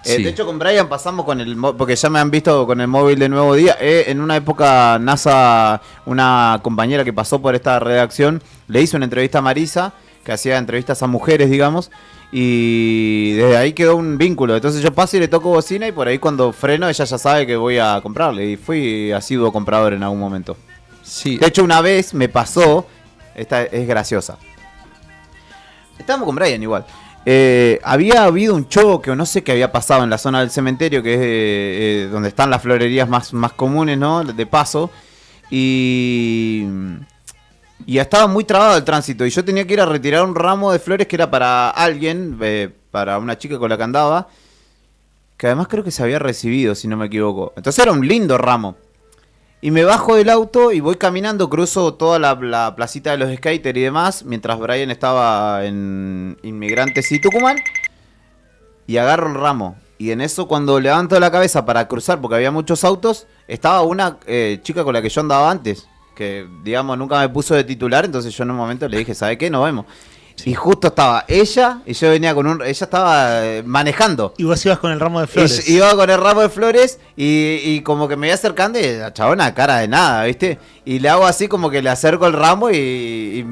S2: Sí.
S5: De hecho, con Brian pasamos con porque ya me han visto con el móvil de Nuevo Día. En una época, NASA, una compañera que pasó por esta redacción, le hizo una entrevista a Marisa, que hacía entrevistas a mujeres, digamos, y desde ahí quedó un vínculo. Entonces yo paso y le toco bocina y por ahí cuando freno ella ya sabe que voy a comprarle. Y fui asiduo comprador en algún momento.
S2: Sí.
S5: De hecho, una vez me pasó, esta es graciosa. Estábamos con Brian igual. Había habido un choque o no sé qué había pasado en la zona del cementerio, que es donde están las florerías más comunes, ¿no? De paso. Y estaba muy trabado el tránsito. Y yo tenía que ir a retirar un ramo de flores que era para alguien, para una chica con la que andaba, que además creo que se había recibido, si no me equivoco. Entonces era un lindo ramo. Y me bajo del auto y voy caminando, cruzo toda la placita de los skaters y demás, mientras Brian estaba en Inmigrantes y Tucumán, y agarro el ramo. Y en eso, cuando levanto la cabeza para cruzar, porque había muchos autos, estaba una chica con la que yo andaba antes, que digamos nunca me puso de titular, entonces yo en un momento le dije, ¿sabe qué? Nos vemos. Y justo estaba ella y yo venía con ella estaba manejando.
S1: Y vos ibas con el ramo de flores.
S5: Y iba con el ramo de flores y como que me voy acercando y la chabona cara de nada, ¿viste? Y le hago así como que le acerco el ramo y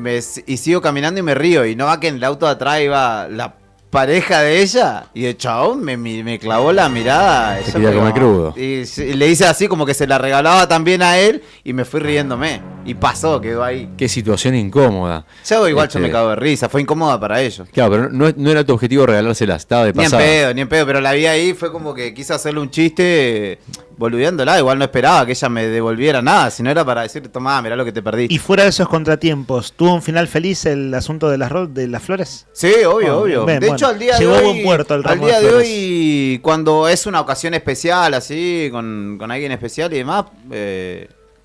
S5: sigo caminando y me río. Y no va que en el auto de atrás iba la pareja de ella y el chabón me clavó la mirada.
S2: Se quería comer crudo.
S5: Y le hice así como que se la regalaba también a él y me fui riéndome. Y pasó, quedó ahí.
S2: Qué situación incómoda.
S5: Yo igual yo me cago de risa, fue incómoda para ellos.
S2: Claro, pero no era tu objetivo regalárselas, estaba de pasada.
S5: Ni en pedo, pero la vi ahí, fue como que quise hacerle un chiste boludeándola, igual no esperaba que ella me devolviera nada, sino era para decirle, tomá, mirá lo que te perdiste.
S1: Y fuera de esos contratiempos, ¿tuvo un final feliz el asunto de las flores?
S5: Sí, obvio.
S1: Bien,
S5: De hecho, al día de hoy,
S1: llegó a buen puerto el ramo
S5: al día
S1: de
S5: de
S1: flores.
S5: hoy, cuando es una ocasión especial, así, con alguien especial y demás,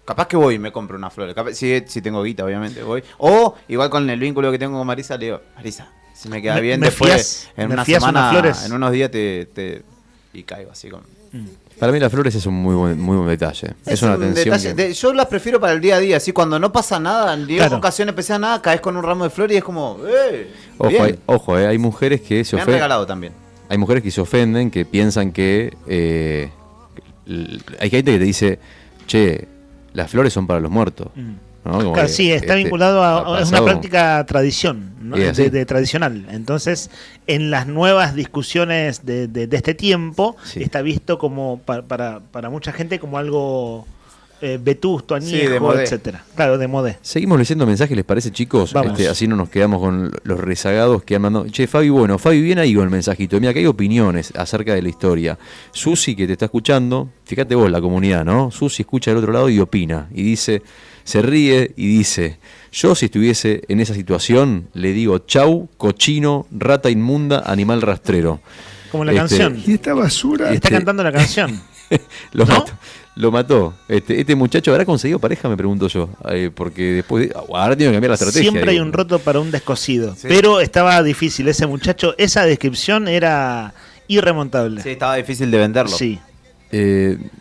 S5: capaz que voy y me compro unas flores. Si tengo guita, obviamente, voy. O, igual con el vínculo que tengo con Marisa, le digo, Marisa, si me queda bien,
S1: ¿Me
S5: después,
S1: fías?
S5: en
S1: ¿Me
S5: una
S1: fías
S5: semana,
S1: unas flores?
S5: en unos días y caigo así con...
S2: Para mí las flores es un muy buen detalle. Es una
S5: un
S2: atención.
S5: detalle. Yo las prefiero para el día a día, así cuando no pasa nada, ni
S1: Claro.
S5: en ocasión especial nada, caes con un ramo de flores y es como,
S2: Ojo, hay mujeres que se
S5: Me han
S2: ofenden.
S5: regalado también.
S2: Hay mujeres que se ofenden, que piensan que hay gente que te dice, che, las flores son para los muertos. ¿no? Como
S1: Claro,
S2: que,
S1: sí, está vinculado
S2: ha
S1: a es una
S2: pasado.
S1: práctica tradición, ¿no?
S2: Y así.
S1: de tradicional. Entonces, en las nuevas discusiones de este tiempo,
S2: Sí.
S1: está visto como para mucha gente como algo vetusto,
S5: Sí, de
S1: añejo,
S5: modé.
S1: etcétera. Claro, de modé.
S2: Seguimos leyendo mensajes, ¿les parece, chicos?
S1: Vamos.
S2: Así no nos quedamos con los rezagados que han mandado. Che, Fabi, Fabi, viene ahí con el mensajito. Mira, que hay opiniones acerca de la historia. Susi, que te está escuchando, fíjate vos, la comunidad, ¿no? Susi escucha del otro lado y opina. Y dice, se ríe y dice, yo si estuviese en esa situación, le digo chau, cochino, rata inmunda, animal rastrero.
S1: Como la canción.
S10: Y esta basura.
S1: Está cantando la canción.
S2: Lo
S1: ¿No?
S2: mató. Lo mató. Este muchacho habrá conseguido pareja, me pregunto yo. Porque después ahora tiene que cambiar la estrategia.
S1: Siempre hay
S2: digo.
S1: un roto para un descosido.
S5: Sí.
S1: Pero estaba difícil ese muchacho. Esa descripción era irremontable.
S5: Sí, estaba difícil de venderlo.
S1: Sí.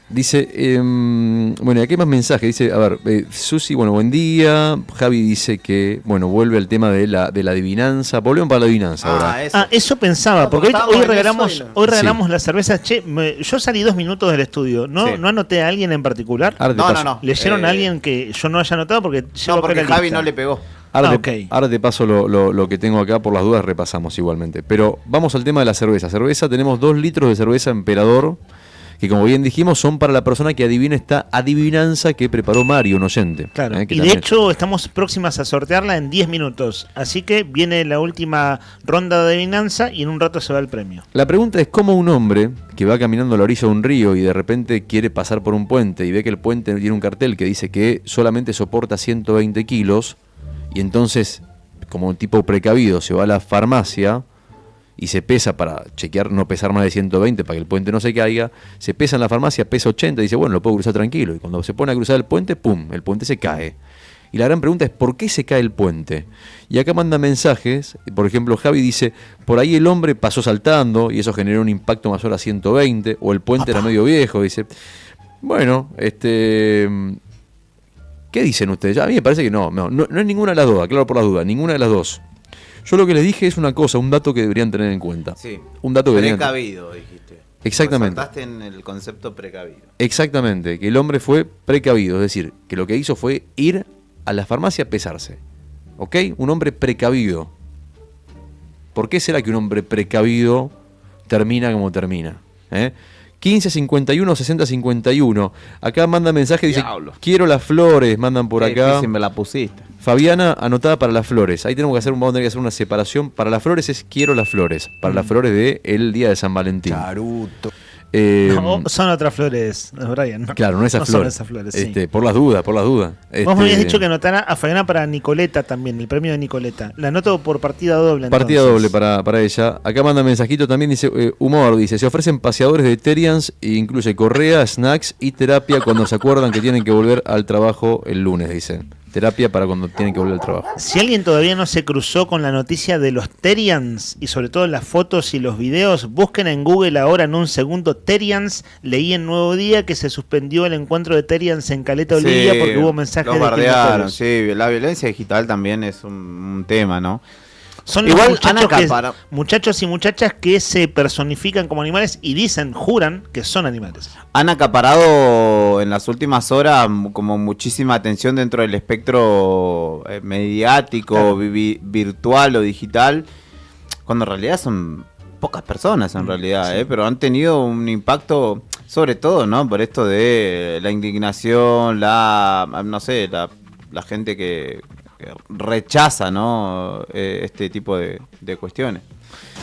S2: Dice, bueno, aquí hay más mensajes. Dice, a ver, Susi, buen día. Javi dice que, vuelve al tema de la adivinanza. Volvemos para la adivinanza ahora.
S1: Eso pensaba,
S5: No,
S1: porque
S5: porque
S1: hoy
S5: estábamos en
S1: regalamos,
S5: eso y
S1: hoy regalamos las cervezas. Che, yo salí 2 minutos del estudio. ¿No,
S5: Sí.
S1: ¿No anoté a alguien en particular?
S2: Ahora te paso.
S5: No.
S1: ¿Leyeron a alguien que yo no haya anotado? Porque llevo
S5: No, porque
S1: acá la
S5: Javi
S1: lista.
S5: no le pegó.
S2: Ahora,
S1: ok.
S2: ahora te paso lo que tengo acá, por las dudas repasamos igualmente. Pero vamos al tema de la cerveza. Cerveza, tenemos 2 litros de cerveza Emperador, que como bien dijimos, son para la persona que adivina esta adivinanza que preparó Mario, un oyente.
S1: Claro,
S2: Que
S1: y de
S2: también-
S1: hecho estamos próximas a sortearla en 10 minutos. Así que viene la última ronda de adivinanza y en un rato se va el premio.
S2: La pregunta es cómo un hombre que va caminando a la orilla de un río y de repente quiere pasar por un puente y ve que el puente tiene un cartel que dice que solamente soporta 120 kilos y entonces, como un tipo precavido, se va a la farmacia y se pesa para chequear, no pesar más de 120 para que el puente no se caiga, se pesa en la farmacia, pesa 80 y dice, bueno, lo puedo cruzar tranquilo. Y cuando se pone a cruzar el puente, ¡pum!, el puente se cae. Y la gran pregunta es, ¿por qué se cae el puente? Y acá manda mensajes, por ejemplo, Javi dice, por ahí el hombre pasó saltando y eso generó un impacto mayor a 120, o el puente era medio viejo, dice. Bueno, ¿qué dicen ustedes? A mí me parece que no es ninguna de las dos, aclaro por las dudas, ninguna de las dos. Yo lo que les dije es una cosa, un dato que deberían tener en cuenta.
S5: Sí.
S2: Un dato que deberían
S5: Precavido, dijiste.
S2: Exactamente.
S5: Saltaste en el concepto precavido.
S2: Exactamente, que el hombre fue precavido, es decir, que lo que hizo fue ir a la farmacia a pesarse. ¿Ok? Un hombre precavido. ¿Por qué será que un hombre precavido termina como termina? 15 51 60 51. Acá manda mensaje, dice,
S5: Diablo.
S2: quiero las flores, mandan por
S5: Qué
S2: acá.
S5: difícil me la pusiste.
S2: Fabiana, anotada para las flores. Ahí vamos a tener que hacer una separación. Para las flores es quiero las flores. Para las flores de el día de San Valentín.
S10: Charuto.
S1: No, son otras flores, Brian.
S2: Claro, no esas
S1: son
S2: flores.
S1: esas flores, sí.
S2: Por las dudas, por las dudas.
S1: Vos me habías dicho que anotara a Fabiana para Nicoleta también, el premio de Nicoleta. La anoto por partida doble.
S2: Partida
S1: entonces.
S2: doble para ella. Acá manda mensajito también, dice, humor, dice, se ofrecen paseadores de Terians, e incluye correa, snacks y terapia cuando se acuerdan que tienen que volver al trabajo el lunes, dice. Terapia para cuando tienen que volver al trabajo.
S1: Si alguien todavía no se cruzó con la noticia de los Terians y sobre todo las fotos y los videos, busquen en Google ahora en un segundo Terians. Leí en Nuevo Día que se suspendió el encuentro de Terians en Caleta Olivia porque hubo mensajes
S5: los
S1: de
S5: bardearon,
S1: Quilmes.
S5: sí. La violencia digital también es un tema, ¿no?
S1: Son los
S5: Igual
S1: muchachos y muchachas que se personifican como animales y juran que son animales.
S5: han acaparado en las últimas horas como muchísima atención dentro del espectro mediático,
S1: Claro.
S5: virtual o digital, cuando en realidad son pocas personas en realidad,
S1: sí.
S5: pero han tenido un impacto sobre todo, ¿no? Por esto de la indignación, la gente que rechaza, ¿no? Este tipo de cuestiones.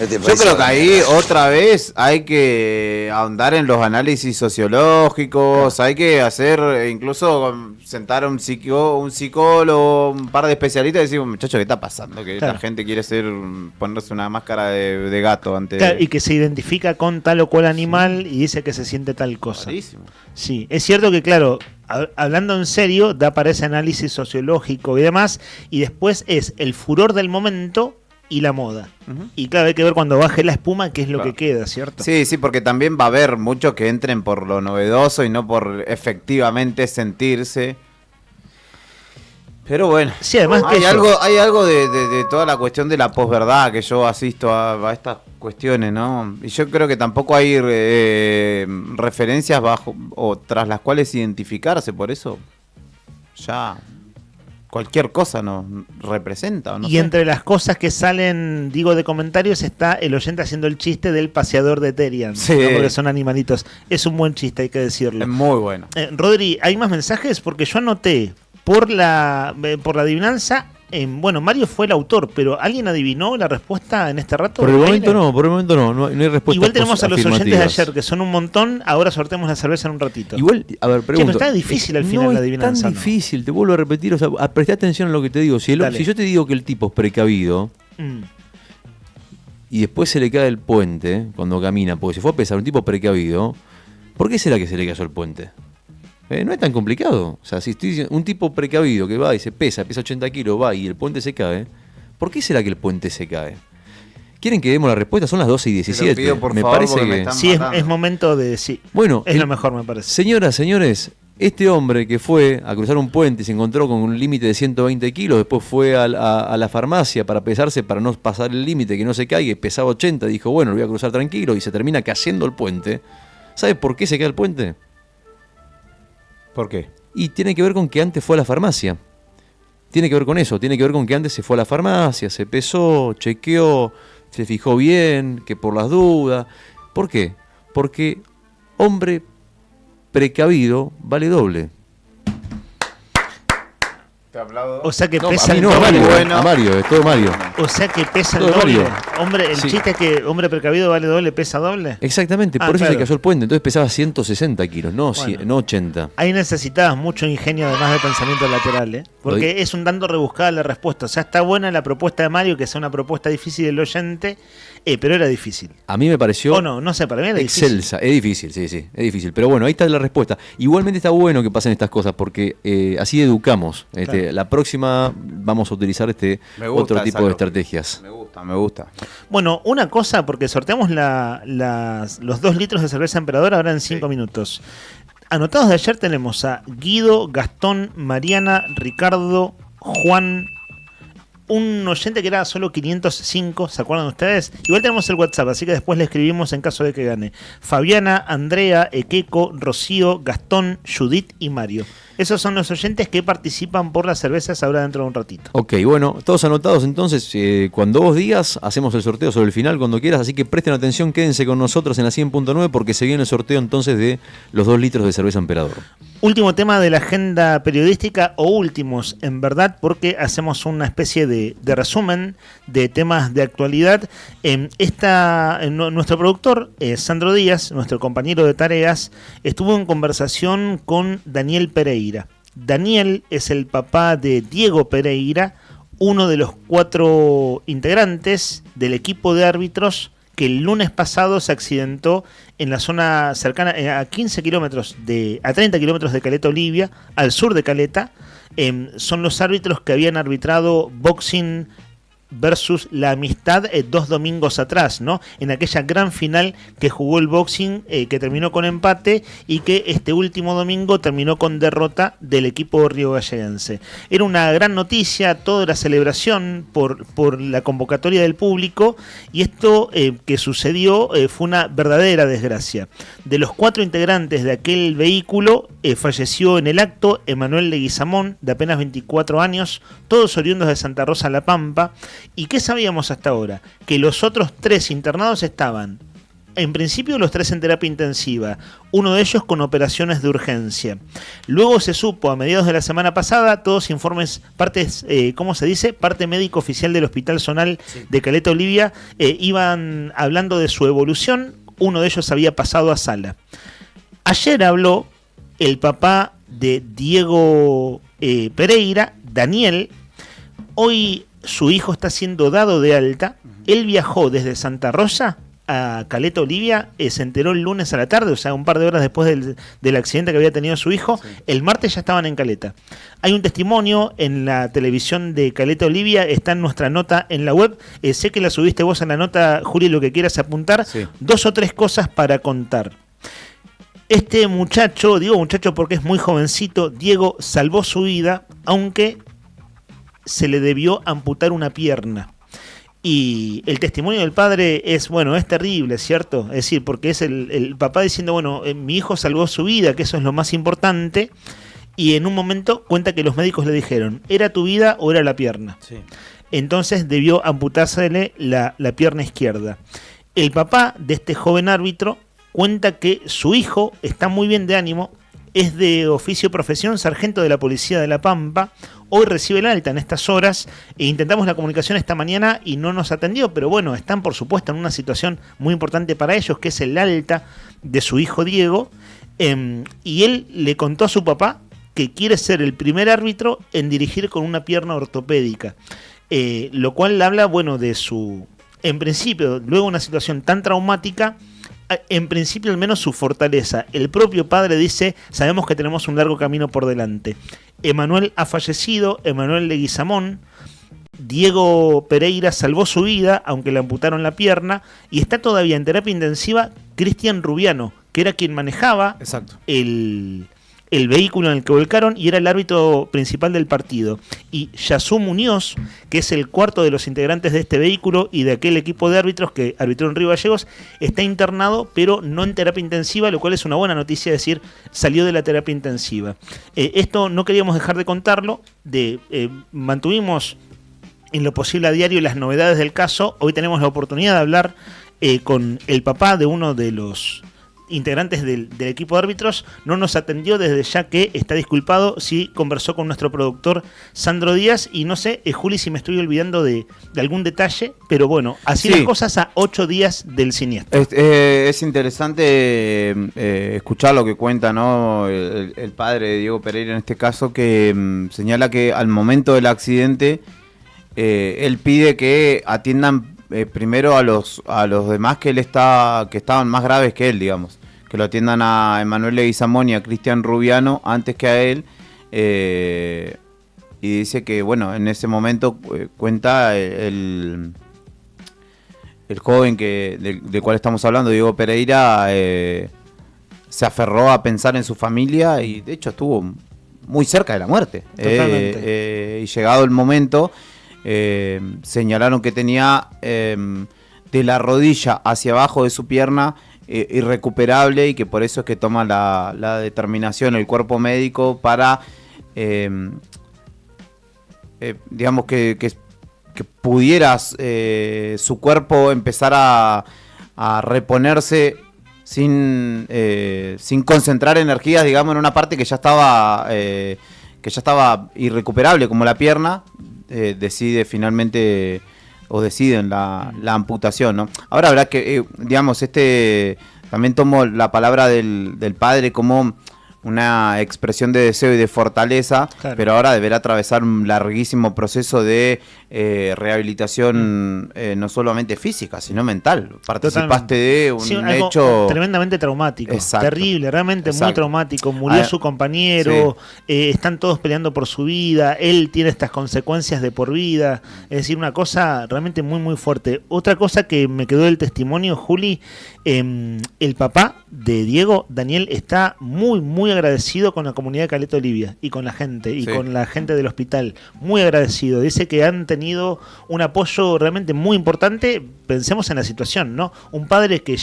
S5: Yo creo que ahí otra vez hay que ahondar en los análisis sociológicos, hay que hacer, incluso sentar a un psicólogo, un par de especialistas y decir, muchacho, ¿qué está pasando? Que
S1: Claro.
S5: la gente quiere ponerse una máscara de gato antes
S1: Claro,
S5: de...
S1: y que se identifica con tal o cual animal y dice que se siente tal cosa.
S5: Rarísimo.
S1: Sí, es cierto que, claro, hablando en serio, da para ese análisis sociológico y demás, y después es el furor del momento y la moda. Y claro, hay que ver cuando baje la espuma qué es lo
S5: Claro.
S1: que queda, ¿cierto?
S5: Sí, sí, porque también va a haber muchos que entren por lo novedoso y no por efectivamente sentirse. Pero bueno,
S1: Sí, además que
S5: hay
S1: eso-
S5: algo de toda la cuestión de la posverdad que yo asisto a estas cuestiones, ¿no? Y yo creo que tampoco hay referencias bajo o tras las cuales identificarse, por eso ya cualquier cosa nos representa, ¿o no
S1: y
S5: sé?
S1: entre las cosas que salen, digo, de comentarios, está el oyente haciendo el chiste del paseador de Terian,
S5: Sí.
S1: ¿no? Porque son animalitos. Es un buen chiste, hay que decirlo.
S5: Es muy bueno.
S1: Rodri, ¿hay más mensajes? Porque yo anoté por la adivinanza. Bueno, Mario fue el autor, pero ¿alguien adivinó la respuesta en este rato?
S2: Por el
S1: ¿Al
S2: momento
S1: aire?
S2: no, por el momento no hay respuesta.
S1: Igual tenemos a los oyentes de ayer, que son un montón. Ahora sorteamos la cerveza en un ratito.
S2: Igual, a ver,
S1: pero
S2: pregunto.
S1: está difícil al final
S2: no
S1: la
S2: es
S1: adivinanza,
S2: tan
S1: ¿no?
S2: difícil, te vuelvo a repetir, o sea, prestá atención a lo que te digo. Si
S1: Dale.
S2: yo te digo que el tipo es precavido
S1: Mm.
S2: y después se le cae el puente cuando camina, porque se fue a pesar un tipo precavido, ¿por qué será que se le cayó el puente? No es tan complicado. O sea, si estoy diciendo, un tipo precavido que va y se pesa 80 kilos, va y el puente se cae, ¿por qué será que el puente se cae? ¿Quieren que demos la respuesta? Son las 12:17.
S5: Te lo pido, por
S2: me
S5: favor,
S2: parece
S5: porque me
S2: que...
S5: están
S1: Sí,
S5: matando.
S1: es momento de... Sí,
S2: Bueno,
S1: es lo mejor, me parece.
S2: Señoras, señores, este hombre que fue a cruzar un puente y se encontró con un límite de 120 kilos, después fue a la farmacia para pesarse, para no pasar el límite, que no se caiga, y pesaba 80, dijo, bueno, lo voy a cruzar tranquilo, y se termina cayendo el puente. ¿Sabe por qué se cae el puente?
S5: ¿Por qué?
S2: Y tiene que ver con que antes fue a la farmacia. Tiene que ver con eso, tiene que ver con que antes se fue a la farmacia, se pesó, chequeó, se fijó bien, que por las dudas. ¿Por qué? Porque hombre precavido vale doble.
S5: Te aplaudo.
S1: O sea que
S2: No,
S1: pesa
S2: a mí
S1: el
S2: no, a
S1: doble.
S2: Mario,
S5: bueno.
S2: a Mario, es todo Mario.
S1: O sea que pesa el
S2: Todo
S1: doble.
S2: Mario.
S1: Hombre, el
S2: Sí.
S1: chiste es que hombre precavido vale doble, pesa doble.
S2: Exactamente,
S1: Ah,
S2: por eso
S1: claro.
S2: se cayó el puente. Entonces pesaba 160 kilos, no,
S1: Bueno.
S2: no 80.
S1: Ahí necesitabas mucho ingenio además de pensamiento lateral, ¿eh? Porque es un tanto rebuscada la respuesta. O sea, está buena la propuesta de Mario, que sea una propuesta difícil del oyente, pero era difícil.
S2: A mí me pareció
S1: O no, no sé, para mí era difícil.
S2: excelsa. Es difícil, sí, es difícil. Pero bueno, ahí está la respuesta. Igualmente está bueno que pasen estas cosas porque así educamos.
S1: Claro.
S2: La próxima vamos a utilizar
S5: Me gusta
S2: otro
S5: esa
S2: tipo de
S5: lógica.
S2: estrategias.
S5: Me gusta.
S1: Bueno, una cosa, porque sorteamos los 2 litros de cerveza emperador ahora en 5 minutos. Anotados de ayer tenemos a Guido, Gastón, Mariana, Ricardo, Juan, un oyente que era solo 505, ¿se acuerdan ustedes? Igual tenemos el WhatsApp, así que después le escribimos en caso de que gane. Fabiana, Andrea, Equeco, Rocío, Gastón, Judith y Mario. Esos son los oyentes que participan por las cervezas ahora dentro de un ratito.
S2: Ok, bueno, todos anotados entonces. Cuando vos digas, hacemos el sorteo sobre el final cuando quieras. Así que presten atención, quédense con nosotros en la 100.9 porque se viene el sorteo entonces de los 2 litros de cerveza emperador.
S1: Último tema de la agenda periodística, o últimos en verdad, porque hacemos una especie de resumen de temas de actualidad. Nuestro productor, Sandro Díaz, nuestro compañero de tareas, estuvo en conversación con Daniel Pereira. Daniel es el papá de Diego Pereira, uno de los 4 integrantes del equipo de árbitros que el lunes pasado se accidentó en la zona cercana, a 30 kilómetros de Caleta Olivia, al sur de Caleta. Son los árbitros que habían arbitrado boxing versus la Amistad 2 domingos atrás, ¿no? En aquella gran final que jugó el Boxing, que terminó con empate y que este último domingo terminó con derrota del equipo riogalleguense. Era una gran noticia, toda la celebración por la convocatoria del público, y esto que sucedió fue una verdadera desgracia. De los 4 integrantes de aquel vehículo, falleció en el acto Emanuel Leguizamón, de apenas 24 años, todos oriundos de Santa Rosa La Pampa. ¿Y qué sabíamos hasta ahora? Que los otros 3 internados estaban, en principio, los 3 en terapia intensiva, uno de ellos con operaciones de urgencia. Luego se supo, a mediados de la semana pasada, todos informes, partes, ¿cómo se dice? Parte médico oficial del Hospital Zonal de Caleta Olivia, iban hablando de su evolución. Uno de ellos había pasado a sala. Ayer habló el papá de Diego Pereira, Daniel. Hoy su hijo está siendo dado de alta. Él viajó desde Santa Rosa a Caleta Olivia, se enteró el lunes a la tarde, o sea, un par de horas después del accidente que había tenido su hijo. Sí. El martes ya estaban en Caleta. Hay un testimonio en la televisión de Caleta Olivia, está en nuestra nota en la web. Sé que la subiste vos en la nota, Juli, lo que quieras apuntar. Sí. 2 o 3 cosas para contar. Este muchacho, digo muchacho porque es muy jovencito, Diego salvó su vida, aunque se le debió amputar una pierna. Y el testimonio del padre es, bueno, es terrible, ¿cierto? Es decir, porque es el papá diciendo, bueno, mi hijo salvó su vida, que eso es lo más importante, y en un momento cuenta que los médicos le dijeron, ¿era tu vida o era la pierna? Sí. Entonces debió amputársele la pierna izquierda. El papá de este joven árbitro cuenta que su hijo está muy bien de ánimo, es de oficio profesión, sargento de la policía de La Pampa. Hoy recibe el alta en estas horas. Intentamos la comunicación esta mañana y no nos atendió, pero bueno, están por supuesto en una situación muy importante para ellos, que es el alta de su hijo Diego. Y él le contó a su papá que quiere ser el primer árbitro en dirigir con una pierna ortopédica. Lo cual habla, bueno, de su... En principio, luego una situación tan traumática, en principio al menos su fortaleza. El propio padre dice, sabemos que tenemos un largo camino por delante. Emanuel ha fallecido, Emanuel Leguizamón. Diego Pereira salvó su vida, aunque le amputaron la pierna, y está todavía en terapia intensiva Cristian Rubiano, que era quien manejaba el vehículo en el que volcaron y era el árbitro principal del partido. Y Yasú Muñoz, que es el cuarto de los integrantes de este vehículo y de aquel equipo de árbitros que arbitró en Río Gallegos, está internado, pero no en terapia intensiva, lo cual es una buena noticia, es decir, salió de la terapia intensiva. Esto no queríamos dejar de contarlo, mantuvimos en lo posible a diario las novedades del caso. Hoy tenemos la oportunidad de hablar con el papá de uno de los integrantes del equipo de árbitros. No nos atendió desde ya, que está disculpado. Sí conversó con nuestro productor Sandro Díaz y no sé, Juli, si me estoy olvidando de algún detalle, pero bueno, así las cosas a 8 días del siniestro.
S5: Es interesante escuchar lo que cuenta, ¿no? El padre de Diego Pereira en este caso, que señala que al momento del accidente él pide que atiendan primero a los demás que estaban más graves que él, digamos, que lo atiendan a Emanuel Leguizamón y a Cristian Rubiano antes que a él, y dice que bueno, en ese momento cuenta el joven del cual estamos hablando, Diego Pereira, se aferró a pensar en su familia y de hecho estuvo muy cerca de la muerte. Y llegado el momento, señalaron que tenía de la rodilla hacia abajo de su pierna irrecuperable, y que por eso es que toma la determinación el cuerpo médico para digamos que pudiera su cuerpo empezar a reponerse sin concentrar energías, digamos, en una parte que ya estaba irrecuperable, como la pierna. Deciden la amputación, ¿no? Ahora habrá que, digamos, también tomo la palabra del padre como una expresión de deseo y de fortaleza,
S1: Claro.
S5: pero ahora deberá atravesar un larguísimo proceso de rehabilitación, no solamente física, sino mental. Participaste de un
S1: Sí, algo
S5: hecho
S1: tremendamente traumático,
S5: Exacto.
S1: terrible, realmente muy
S5: Exacto.
S1: traumático. Murió
S5: Ah,
S1: su compañero, están todos peleando por su vida, él tiene estas consecuencias de por vida, es decir, una cosa realmente muy muy fuerte. Otra cosa que me quedó del testimonio, Juli, el papá de Diego, Daniel, está muy muy agradecido con la comunidad de Caleta Olivia y con la gente y
S5: Sí.
S1: con la gente del hospital, muy agradecido. Dice que han tenido un apoyo realmente muy importante. Pensemos en la situación, ¿no? Un padre que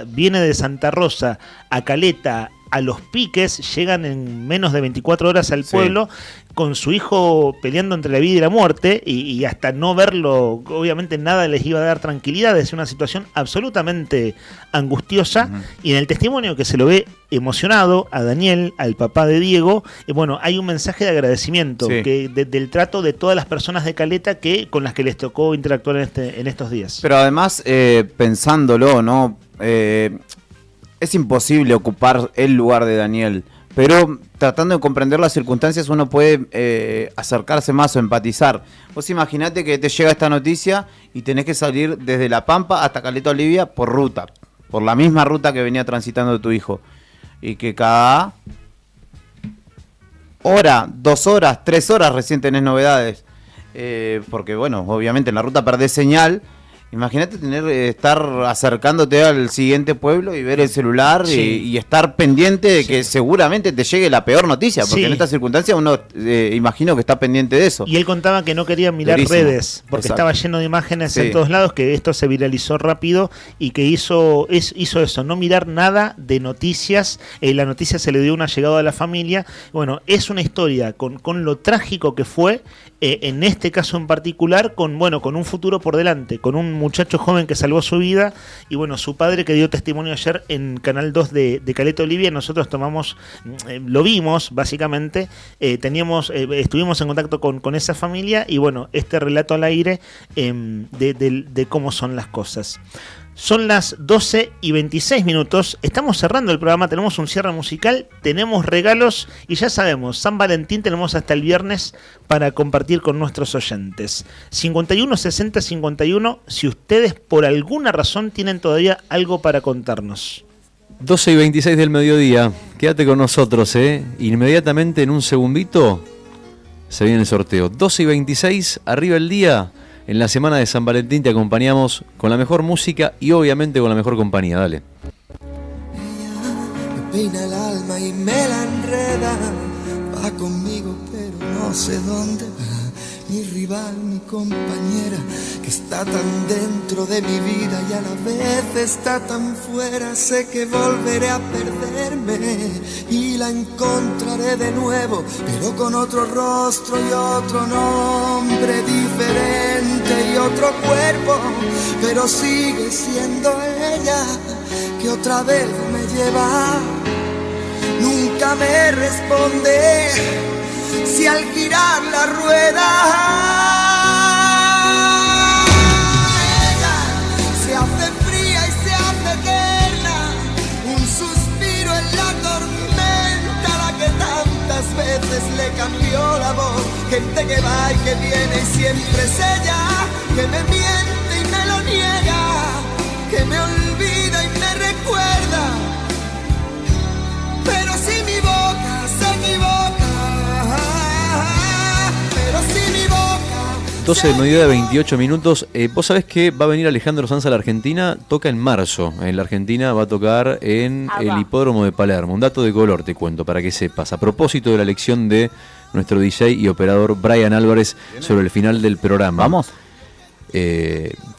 S1: viene de Santa Rosa a Caleta, a Los Piques, llegan en menos de 24 horas al
S5: Sí.
S1: pueblo, con su hijo peleando entre la vida y la muerte, y hasta no verlo, obviamente nada les iba a dar tranquilidad. Es una situación absolutamente angustiosa, y en el testimonio que se lo ve emocionado a Daniel, al papá de Diego, bueno, hay un mensaje de agradecimiento
S5: Sí.
S1: del trato de todas las personas de Caleta con las que les tocó interactuar en estos días.
S5: Pero además, pensándolo, ¿no? Es imposible ocupar el lugar de Daniel, pero tratando de comprender las circunstancias uno puede acercarse más o empatizar. Vos imaginate que te llega esta noticia y tenés que salir desde La Pampa hasta Caleta Olivia por ruta, por la misma ruta que venía transitando tu hijo, y que cada hora, 2 horas, 3 horas recién tenés novedades, porque bueno, obviamente en la ruta perdés señal. Imagínate estar acercándote al siguiente pueblo y ver el celular
S1: Sí.
S5: y estar pendiente de que seguramente te llegue la peor noticia, porque
S1: Sí.
S5: en estas circunstancias uno imagino que está pendiente de eso.
S1: Y él contaba que no quería mirar
S5: Durísimo.
S1: redes, porque
S5: Exacto.
S1: estaba lleno de imágenes
S5: Sí.
S1: en todos lados, que esto se viralizó rápido y que hizo eso, no mirar nada de noticias. La noticia se le dio un allegado a la familia. Bueno, es una historia con lo trágico que fue, en este caso en particular, con un futuro por delante, con un muchacho joven que salvó su vida, y bueno, su padre que dio testimonio ayer en Canal 2 de Caleta Olivia. Nosotros lo vimos básicamente, estuvimos en contacto con esa familia, y bueno, este relato al aire de cómo son las cosas. Son las 12:26. Estamos cerrando el programa, tenemos un cierre musical, tenemos regalos y ya sabemos, San Valentín tenemos hasta el viernes para compartir con nuestros oyentes. 51 60 51, si ustedes por alguna razón tienen todavía algo para contarnos.
S2: 12:26 del mediodía. Quédate con nosotros, Inmediatamente, en un segundito, se viene el sorteo. 12:26, arriba el día. En la semana de San Valentín te acompañamos con la mejor música y obviamente con la mejor compañía. Dale.
S10: Me peina el alma y me la enreda, va conmigo pero no sé dónde. Mi rival, mi compañera, que está tan dentro de mi vida y a la vez está tan fuera. Sé que volveré a perderme y la encontraré de nuevo, pero con otro rostro y otro nombre diferente y otro cuerpo, pero sigue siendo ella que otra vez me lleva. Nunca me responde si al girar la rueda ella se hace fría y se hace eterna, un suspiro en la tormenta, la que tantas veces le cambió la voz. Gente que va y que viene y siempre es ella, que me miente y me lo niega, que me olvida y me recuerda. Pero si mi boca se equivoca, pero si mi boca
S2: 12 del mediodía, 28 minutos. Vos sabés que va a venir Alejandro Sanz a la Argentina, toca en marzo. En la Argentina va a tocar en el Hipódromo de Palermo. Un dato de color te cuento para que sepas. A propósito de la elección de nuestro DJ y operador Brian Álvarez sobre el final del programa.
S5: ¿Vamos?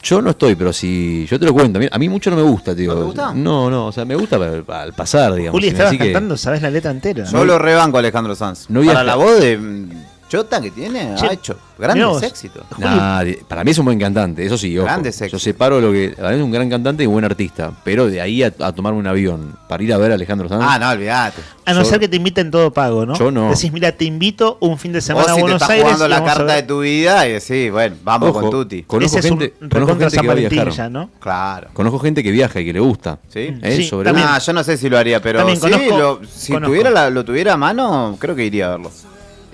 S2: Yo no estoy, pero si yo te lo cuento, a mí mucho no me gusta, tío.
S5: ¿No te gusta?
S2: No, o sea, me gusta al pasar, digamos.
S1: Juli, estabas
S2: Así que
S1: cantando, ¿sabes la letra entera?
S5: Yo lo rebanco a Alejandro Sanz.
S2: No
S5: Para
S2: viaja.
S5: la voz de chota que tiene,
S1: Che,
S5: ha hecho grandes
S1: mirá vos.
S5: éxitos.
S2: Para mí es un buen cantante, eso sí, ojo.
S5: Grandes
S2: Yo
S5: éxitos.
S2: separo lo que... Para mí es un gran cantante y buen artista, pero de ahí a tomarme un avión para ir a ver a Alejandro Sanz...
S5: Ah, no, olvídate.
S1: A no
S2: Yo-
S1: ser que te inviten todo pago, ¿no?
S2: Yo no.
S1: Decís, mira, te invito un fin de
S5: O
S1: semana a
S5: si te
S1: Buenos
S5: estás
S1: Aires.
S5: jugando
S1: y
S5: la
S1: vamos a
S5: carta
S1: ver.
S5: de tu vida y sí, bueno, vamos
S2: Ojo,
S5: con Tuti.
S2: Conozco
S1: Ese es un
S2: gente,
S1: recontra San
S2: que va a
S1: Valentín
S2: viajar.
S1: ya, ¿no?
S5: Claro.
S2: Conozco gente que viaja y que le gusta.
S5: ¿Sí?
S1: Sí,
S2: Sobre
S1: también.
S5: Nah, yo no sé si lo haría, pero
S1: También
S5: sí,
S1: conozco-
S5: si
S1: conozco.
S5: lo tuviera a mano, creo que iría a verlo.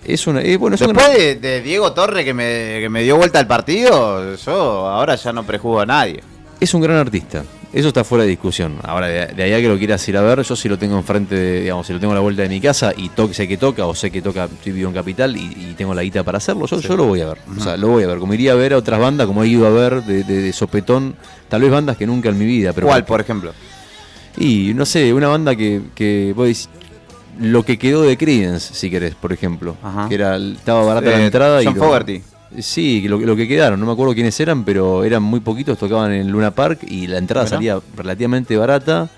S2: Es una, bueno, es una-
S5: Después de Diego Torre que me dio vuelta al partido, yo ahora ya no prejuzgo a nadie.
S2: es un gran artista. Eso está fuera de discusión. Ahora, de ahí a que lo quieras ir a ver, yo si lo tengo enfrente, digamos, si lo tengo a la vuelta de mi casa y sé que toca, o sé que toca, estoy vivo en Capital y tengo la guita para hacerlo, yo lo voy a ver. O sea, lo voy a ver. Como iría a ver a otras bandas, como he ido a ver de sopetón, tal vez bandas que nunca en mi vida. Pero
S5: ¿Cuál, por ejemplo?
S2: Y no sé, una banda que vos decís, lo que quedó de Creedence, si querés, por ejemplo.
S5: Ajá.
S2: Que estaba barata la entrada.
S5: John
S2: y
S5: Fogerty.
S2: Sí, lo que quedaron, no me acuerdo quiénes eran, pero eran muy poquitos, tocaban en Luna Park y la entrada
S5: Bueno.
S2: salía relativamente barata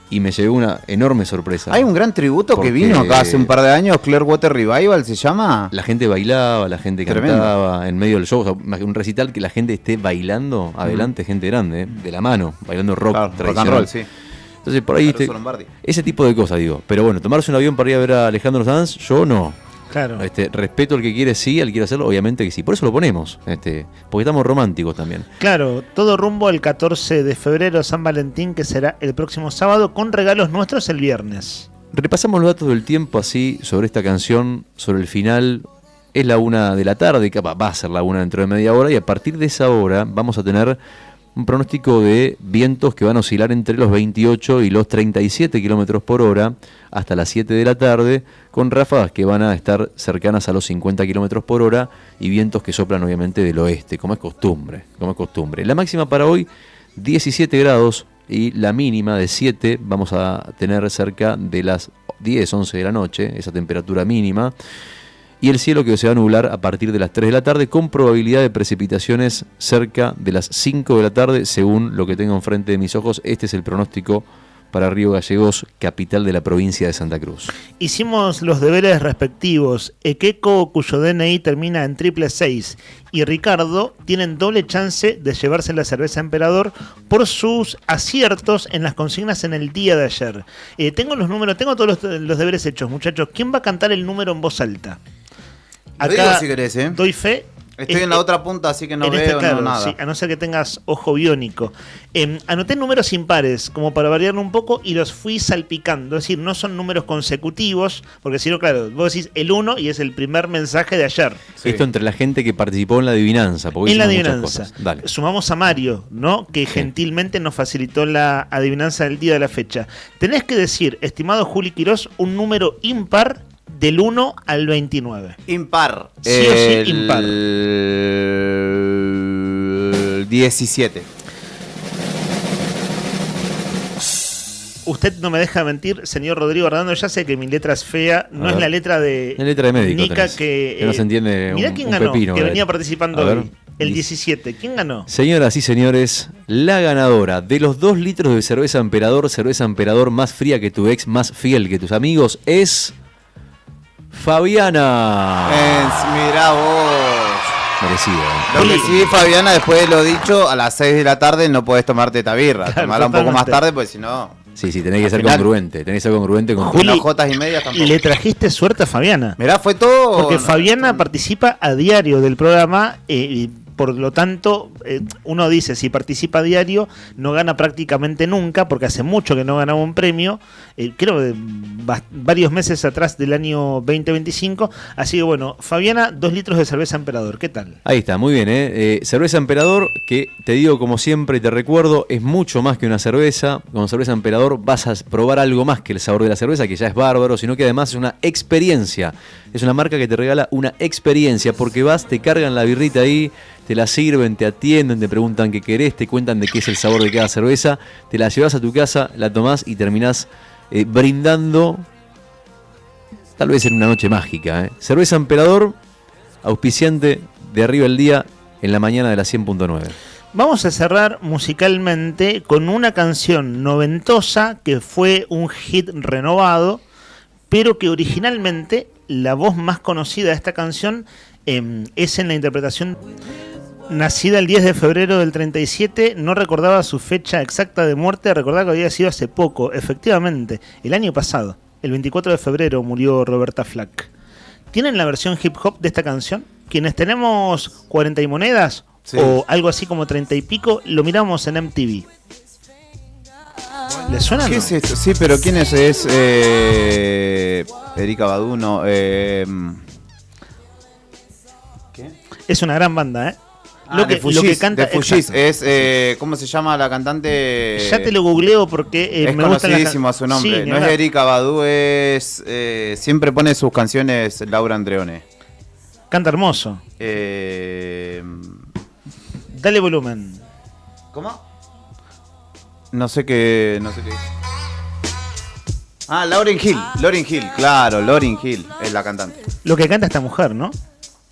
S2: y me llevé una enorme sorpresa.
S5: Hay un gran tributo
S2: Porque
S5: que vino acá hace un par de años, Clearwater Revival se llama.
S2: La gente bailaba, la gente
S5: Tremendo.
S2: cantaba en medio del show, o sea, un recital que la gente esté bailando adelante, gente grande, de la mano, bailando rock
S5: Claro, rock and
S2: tradicional.
S5: roll, sí.
S2: Entonces por ahí
S5: Caruso Lombardi.
S2: ese tipo de cosas digo, pero bueno, tomarse un avión para ir a ver a Alejandro Sanz, yo no.
S1: Claro.
S2: Respeto al que quiere sí, al que quiere hacerlo, obviamente que sí. Por eso lo ponemos, porque estamos románticos también.
S1: Claro, todo rumbo al 14 de febrero, San Valentín, que será el próximo sábado, con regalos nuestros el viernes.
S2: Repasamos los datos del tiempo así sobre esta canción, sobre el final. Es la 1 de la tarde, va a ser la 1 dentro de media hora, y a partir de esa hora vamos a tener un pronóstico de vientos que van a oscilar entre los 28 y los 37 kilómetros por hora hasta las 7 de la tarde, con ráfagas que van a estar cercanas a los 50 kilómetros por hora y vientos que soplan obviamente del oeste, como es costumbre. La máxima para hoy, 17 grados, y la mínima de 7 vamos a tener cerca de las 10, 11 de la noche, esa temperatura mínima. Y el cielo que se va a nublar a partir de las 3 de la tarde, con probabilidad de precipitaciones cerca de las 5 de la tarde, según lo que tengo enfrente de mis ojos. Este es el pronóstico para Río Gallegos, capital de la provincia de Santa Cruz.
S1: Hicimos los deberes respectivos. Ekeko, cuyo DNI termina en 666, y Ricardo tienen doble chance de llevarse la cerveza Emperador por sus aciertos en las consignas en el día de ayer. Tengo los números, tengo todos los deberes hechos, muchachos. ¿Quién va a cantar el número en voz alta?
S5: Lo digo si querés, ¿eh?
S1: Doy fe.
S5: Estoy en la otra punta, así que no
S1: en
S5: veo
S1: claro,
S5: no, nada.
S1: sí, a no ser que tengas ojo biónico. Anoté números impares, como para variarlo un poco, y los fui salpicando. Es decir, no son números consecutivos, porque si no, claro, vos decís el 1 y es el primer mensaje de ayer.
S5: Sí.
S2: Esto entre la gente que participó en la adivinanza. Porque
S1: En la
S2: hicimos muchas
S1: adivinanza.
S2: cosas. Dale.
S1: Sumamos a Mario, ¿no? Que gentilmente nos facilitó la adivinanza del día de la fecha. Tenés que decir, estimado Juli Quirós, un número impar del 1 al 29.
S5: Impar.
S1: Sí o sí, impar.
S5: El 17.
S1: Usted no me deja mentir, señor Rodrigo Ardando. Ya sé que mi letra es fea, no es la letra de
S2: La letra de médico
S1: Nica
S2: tenés,
S1: que
S2: no se entiende
S1: mirá
S2: un-
S1: quién
S2: un
S1: ganó,
S2: pepino,
S1: que
S2: la
S1: venía
S2: letra.
S1: participando
S2: A ver.
S1: hoy. El 17. ¿Quién ganó?
S2: Señoras y señores, la ganadora de los 2 litros de cerveza Emperador más fría que tu ex, más fiel que tus amigos, es Fabiana.
S5: Mirá vos.
S2: Merecida.
S5: Lo que sí, Fabiana, después de lo dicho, a las 6 de la tarde no podés tomarte esta birra.
S1: Claro,
S5: Tomarla un poco más
S1: totalmente.
S5: tarde, pues si no.
S2: Sí, tenés que
S5: Al
S2: ser
S5: final-
S2: congruente. Tenés que ser congruente con
S1: Juli,
S5: Unas jotas y media tampoco.
S1: Le trajiste suerte a Fabiana.
S5: Mirá, fue todo.
S1: Porque Fabiana participa a diario del programa, y por lo tanto, uno dice, si participa a diario, no gana prácticamente nunca, porque hace mucho que no ganaba un premio, creo que varios meses atrás del año 2025. Así que bueno, Fabiana, 2 litros de cerveza Emperador, ¿qué tal?
S2: Ahí está, muy bien, ¿eh? Cerveza Emperador, que te digo como siempre y te recuerdo, es mucho más que una cerveza. Con cerveza Emperador vas a probar algo más que el sabor de la cerveza, que ya es bárbaro, sino que además es una experiencia. Es una marca que te regala una experiencia, porque vas, te cargan la birrita ahí, te la sirven, te atienden, te preguntan qué querés, te cuentan de qué es el sabor de cada cerveza, te la llevas a tu casa, la tomás y terminás brindando, tal vez en una noche mágica. Cerveza Emperador, auspiciante de Arriba el Día en la mañana de la 100.9.
S1: Vamos a cerrar musicalmente con una canción noventosa que fue un hit renovado, pero que originalmente la voz más conocida de esta canción es en la interpretación. Nacida el 10 de febrero del 37, no recordaba su fecha exacta de muerte, recordaba que había sido hace poco, efectivamente, el año pasado, el 24 de febrero murió Roberta Flack. ¿Tienen la versión hip hop de esta canción? Quienes tenemos 40 y monedas, sí, o algo así como 30 y pico, lo miramos en MTV. ¿Les suena?
S5: ¿Qué
S1: no?
S5: es esto? Sí, pero ¿quién es? Es Erykah Badu, no. ¿Qué?
S1: Es una gran banda, ¿eh?
S5: Lo que canta,
S1: de Fugees,
S5: es ¿cómo se llama la cantante?
S1: Ya te lo googleo porque
S5: es
S1: me gusta
S5: conocidísimo a su nombre.
S1: Sí,
S5: no es Erykah Badu, es siempre pone sus canciones Laura Andreone.
S1: Canta hermoso. Dale volumen.
S5: ¿Cómo? No sé qué. Ah, Lauryn Hill, claro, Lauryn Hill es la cantante.
S1: Lo que canta esta mujer, ¿no?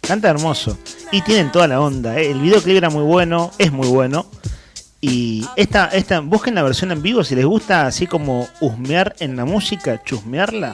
S1: Canta hermoso. Y tienen toda la onda, ¿eh? El videoclip era muy bueno, es muy bueno. Y esta busquen la versión en vivo si les gusta así como husmear en la música, chusmearla.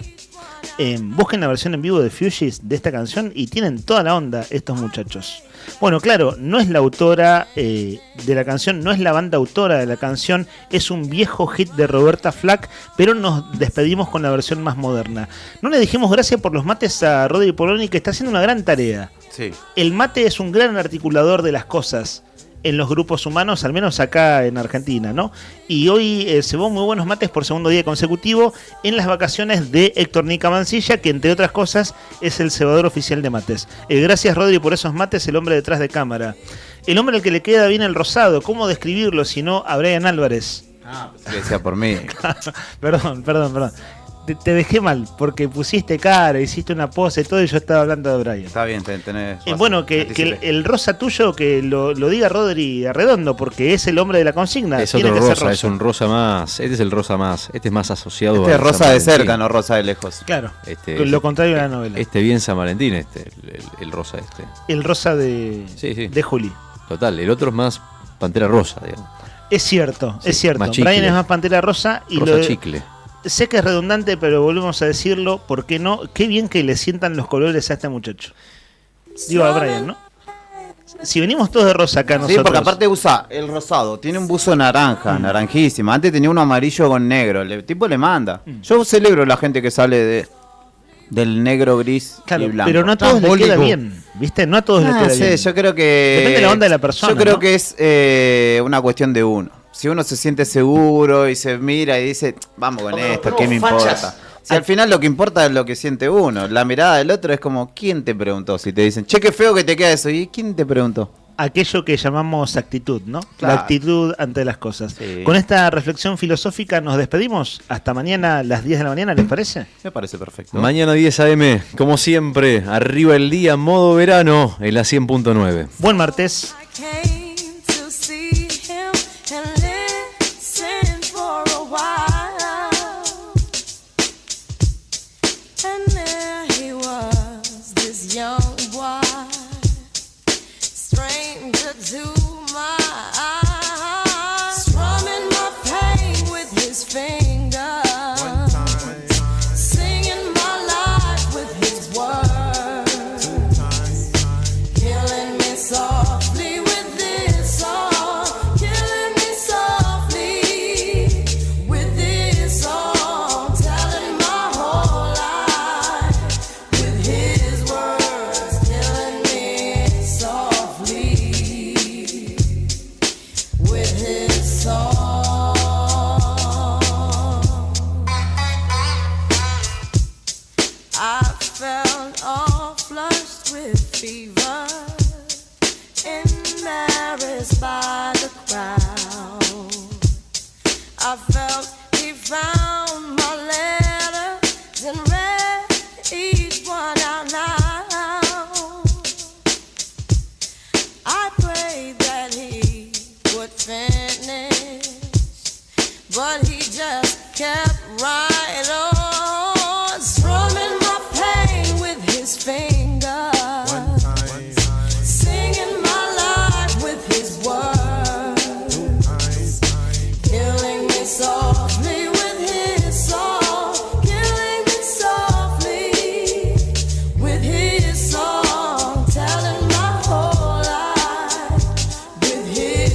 S1: Busquen la versión en vivo de Fugees de esta canción y tienen toda la onda estos muchachos. Bueno, claro, no es la autora de la canción, no es la banda autora de la canción, es un viejo hit de Roberta Flack, pero nos despedimos con la versión más moderna. No le dijimos gracias por los mates a Rodri Poloni, que está haciendo una gran tarea.
S5: Sí.
S1: El mate es un gran articulador de las cosas en los grupos humanos, al menos acá en Argentina, ¿no? Y hoy cebó muy buenos mates por segundo día consecutivo en las vacaciones de Héctor Nica Mancilla, que entre otras cosas es el cebador oficial de mates. Gracias, Rodri, por esos mates, el hombre detrás de cámara. El hombre al que le queda bien el rosado, ¿cómo describirlo si no a Brian Álvarez?
S5: Ah, pues que decía por mí.
S1: Perdón. Te dejé mal, porque pusiste cara, hiciste una pose y todo, y yo estaba hablando de Brian.
S5: Está bien, tenés razón.
S1: Bueno, que el rosa tuyo, que lo diga Rodri Arredondo, porque es el hombre de la consigna.
S2: Es
S1: Tiene
S2: otro
S1: que ser
S2: rosa, es un rosa más. Este es el rosa más. Este es más asociado
S5: este
S2: a
S5: es rosa
S2: San
S5: de
S2: Valentín.
S5: cerca, no rosa de lejos.
S1: Claro,
S2: Lo
S1: contrario de la novela.
S2: Este bien San Valentín, el rosa este.
S1: El rosa de Juli.
S2: Total, el otro es más Pantera Rosa, digamos.
S1: Es cierto,
S2: Sí,
S1: es cierto.
S2: más chicle.
S1: Brian es más Pantera Rosa y
S2: Rosa chicle.
S1: Sé que es redundante, pero volvemos a decirlo, ¿por qué no? Qué bien que le sientan los colores a este muchacho. Digo a Brian, ¿no? Si venimos todos de rosa acá nosotros.
S5: Sí, porque aparte usa el rosado, tiene un buzo naranja, naranjísima. Antes tenía uno amarillo con negro. El tipo le manda. Yo celebro la gente que sale del negro, gris
S1: claro,
S5: y blanco.
S1: pero no a todos les queda bien, ¿viste? No a todos les queda bien.
S5: Yo creo que...
S1: Depende de la onda de la persona,
S5: Yo creo
S1: ¿no?
S5: que es una cuestión de uno. Si uno se siente seguro y se mira y dice, vamos con esto, ¿qué me importa? Si al final lo que importa es lo que siente uno. La mirada del otro es como, ¿quién te preguntó? Si te dicen, che, qué feo que te queda eso. ¿Y quién te preguntó?
S1: Aquello que llamamos actitud, ¿no?
S5: Claro.
S1: La actitud ante las cosas.
S5: Sí.
S1: Con esta reflexión filosófica nos despedimos. Hasta mañana a las 10 de la mañana, ¿les parece?
S5: Me parece perfecto.
S2: Mañana 10 AM, como siempre, arriba el día, modo verano, en la 100.9.
S1: Buen martes.
S6: Came to see him and listen for a while. And there he was, this young boy, stranger to my eyes, strumming my pain with his fingers, singing my life with his words, killing me softly with this song, killing me softly with this song, telling my whole life with his words, killing me softly with his song. I felt all flushed with fever, embarrassed by the crowd. I felt he found my letters and read each one out loud. I prayed that he would finish, but he just kept writing.